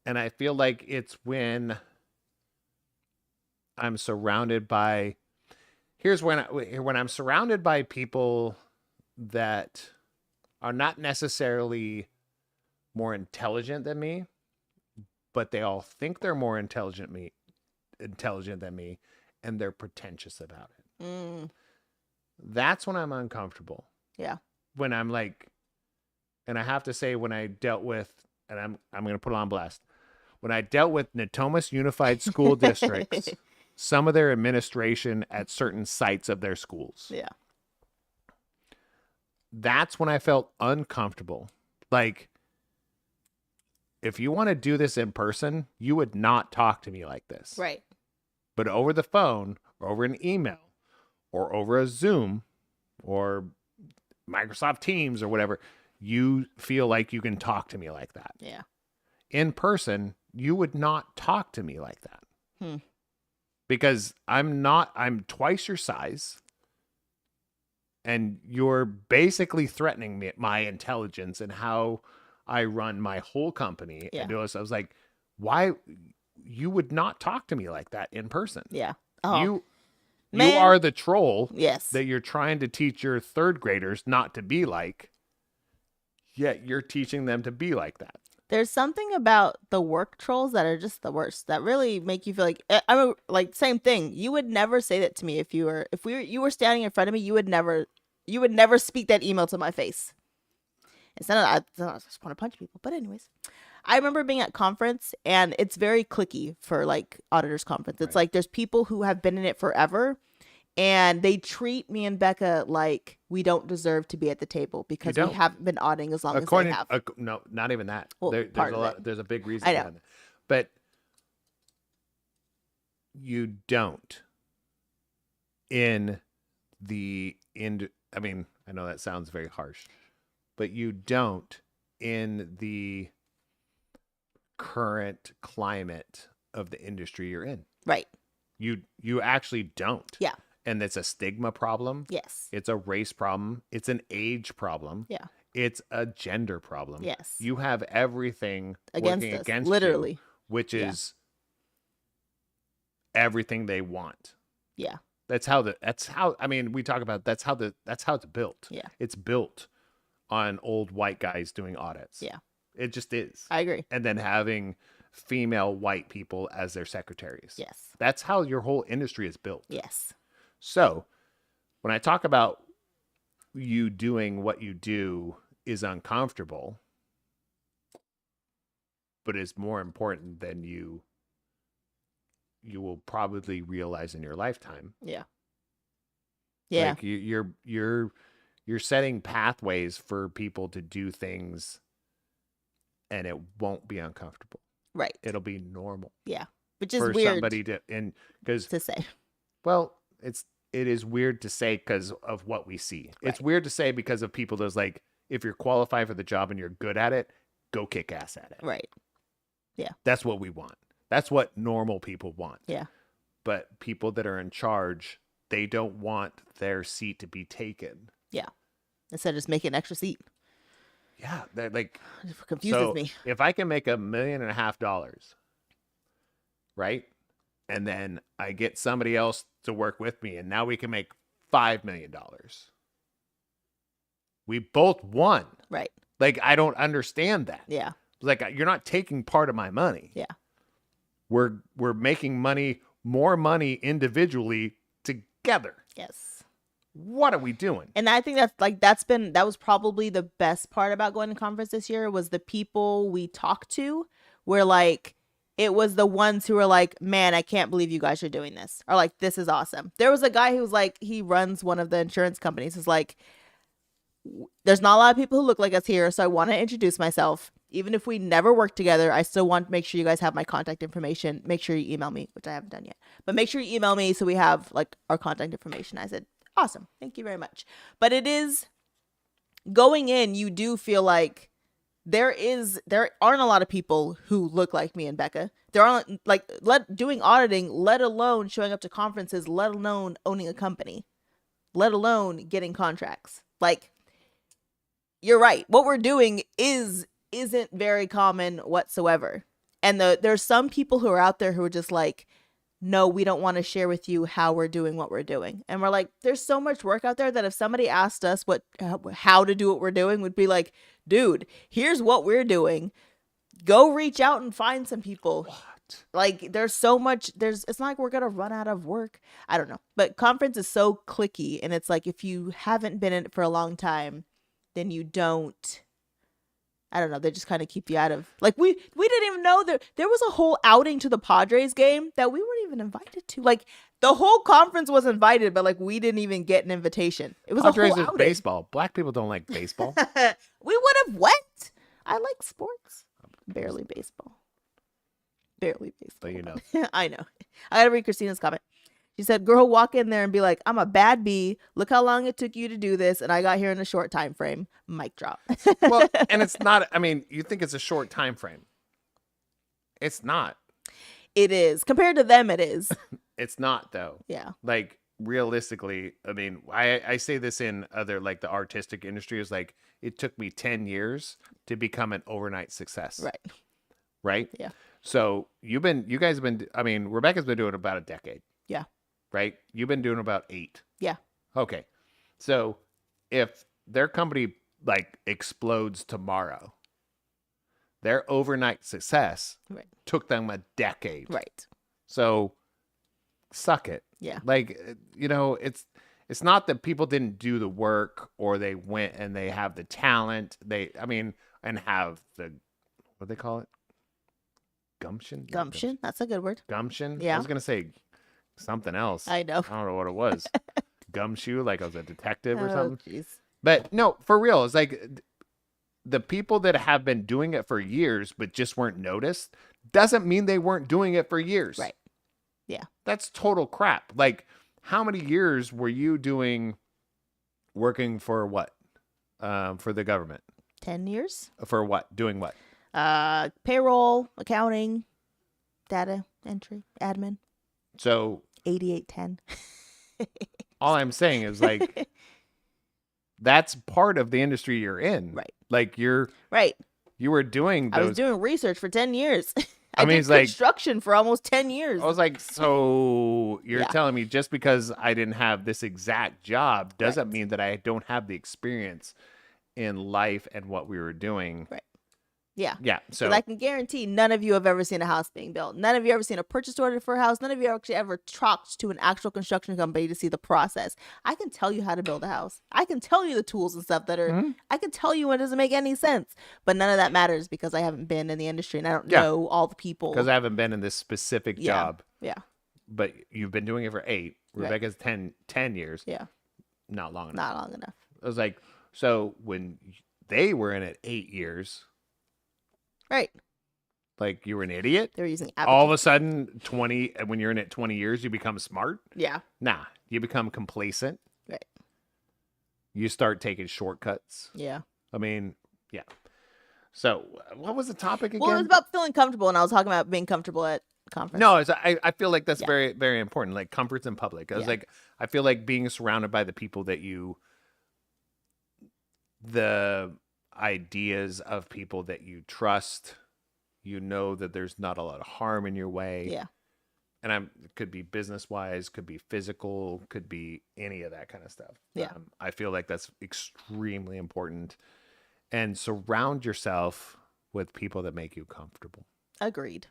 And I feel like it's when I'm surrounded by, when I'm surrounded by people that are not necessarily more intelligent than me, but they all think they're more intelligent than me, and they're pretentious about it. That's when I'm uncomfortable. Yeah. When I'm like, and I have to say, when I dealt with, and I'm going to put it on blast, when I dealt with Natomas Unified School Districts, some of their administration at certain sites of their schools. Yeah. That's when I felt uncomfortable. Like, if you want to do this in person, you would not talk to me like this. Right. But over the phone, or over an email, or over a Zoom, or Microsoft Teams, or whatever, you feel like you can talk to me like that. Yeah. In person, you would not talk to me like that. Because I'm twice your size, and you're basically threatening my intelligence and how I run my whole company. Yeah. And I was like, why? You would not talk to me like that in person. Yeah. Oh, You man. are the troll Yes. that you're trying to teach your third graders not to be like, yet you're teaching them to be like that. There's something about the work trolls that are just the worst. That really make you feel like I'm like same thing. You would never say that to me if you were standing in front of me. You would never speak that email to my face. Instead of I just want to punch people. But anyways, I remember being at conference, and it's very cliquey for like auditors conference. It's like there's people who have been in it forever, and they treat me and Becca like we don't deserve to be at the table because we haven't been auditing as long as they have. No, not even that. Well, There's a big reason I know. behind that. But you don't I mean, I know that sounds very harsh, but you don't in the current climate of the industry you're in. Right. You actually don't. Yeah. And it's a stigma problem. Yes. It's a race problem. It's an age problem. Yeah. It's a gender problem. Yes. You have everything Against working us, against literally. you, which is everything they want. Yeah. That's how I mean, we talk about that's how it's built. Yeah. It's built on old white guys doing audits. Yeah. It just is. I agree. And then having female white people as their secretaries. Yes. That's how your whole industry is built. Yes. So when I talk about you doing what you do is uncomfortable, but is more important than you will probably realize in your lifetime. Yeah. Yeah. Like you're setting pathways for people to do things, and it won't be uncomfortable. Right. It'll be normal. Yeah. Which is for weird somebody to say. Well, it is weird to say because of what we see. Right. It's weird to say because of people that's like, if you're qualified for the job and you're good at it, go kick ass at it. Right. Yeah. That's what we want. That's what normal people want. Yeah. But people that are in charge, they don't want their seat to be taken. Yeah. Instead of just making an extra seat. Yeah. That like It confuses me. If I can make $1.5 million, right? And then I get somebody else to work with me, and now we can make $5 million. We both won. Right. Like, I don't understand that. Yeah. Like, you're not taking part of my money. Yeah. We're making more money individually together. Yes. What are we doing? And I think that was probably the best part about going to conference this year was the people we talked to were like, it was the ones who were like, man, I can't believe you guys are doing this. Or like, this is awesome. There was a guy who was like, he runs one of the insurance companies. He's like, there's not a lot of people who look like us here. So I want to introduce myself. Even if we never work together, I still want to make sure you guys have my contact information. Make sure you email me, which I haven't done yet. But make sure you email me so we have like our contact information. I said, awesome. Thank you very much. But it is going in, you do feel like there aren't a lot of people who look like me and Becca. There aren't like doing auditing, let alone showing up to conferences, let alone owning a company, let alone getting contracts. Like, you're right. What we're doing isn't very common whatsoever. And there's some people who are out there who are just like, no, we don't want to share with you how we're doing what we're doing. And we're like, there's so much work out there that if somebody asked us how to do what we're doing, would be like, dude, here's what we're doing. Go reach out and find some people. What? Like, there's so much. It's not like we're gonna run out of work. I don't know, but conference is so cliquey, and it's like if you haven't been in it for a long time, then you don't. I don't know. They just kind of keep you out of, like, we didn't even know there was a whole outing to the Padres game that we weren't even invited to. Like, the whole conference was invited, but like we didn't even get an invitation. It was Padres a whole is outing. baseball. Black people don't like baseball. We would have went. I like sports. Barely baseball. Barely baseball. So you know. I know. I gotta read Christina's comment. She said, girl, walk in there and be like, I'm a bad bee. Look how long it took you to do this. And I got here in a short time frame. Mic drop. Well, and it's not, I mean, you think it's a short time frame. It's not. It is. Compared to them, it is. It's not, though. Yeah. Like, realistically, I mean, I say this in other, like, the artistic industry is like, it took me 10 years to become an overnight success. Right. Right? Yeah. So you guys have been, I mean, Rebecca's been doing about a decade. Yeah. Right? You've been doing about 8. Yeah. Okay. So if their company like explodes tomorrow, their overnight success Right. took them a decade. Right. So suck it. Yeah. Like, you know, it's not that people didn't do the work or they went and they have the talent. And have the, what do they call it? Gumption? Gumption. That's a good word. Gumption? Yeah. I was going to say something else. I know. I don't know what it was. Gumshoe, like I was a detective or something. Jeez. But no, for real, it's like the people that have been doing it for years but just weren't noticed doesn't mean they weren't doing it for years. Right. Yeah. That's total crap. Like, how many years were you working for what? For the government? 10 years. For what? Doing what? Payroll, accounting, data entry, admin. So 8810. all I'm saying is like that's part of the industry you're in. Right. Like you were doing those. I was doing research for 10 years. I mean, did it's like construction for almost 10 years. I was like, so you're Yeah. telling me just because I didn't have this exact job doesn't Right. mean that I don't have the experience in life and what we were doing. Right. Yeah. Yeah. So 'Cause I can guarantee none of you have ever seen a house being built. None of you ever seen a purchase order for a house. None of you actually ever talked to an actual construction company to see the process. I can tell you how to build a house. I can tell you the tools and stuff that are, Mm-hmm. I can tell you when it doesn't make any sense. But none of that matters because I haven't been in the industry and I don't Yeah. know all the people. because I haven't been in this specific Yeah. job, Yeah. but you've been doing it for 8. Right. Rebecca's 10 years. Yeah. Not long enough. Not long enough. I was like, so when they were in it 8 years, Right. like you were an idiot. They were using All of a sudden, 20, when you're in it 20 years, you become smart. Yeah. Nah, you become complacent. Right. You start taking shortcuts. Yeah. I mean, yeah. So what was the topic again? Well, it was about feeling comfortable, and I was talking about being comfortable at conference. No, I feel like that's Yeah. very, very important. Like comforts in public. I was Yeah. like, I feel like being surrounded by the people that the ideas of people that you trust, you know that there's not a lot of harm in your way. Yeah. And it could be business wise, could be physical, could be any of that kind of stuff. Yeah. I feel like that's extremely important. And surround yourself with people that make you comfortable. Agreed.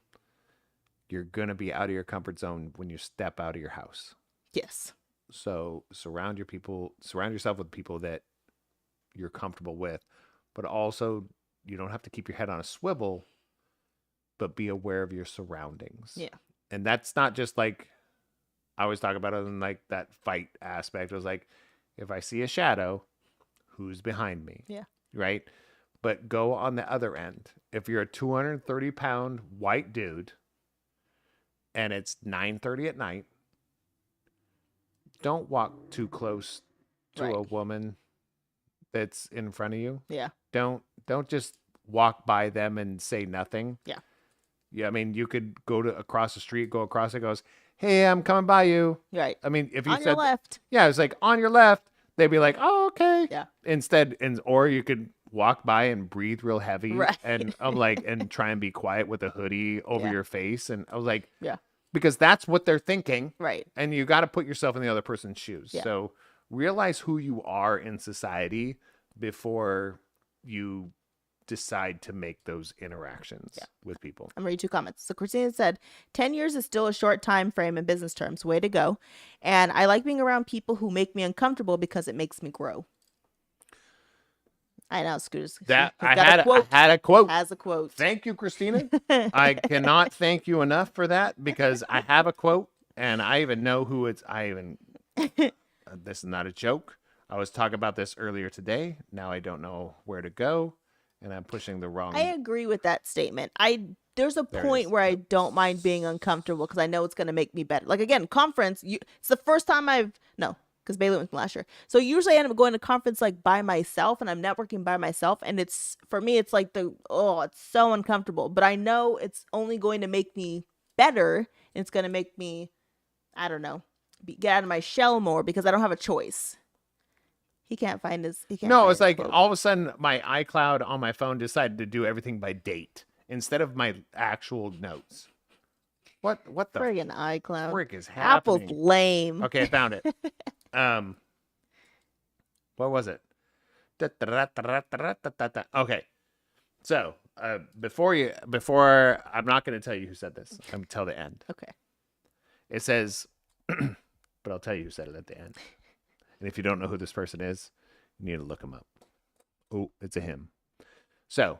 You're going to be out of your comfort zone when you step out of your house. Yes. So surround yourself with people that you're comfortable with, but also you don't have to keep your head on a swivel, but be aware of your surroundings. Yeah. And that's not just like, I always talk about it in like that fight aspect. It was like, if I see a shadow, who's behind me? Yeah. Right. But go on the other end. If you're a 230-pound white dude and it's 9:30 at night, don't walk too close to a Right. woman that's in front of you. Yeah. Don't just walk by them and say nothing. Yeah. Yeah, I mean, you could go across the street, go across it, goes, "Hey, I'm coming by you." Right. I mean, if you On said your left. yeah, it's like on your left, they'd be like, "Oh, okay." Yeah. Instead, or you could walk by and breathe real heavy, Right. and I'm like, and try and be quiet with a hoodie over Yeah. your face, and I was like, Yeah. because that's what they're thinking, Right. and you got to put yourself in the other person's shoes. Yeah. So realize who you are in society before you decide to make those interactions with people. I'm reading 2 comments. So Christina said, 10 years is still a short time frame in business terms. Way to go. And I like being around people who make me uncomfortable because it makes me grow. I know, Scooters. That He's I got had a quote. I had a quote. Has a quote. Thank you, Christina. I cannot thank you enough for that, because I have a quote, and I even know who it's. This is not a joke. I was talking about this earlier today. Now I don't know where to go, and I'm pushing the wrong. I agree with that statement. There's a There it point is. where I don't mind being uncomfortable because I know it's going to make me better. Like, again, conference, it's the first time because Bailey went last year. So usually I end up going to conference like by myself, and I'm networking by myself. And for me, it's like it's so uncomfortable. But I know it's only going to make me better. And it's going to make me, I don't know, get out of my shell more because I don't have a choice. He can't find his. No, it's like quote. all of a sudden my iCloud on my phone decided to do everything by date instead of my actual notes. What the Friggin' iCloud. frick is Apple's happening? lame. Okay, I found it. What was it? Okay, so before I'm not going to tell you who said this until the end. Okay. It says, but I'll tell you who said it at the end. And if you don't know who this person is, you need to look him up. Oh, it's a him. So,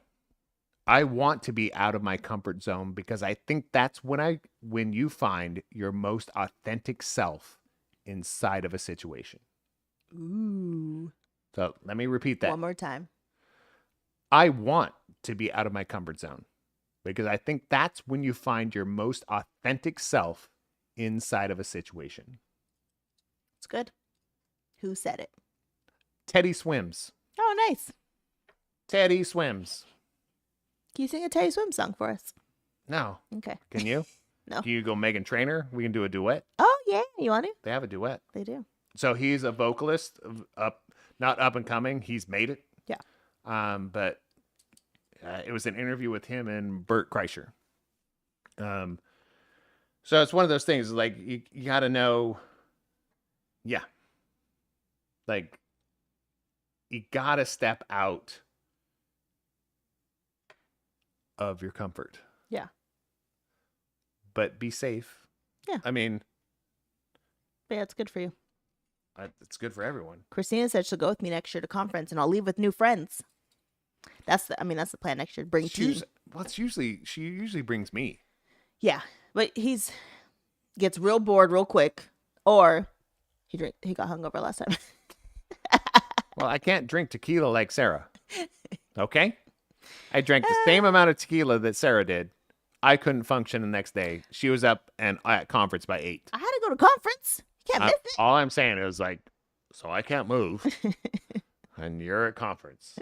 I want to be out of my comfort zone because I think that's when you find your most authentic self inside of a situation. Ooh. So, let me repeat that. One more time. I want to be out of my comfort zone because I think that's when you find your most authentic self inside of a situation. It's good. Who said it? Teddy Swims. Oh, nice. Teddy Swims. Can you sing a Teddy Swim song for us? No. Okay. Can you? No. Can you go Megan Trainor? We can do a duet. Oh, yeah. You want to? They have a duet. They do. So he's a vocalist, not up and coming. He's made it. Yeah. But it was an interview with him and Bert Kreischer. So it's one of those things like you got to know. Yeah. Like you got to step out of your comfort. Yeah. But be safe. Yeah. I mean, But yeah, it's good for you. it's good for everyone. Christina said she'll go with me next year to conference, and I'll leave with new friends. That's the plan next year. Bring team. She usually brings me. Yeah, but gets real bored real quick, or he got hungover last time. Well, I can't drink tequila like Sarah. Okay? I drank the same amount of tequila that Sarah did. I couldn't function the next day. She was up and at conference by 8. I had to go to conference. You can't miss it. All I'm saying is like, so I can't move. And you're at conference.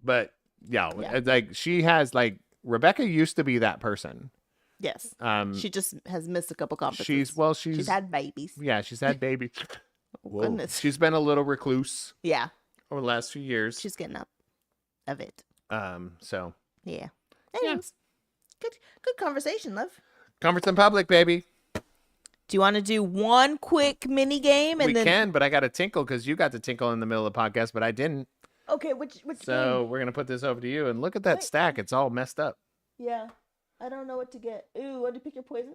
But yeah, it's like she has like Rebecca used to be that person. Yes. She just has missed a couple conferences. She's had babies. Yeah, she's had babies. Oh, goodness. She's been a little recluse Yeah. over the last few years. She's getting up of it. So Yeah. Anyways, good conversation, love. conference in public, baby. Do you want to do one quick mini game We can, but I got to tinkle because you got to tinkle in the middle of the podcast, but I didn't. Okay, which So game? we're gonna put this over to you, and look at that Wait. stack. It's all messed up. Yeah. I don't know what to get. Ooh, what did you pick your poison?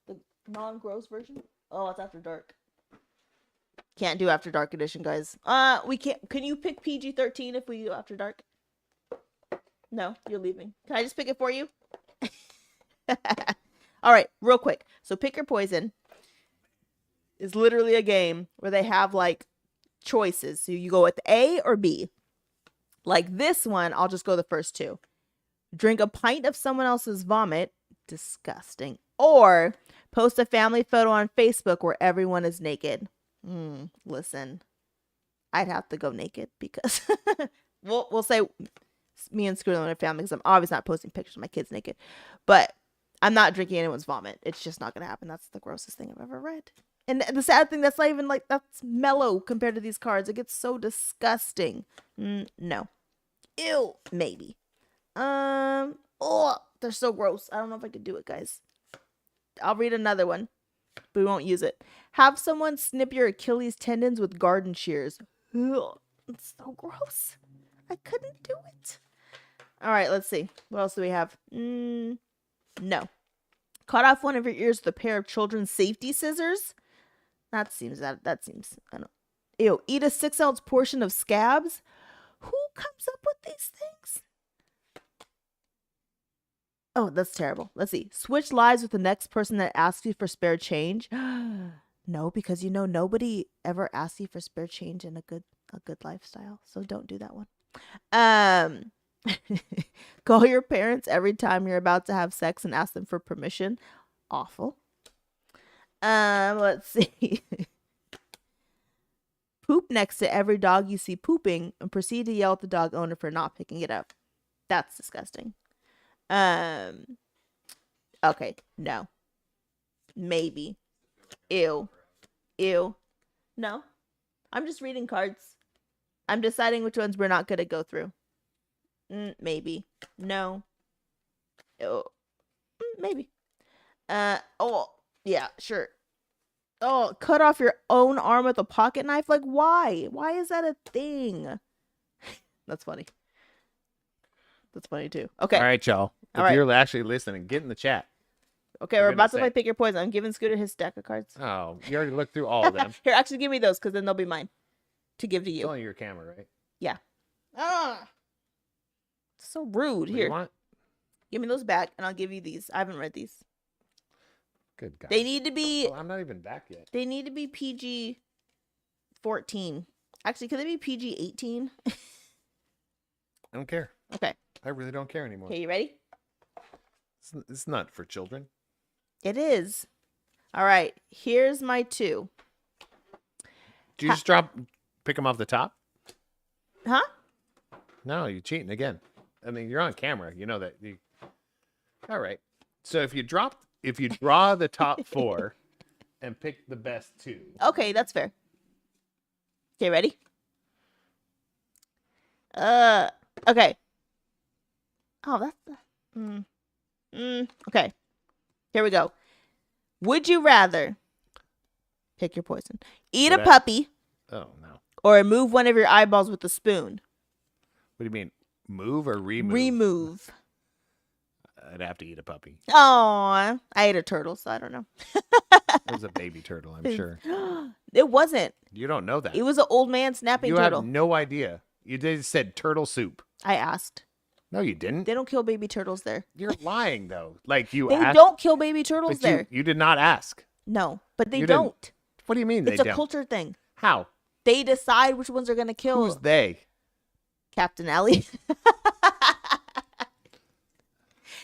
The non-gross version? Oh, it's After Dark. Can't do After Dark edition, guys. We can't. Can you pick PG-13 if we do After Dark? No, you're leaving. Can I just pick it for you? All right, real quick. So pick your poison is literally a game where they have like choices. So you go with A or B. Like this one, I'll just go the first two. Drink a pint of someone else's vomit. Disgusting. Or post a family photo on Facebook where everyone is naked. Listen, I'd have to go naked because we'll say me and Scooter are a family because I'm obviously not posting pictures of my kids naked. But I'm not drinking anyone's vomit. It's just not going to happen. That's the grossest thing I've ever read. And the sad thing, that's not even like, that's mellow compared to these cards. It gets so disgusting. No. Ew. Maybe. Oh, they're so gross. I don't know if I could do it, guys. I'll read another one, but we won't use it. Have someone snip your Achilles tendons with garden shears. Ugh, it's so gross. I couldn't do it. All right, let's see. What else do we have? No. Cut off one of your ears with a pair of children's safety scissors. That seems, I don't. Ew. Eat a 6-ounce portion of scabs. Who comes up with these things? Oh, that's terrible. Let's see. Switch lives with the next person that asks you for spare change. No, because nobody ever asks you for spare change in a good lifestyle. So don't do that one. Call your parents every time you're about to have sex and ask them for permission. Awful. Let's see. Poop next to every dog you see pooping and proceed to yell at the dog owner for not picking it up. That's disgusting. Okay, no. Maybe. Ew. No. I'm just reading cards. I'm deciding which ones we're not going to go through. Maybe. No. Ew. Maybe. Oh, yeah, sure. Oh, cut off your own arm with a pocket knife? Like, why? Why is that a thing? That's funny. That's funny, too. Okay. All right, y'all. All If right. you're actually listening, get in the chat. Okay, We're we're gonna about to say- play Pick Your Poison. I'm giving Scooter his stack of cards. Oh, you already looked through all of them. Here, actually, give me those, because then they'll be mine to give to It's you. only your camera, right? Yeah. So rude. What do you Here, want? give me those back, and I'll give you these. I haven't read these. Good God. They need to be. Oh, I'm not even back yet. They need to be PG 14. Actually, could they be PG 18? I don't care. Okay. I really don't care anymore. Okay, you ready? It's not for children. It is. All right. Here's my 2. Do you just pick them off the top? Huh? No, you're cheating again. I mean, you're on camera. You know that. All right. So if you draw the top 4 and pick the best 2. Okay, that's fair. Okay, ready? Okay. Oh, that's okay. Here we go. Would you rather pick your poison? Eat a That- puppy Oh, no. or remove one of your eyeballs with a spoon? What do you mean? Move or remove? Remove. I'd have to eat a puppy. Oh, I ate a turtle, so I don't know. It was a baby turtle, I'm sure. It wasn't. You don't know that. It was an old man snapping You turtle. have no idea. You just said turtle soup. I asked. No, you didn't. They don't kill baby turtles there. You're lying, though. Like you They asked. don't kill baby turtles But there. you did not ask. No, but they You didn't. don't. What do you mean It's they a don't? culture thing. How? They decide which ones are going to kill. Who's they? Captain Alley.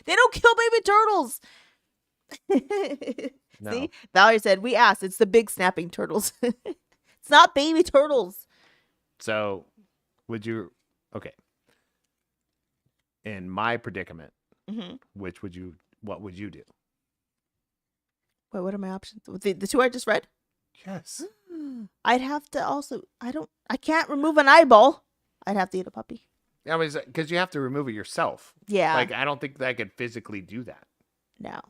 They don't kill baby turtles. No. See? Valerie said, we asked. It's the big snapping turtles. It's not baby turtles. So, would you? Okay. In my predicament, Mm-hmm. what would you do? Wait, what are my options? The 2 I just read? Yes. I'd have to also, I can't remove an eyeball. I'd have to eat a puppy. I mean, because you have to remove it yourself. Yeah. Like, I don't think that I could physically do that. No.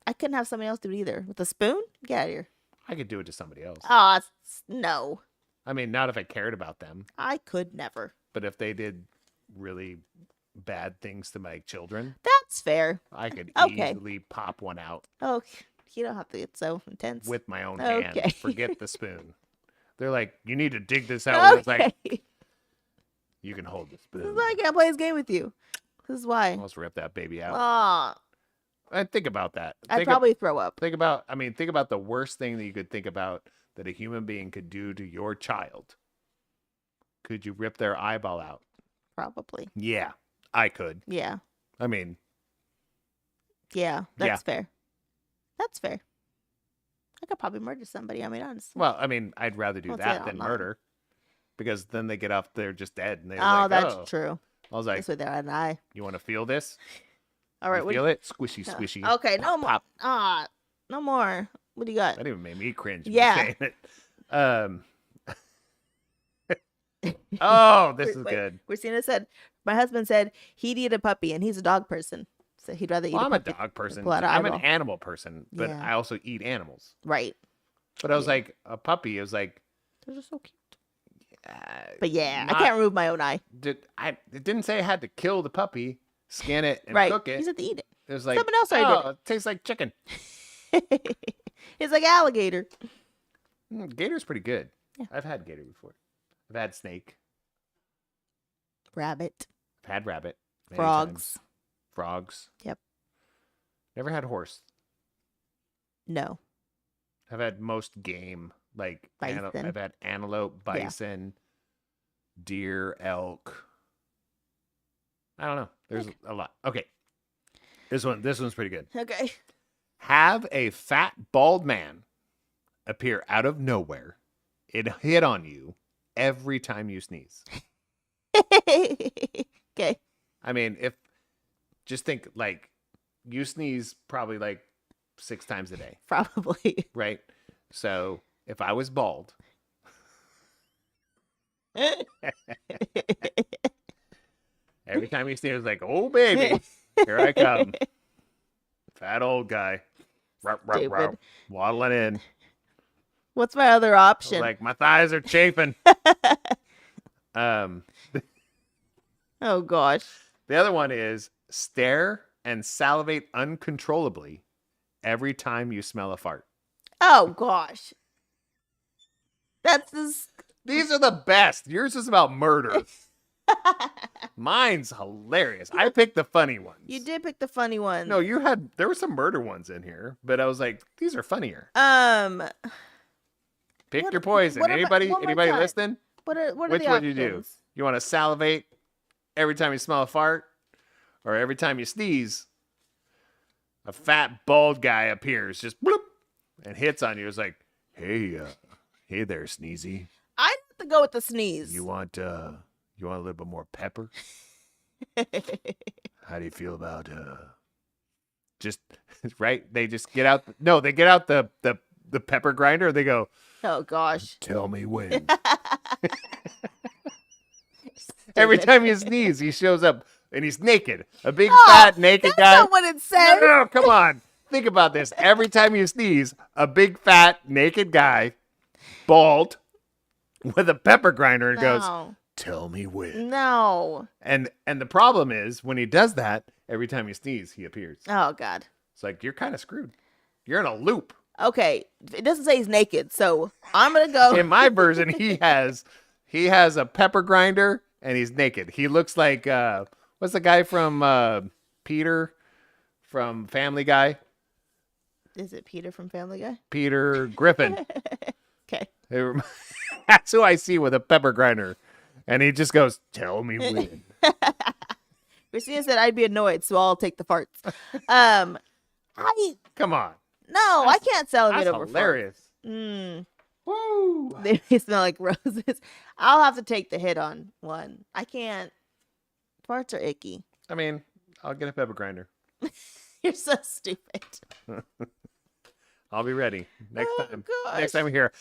I couldn't have somebody else do it either. With a spoon? Get out of here. I could do it to somebody else. Ah, no. I mean, not if I cared about them, I could never. but if they did really bad things to my children, That's fair. I could Okay. easily pop one out Okay. You don't have to get so intense. with my own Okay. hand. Forget the spoon. They're like, you need to dig this out. It's like, Okay. you can hold the This spoon. is why I can't play this game with you. This is why. Let's rip that baby out. Ah, And think about that. I'd probably throw up. Think about the worst thing that you could think about that a human being could do to your child. Could you rip their eyeball out? Probably. Yeah, I could. Yeah. I mean, Yeah. That's Yeah. fair. That's fair. I could probably murder somebody. I mean, honestly. well, I'd rather do Won't say that it than online. murder. Because then they get off, they're just dead. And they're Oh, like, that's oh. true. I was like, This way there and I. you want to feel this? All right. You feel it? Squishy, squishy. Okay. No more. Pop. Ah, no more. What do you got? That even made me cringe. Yeah. Saying it. Oh, this is Wait, good. Christina said, my husband said he'd eat a puppy, and he's a dog person, so he'd rather eat Well, a I'm a puppy. dog person. pull out an I'm an eyeball. animal person, but Yeah. I also eat animals. Right. But I was like, a puppy. I was like, Those are so cute. But yeah, I not- can't remove my own eye. it didn't say I had to kill the puppy, skin it, and Right. cook it. He said to eat it. It was like, Someone else already did oh, it tastes like chicken. It's like alligator. Gator's pretty good. Yeah. I've had gator before. I've had snake. Rabbit. I've had rabbit. many Frogs. times. Frogs. Yep. Never had horse. No. I've had most game. Like Bison. I've had antelope, bison, deer, elk. I don't know. There's a lot. Okay. This one's pretty good. Okay. Have a fat bald man appear out of nowhere and hit on you every time you sneeze. Okay. I mean, just think like you sneeze probably like 6 times a day, Probably. right? So if I was bald, every time you sneeze, it's like, oh baby, here I come, fat old guy, rup, rup, Stupid. rup, waddling in. What's my other option? Like my thighs are chafing. Um, Oh gosh. the other one is stare and salivate uncontrollably every time you smell a fart. Oh gosh. That's this. These are the best. Yours is about murder. Mine's hilarious. I picked the funny ones. You did pick the funny one. No, there were some murder ones in here, but I was like, these are funnier. Pick What- your poison. what am I- Anybody one more anybody time. listening? What are Which the one do you do? options? You want to salivate every time you smell a fart? Or every time you sneeze, a fat bald guy appears, just bloop, and hits on you. It's like, hey there, Sneezy. I'd have to go with the sneeze. You want a little bit more pepper? How do you feel about just right? They just get out. No, they get out the pepper grinder. They go, Oh gosh. tell me when. Every time you sneeze, he shows up and he's naked. A big fat naked That's guy. not what it says. No, come on. Think about this. Every time you sneeze, a big fat naked guy, bald, with a pepper grinder and goes, No. tell me when. No. And the problem is when he does that, every time you sneeze, he appears. Oh god. It's like you're kind of screwed. You're in a loop. Okay. It doesn't say he's naked, so I'm gonna go. In my version, he has a pepper grinder and he's naked. He looks like what's the guy from Peter from Family Guy? Is it Peter from Family Guy? Peter Griffin. Okay. That's who I see with a pepper grinder. And he just goes, tell me when. Christina said I'd be annoyed, so I'll take the farts. I Come on. no, I can't salivate That's over hilarious. farts. Woo. They smell like roses. I'll have to take the hit on one. I can't. Farts are icky. I mean, I'll get a pepper grinder. You're so stupid. I'll be ready next Oh, time. gosh. Next time we hear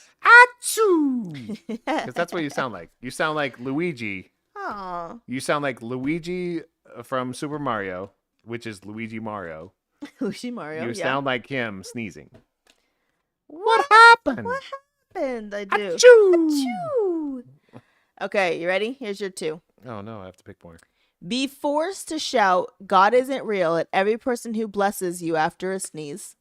achoo, because that's what you sound like. You sound like Luigi. Aw. You sound like Luigi from Super Mario, which is Luigi Mario. Luigi Mario. You yeah. sound like him sneezing. What happened? What happened? I do. Achoo! Achoo. Okay, you ready? Here's your 2. Oh no, I have to pick more. Be forced to shout "God isn't real" at every person who blesses you after a sneeze,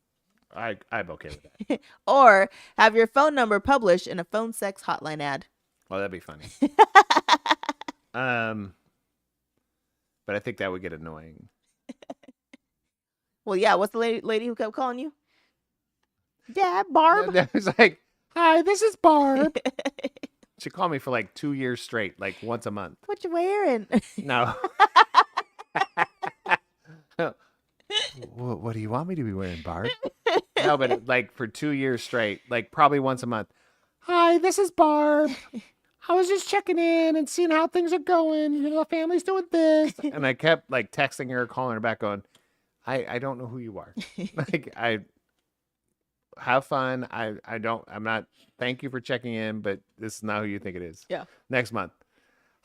I'm okay with that. or have your phone number published in a phone sex hotline ad. Well, that'd be funny. But I think that would get annoying. Well, yeah. What's the lady who kept calling you? Yeah, Barb. It was like, hi, this is Barb. She called me for like 2 years straight, like once a month. What you wearing? No. What do you want me to be wearing, Barb? No, but like for 2 years straight, like probably once a month. Hi, this is Barb. I was just checking in and seeing how things are going. You know, the family's doing this. And I kept like texting her, calling her back, going, I don't know who you are. Like have fun. I'm not, thank you for checking in, but this is not who you think it is. Yeah. Next month.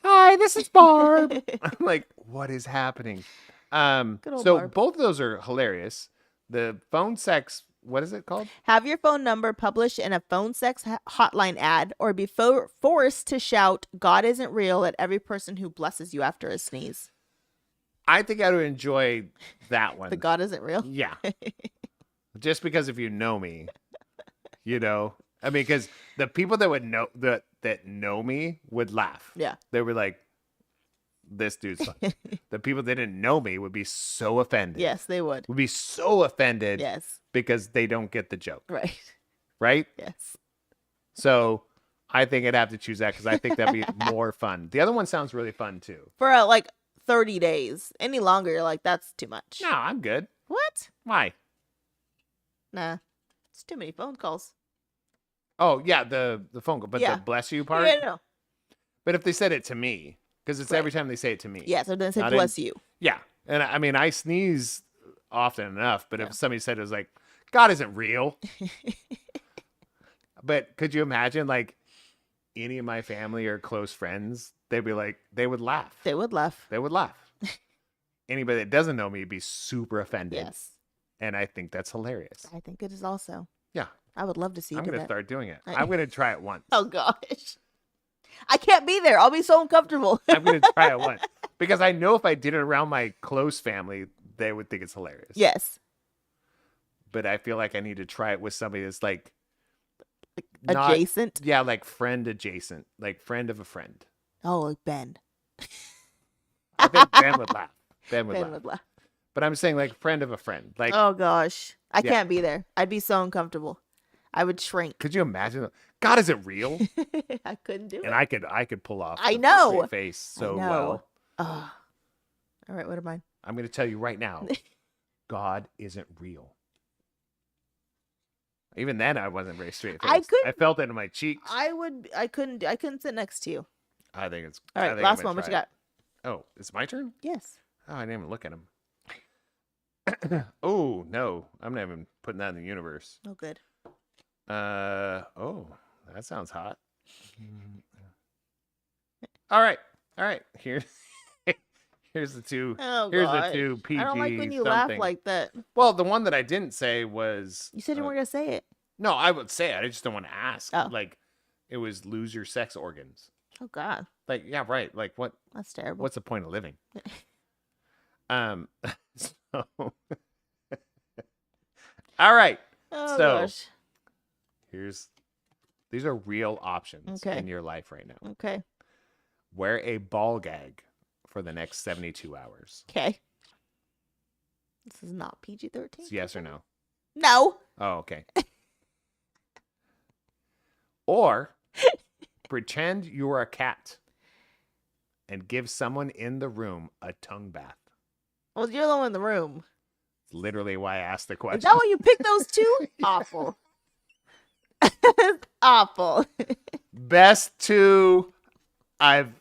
Hi, this is Barb. I'm like, what is happening? Good old So Barb. both of those are hilarious. The phone sex, what is it called? Have your phone number published in a phone sex hotline ad, or be forced to shout "God isn't real" at every person who blesses you after a sneeze. I think I would enjoy that one. The God isn't real. Yeah. Just because if you know me, you know, I mean, because the people that would know that know me would laugh. Yeah. They were like, this dude's funny. The people that didn't know me would be so offended. Yes, they would. Would be so offended. Yes. Because they don't get the joke. Right. Right? Yes. So I think I'd have to choose that because I think that'd be more fun. The other one sounds really fun too. For like 30 days. Any longer, you're like, that's too much. No, I'm good. What? Why? Nah. It's too many phone calls. Oh, yeah, the phone call. But Yeah. the bless you part? Yeah, no. But if they said it to me, because it's Right. every time they say it to me. Yeah, so then say Not in- bless you. Yeah. And I mean, I sneeze often enough, but Yeah. if somebody said it was like, God isn't real. But could you imagine like any of my family or close friends, they'd be like, they would laugh. They would laugh. They would laugh. Anybody that doesn't know me would be super offended. Yes. And I think that's hilarious. I think it is also. Yeah. I would love to see you I'm do going to that. start doing it. I- I'm going to try it once. Oh, gosh. I can't be there. I'll be so uncomfortable. I'm going to try it once. Because I know if I did it around my close family, they would think it's hilarious. Yes. But I feel like I need to try it with somebody that's like not- Adjacent. Yeah, like friend adjacent, like friend of a friend. Oh, like Ben. I think Ben would laugh. Ben would Ben laugh. would laugh. But I'm saying like friend of a friend. Like, Oh, gosh. I Yeah. can't be there. I'd be so uncomfortable. I would shrink. could you imagine? God, is it real? I couldn't do And it. I could pull off. I the know. straight face so I know. well. Oh. All right, what are mine? I'm going to tell you right now, God isn't real. Even then, I wasn't very straight I faced. I felt it in my cheeks. I couldn't sit next to you. I think it's. All I right, think last I'm one. gonna What you try got? it. Oh, it's my turn. Yes. Oh, I didn't even look at him. Oh no, I'm not even putting that in the universe. Oh, good. Oh, that sounds hot. All right. Here's the two. Oh, Here's gosh. the two PG. I don't like when you something. laugh like that. Well, the one that I didn't say was. You said you weren't gonna say it. No, I would say it. I just don't want to ask. Oh. Like, it was lose your sex organs. Oh God, Like, yeah, right. Like, what? that's terrible. What's the point of living? So. All right. Oh so- gosh. These are real options Okay. in your life right now. Okay. Wear a ball gag for the next 72 hours. Okay. This is not PG-13. It's yes or no. No. Oh, okay. Or pretend you're a cat and give someone in the room a tongue bath. Well, you're the one in the room. It's literally why I asked the Is question. that why you picked those two? Awful. Awful. Best two I've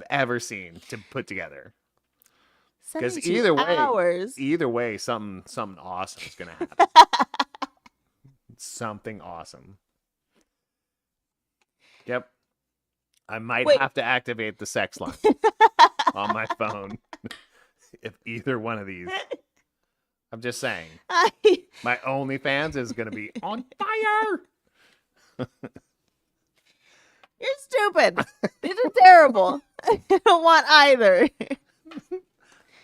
ever seen to put together. 'Cause 72 either way- hours. Either way, something awesome is gonna happen. Something awesome. Yep. I might Wait. have to activate the sex line on my phone if either one of these. I'm just saying. My OnlyFans is gonna be on fire. You're stupid. These are terrible. I don't want either.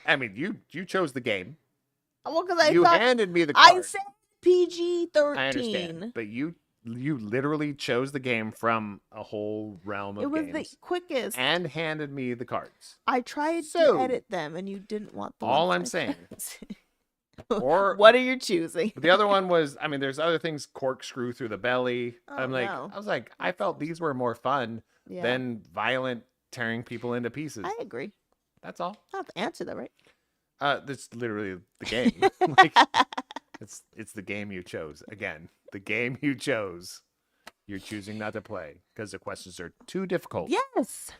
I mean, you chose the game. Well, because I You thought handed me the I card. said PG-13. I understand, but you literally chose the game from a whole realm of It was games the quickest. and handed me the cards. I tried So- to edit them, and you didn't want the All ones I'm I saying- sent. Or What are you choosing? the other one was, I mean, there's other things, corkscrew through the belly. Oh, I'm like, no. I was like, I felt these were more fun Yeah, than violent tearing people into pieces. I agree. That's all. I have to answer that, right? That's literally the game. Like, it's the game you chose. Again, the game you chose. You're choosing not to play because the questions are too difficult. Yes,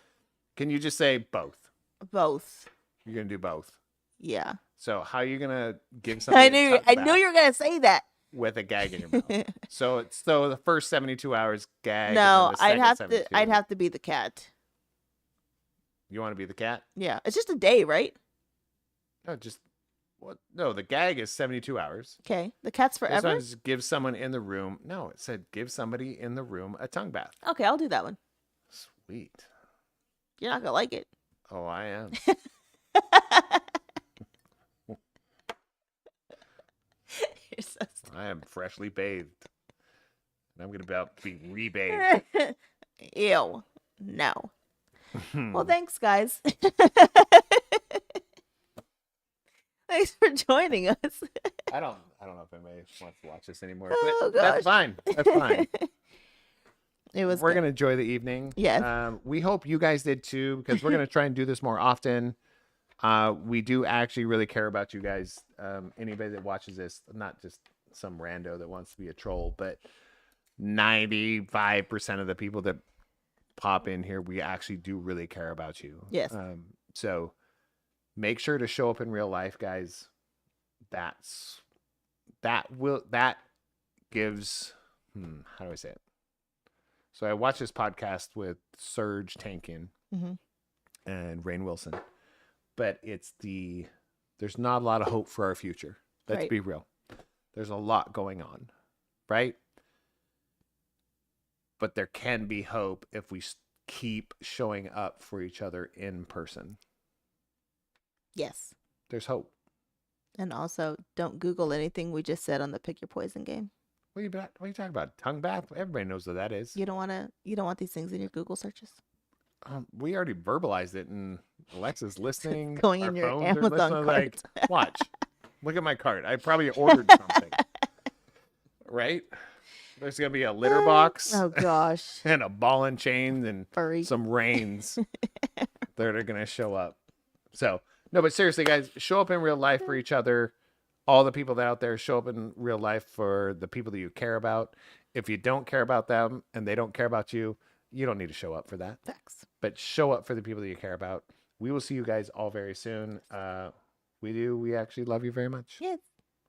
Can you just say both? both. You're gonna do both. Yeah, So how are you gonna give something? I knew you were gonna say that. with a gag in your mouth. So the first 72 hours gag. No, and then the I'd second have 72. to. I'd have to be the cat. You want to be the cat? Yeah, it's just a day, right? No, just what? No, the gag is 72 hours. Okay, the cat's This forever. one is give someone in the room. No, it said give somebody in the room a tongue bath. Okay, I'll do that one. Sweet. You're not gonna like it. Oh, I am. You're so I am freshly bathed. And I'm going to be rebathed. stupid. Ew. No. Well, thanks, guys. Thanks for joining us. I don't know if anybody wants to watch this anymore, Oh, but that's gosh. fine. That's fine. It was. We're good. going to enjoy the evening. Yes. We hope you guys did too, because we're going to try and do this more often. We do actually really care about you guys. Anybody that watches this, not just some rando that wants to be a troll, but 95% of the people that pop in here, we actually do really care about you. Yes. So make sure to show up in real life, guys. That gives, how do I say it? So I watched this podcast with Serge Tankian and Rainn Wilson, but there's not a lot of hope for our future. Let's Right. be real. There's a lot going on, right? But there can be hope if we keep showing up for each other in person. Yes. There's hope. And also, don't Google anything we just said on the Pick Your Poison game. What are you talking about? Tongue bath? Everybody knows what that is. You don't want these things in your Google searches. We already verbalized it, and Alexa's listening. Going Our in your phones are Amazon listening, cart. like, watch. Look at my cart. I probably ordered something. Right? There's going to be a litter box Oh gosh. and a ball and chain and Furry. some reins that are going to show up. So, no, but seriously, guys, show up in real life for each other. All the people that out there, show up in real life for the people that you care about. If you don't care about them and they don't care about you, you don't need to show up for that. Facts. But show up for the people that you care about. We will see you guys all very soon. We actually love you very much. Yes.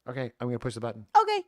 Okay, I'm going to push the button. Okay.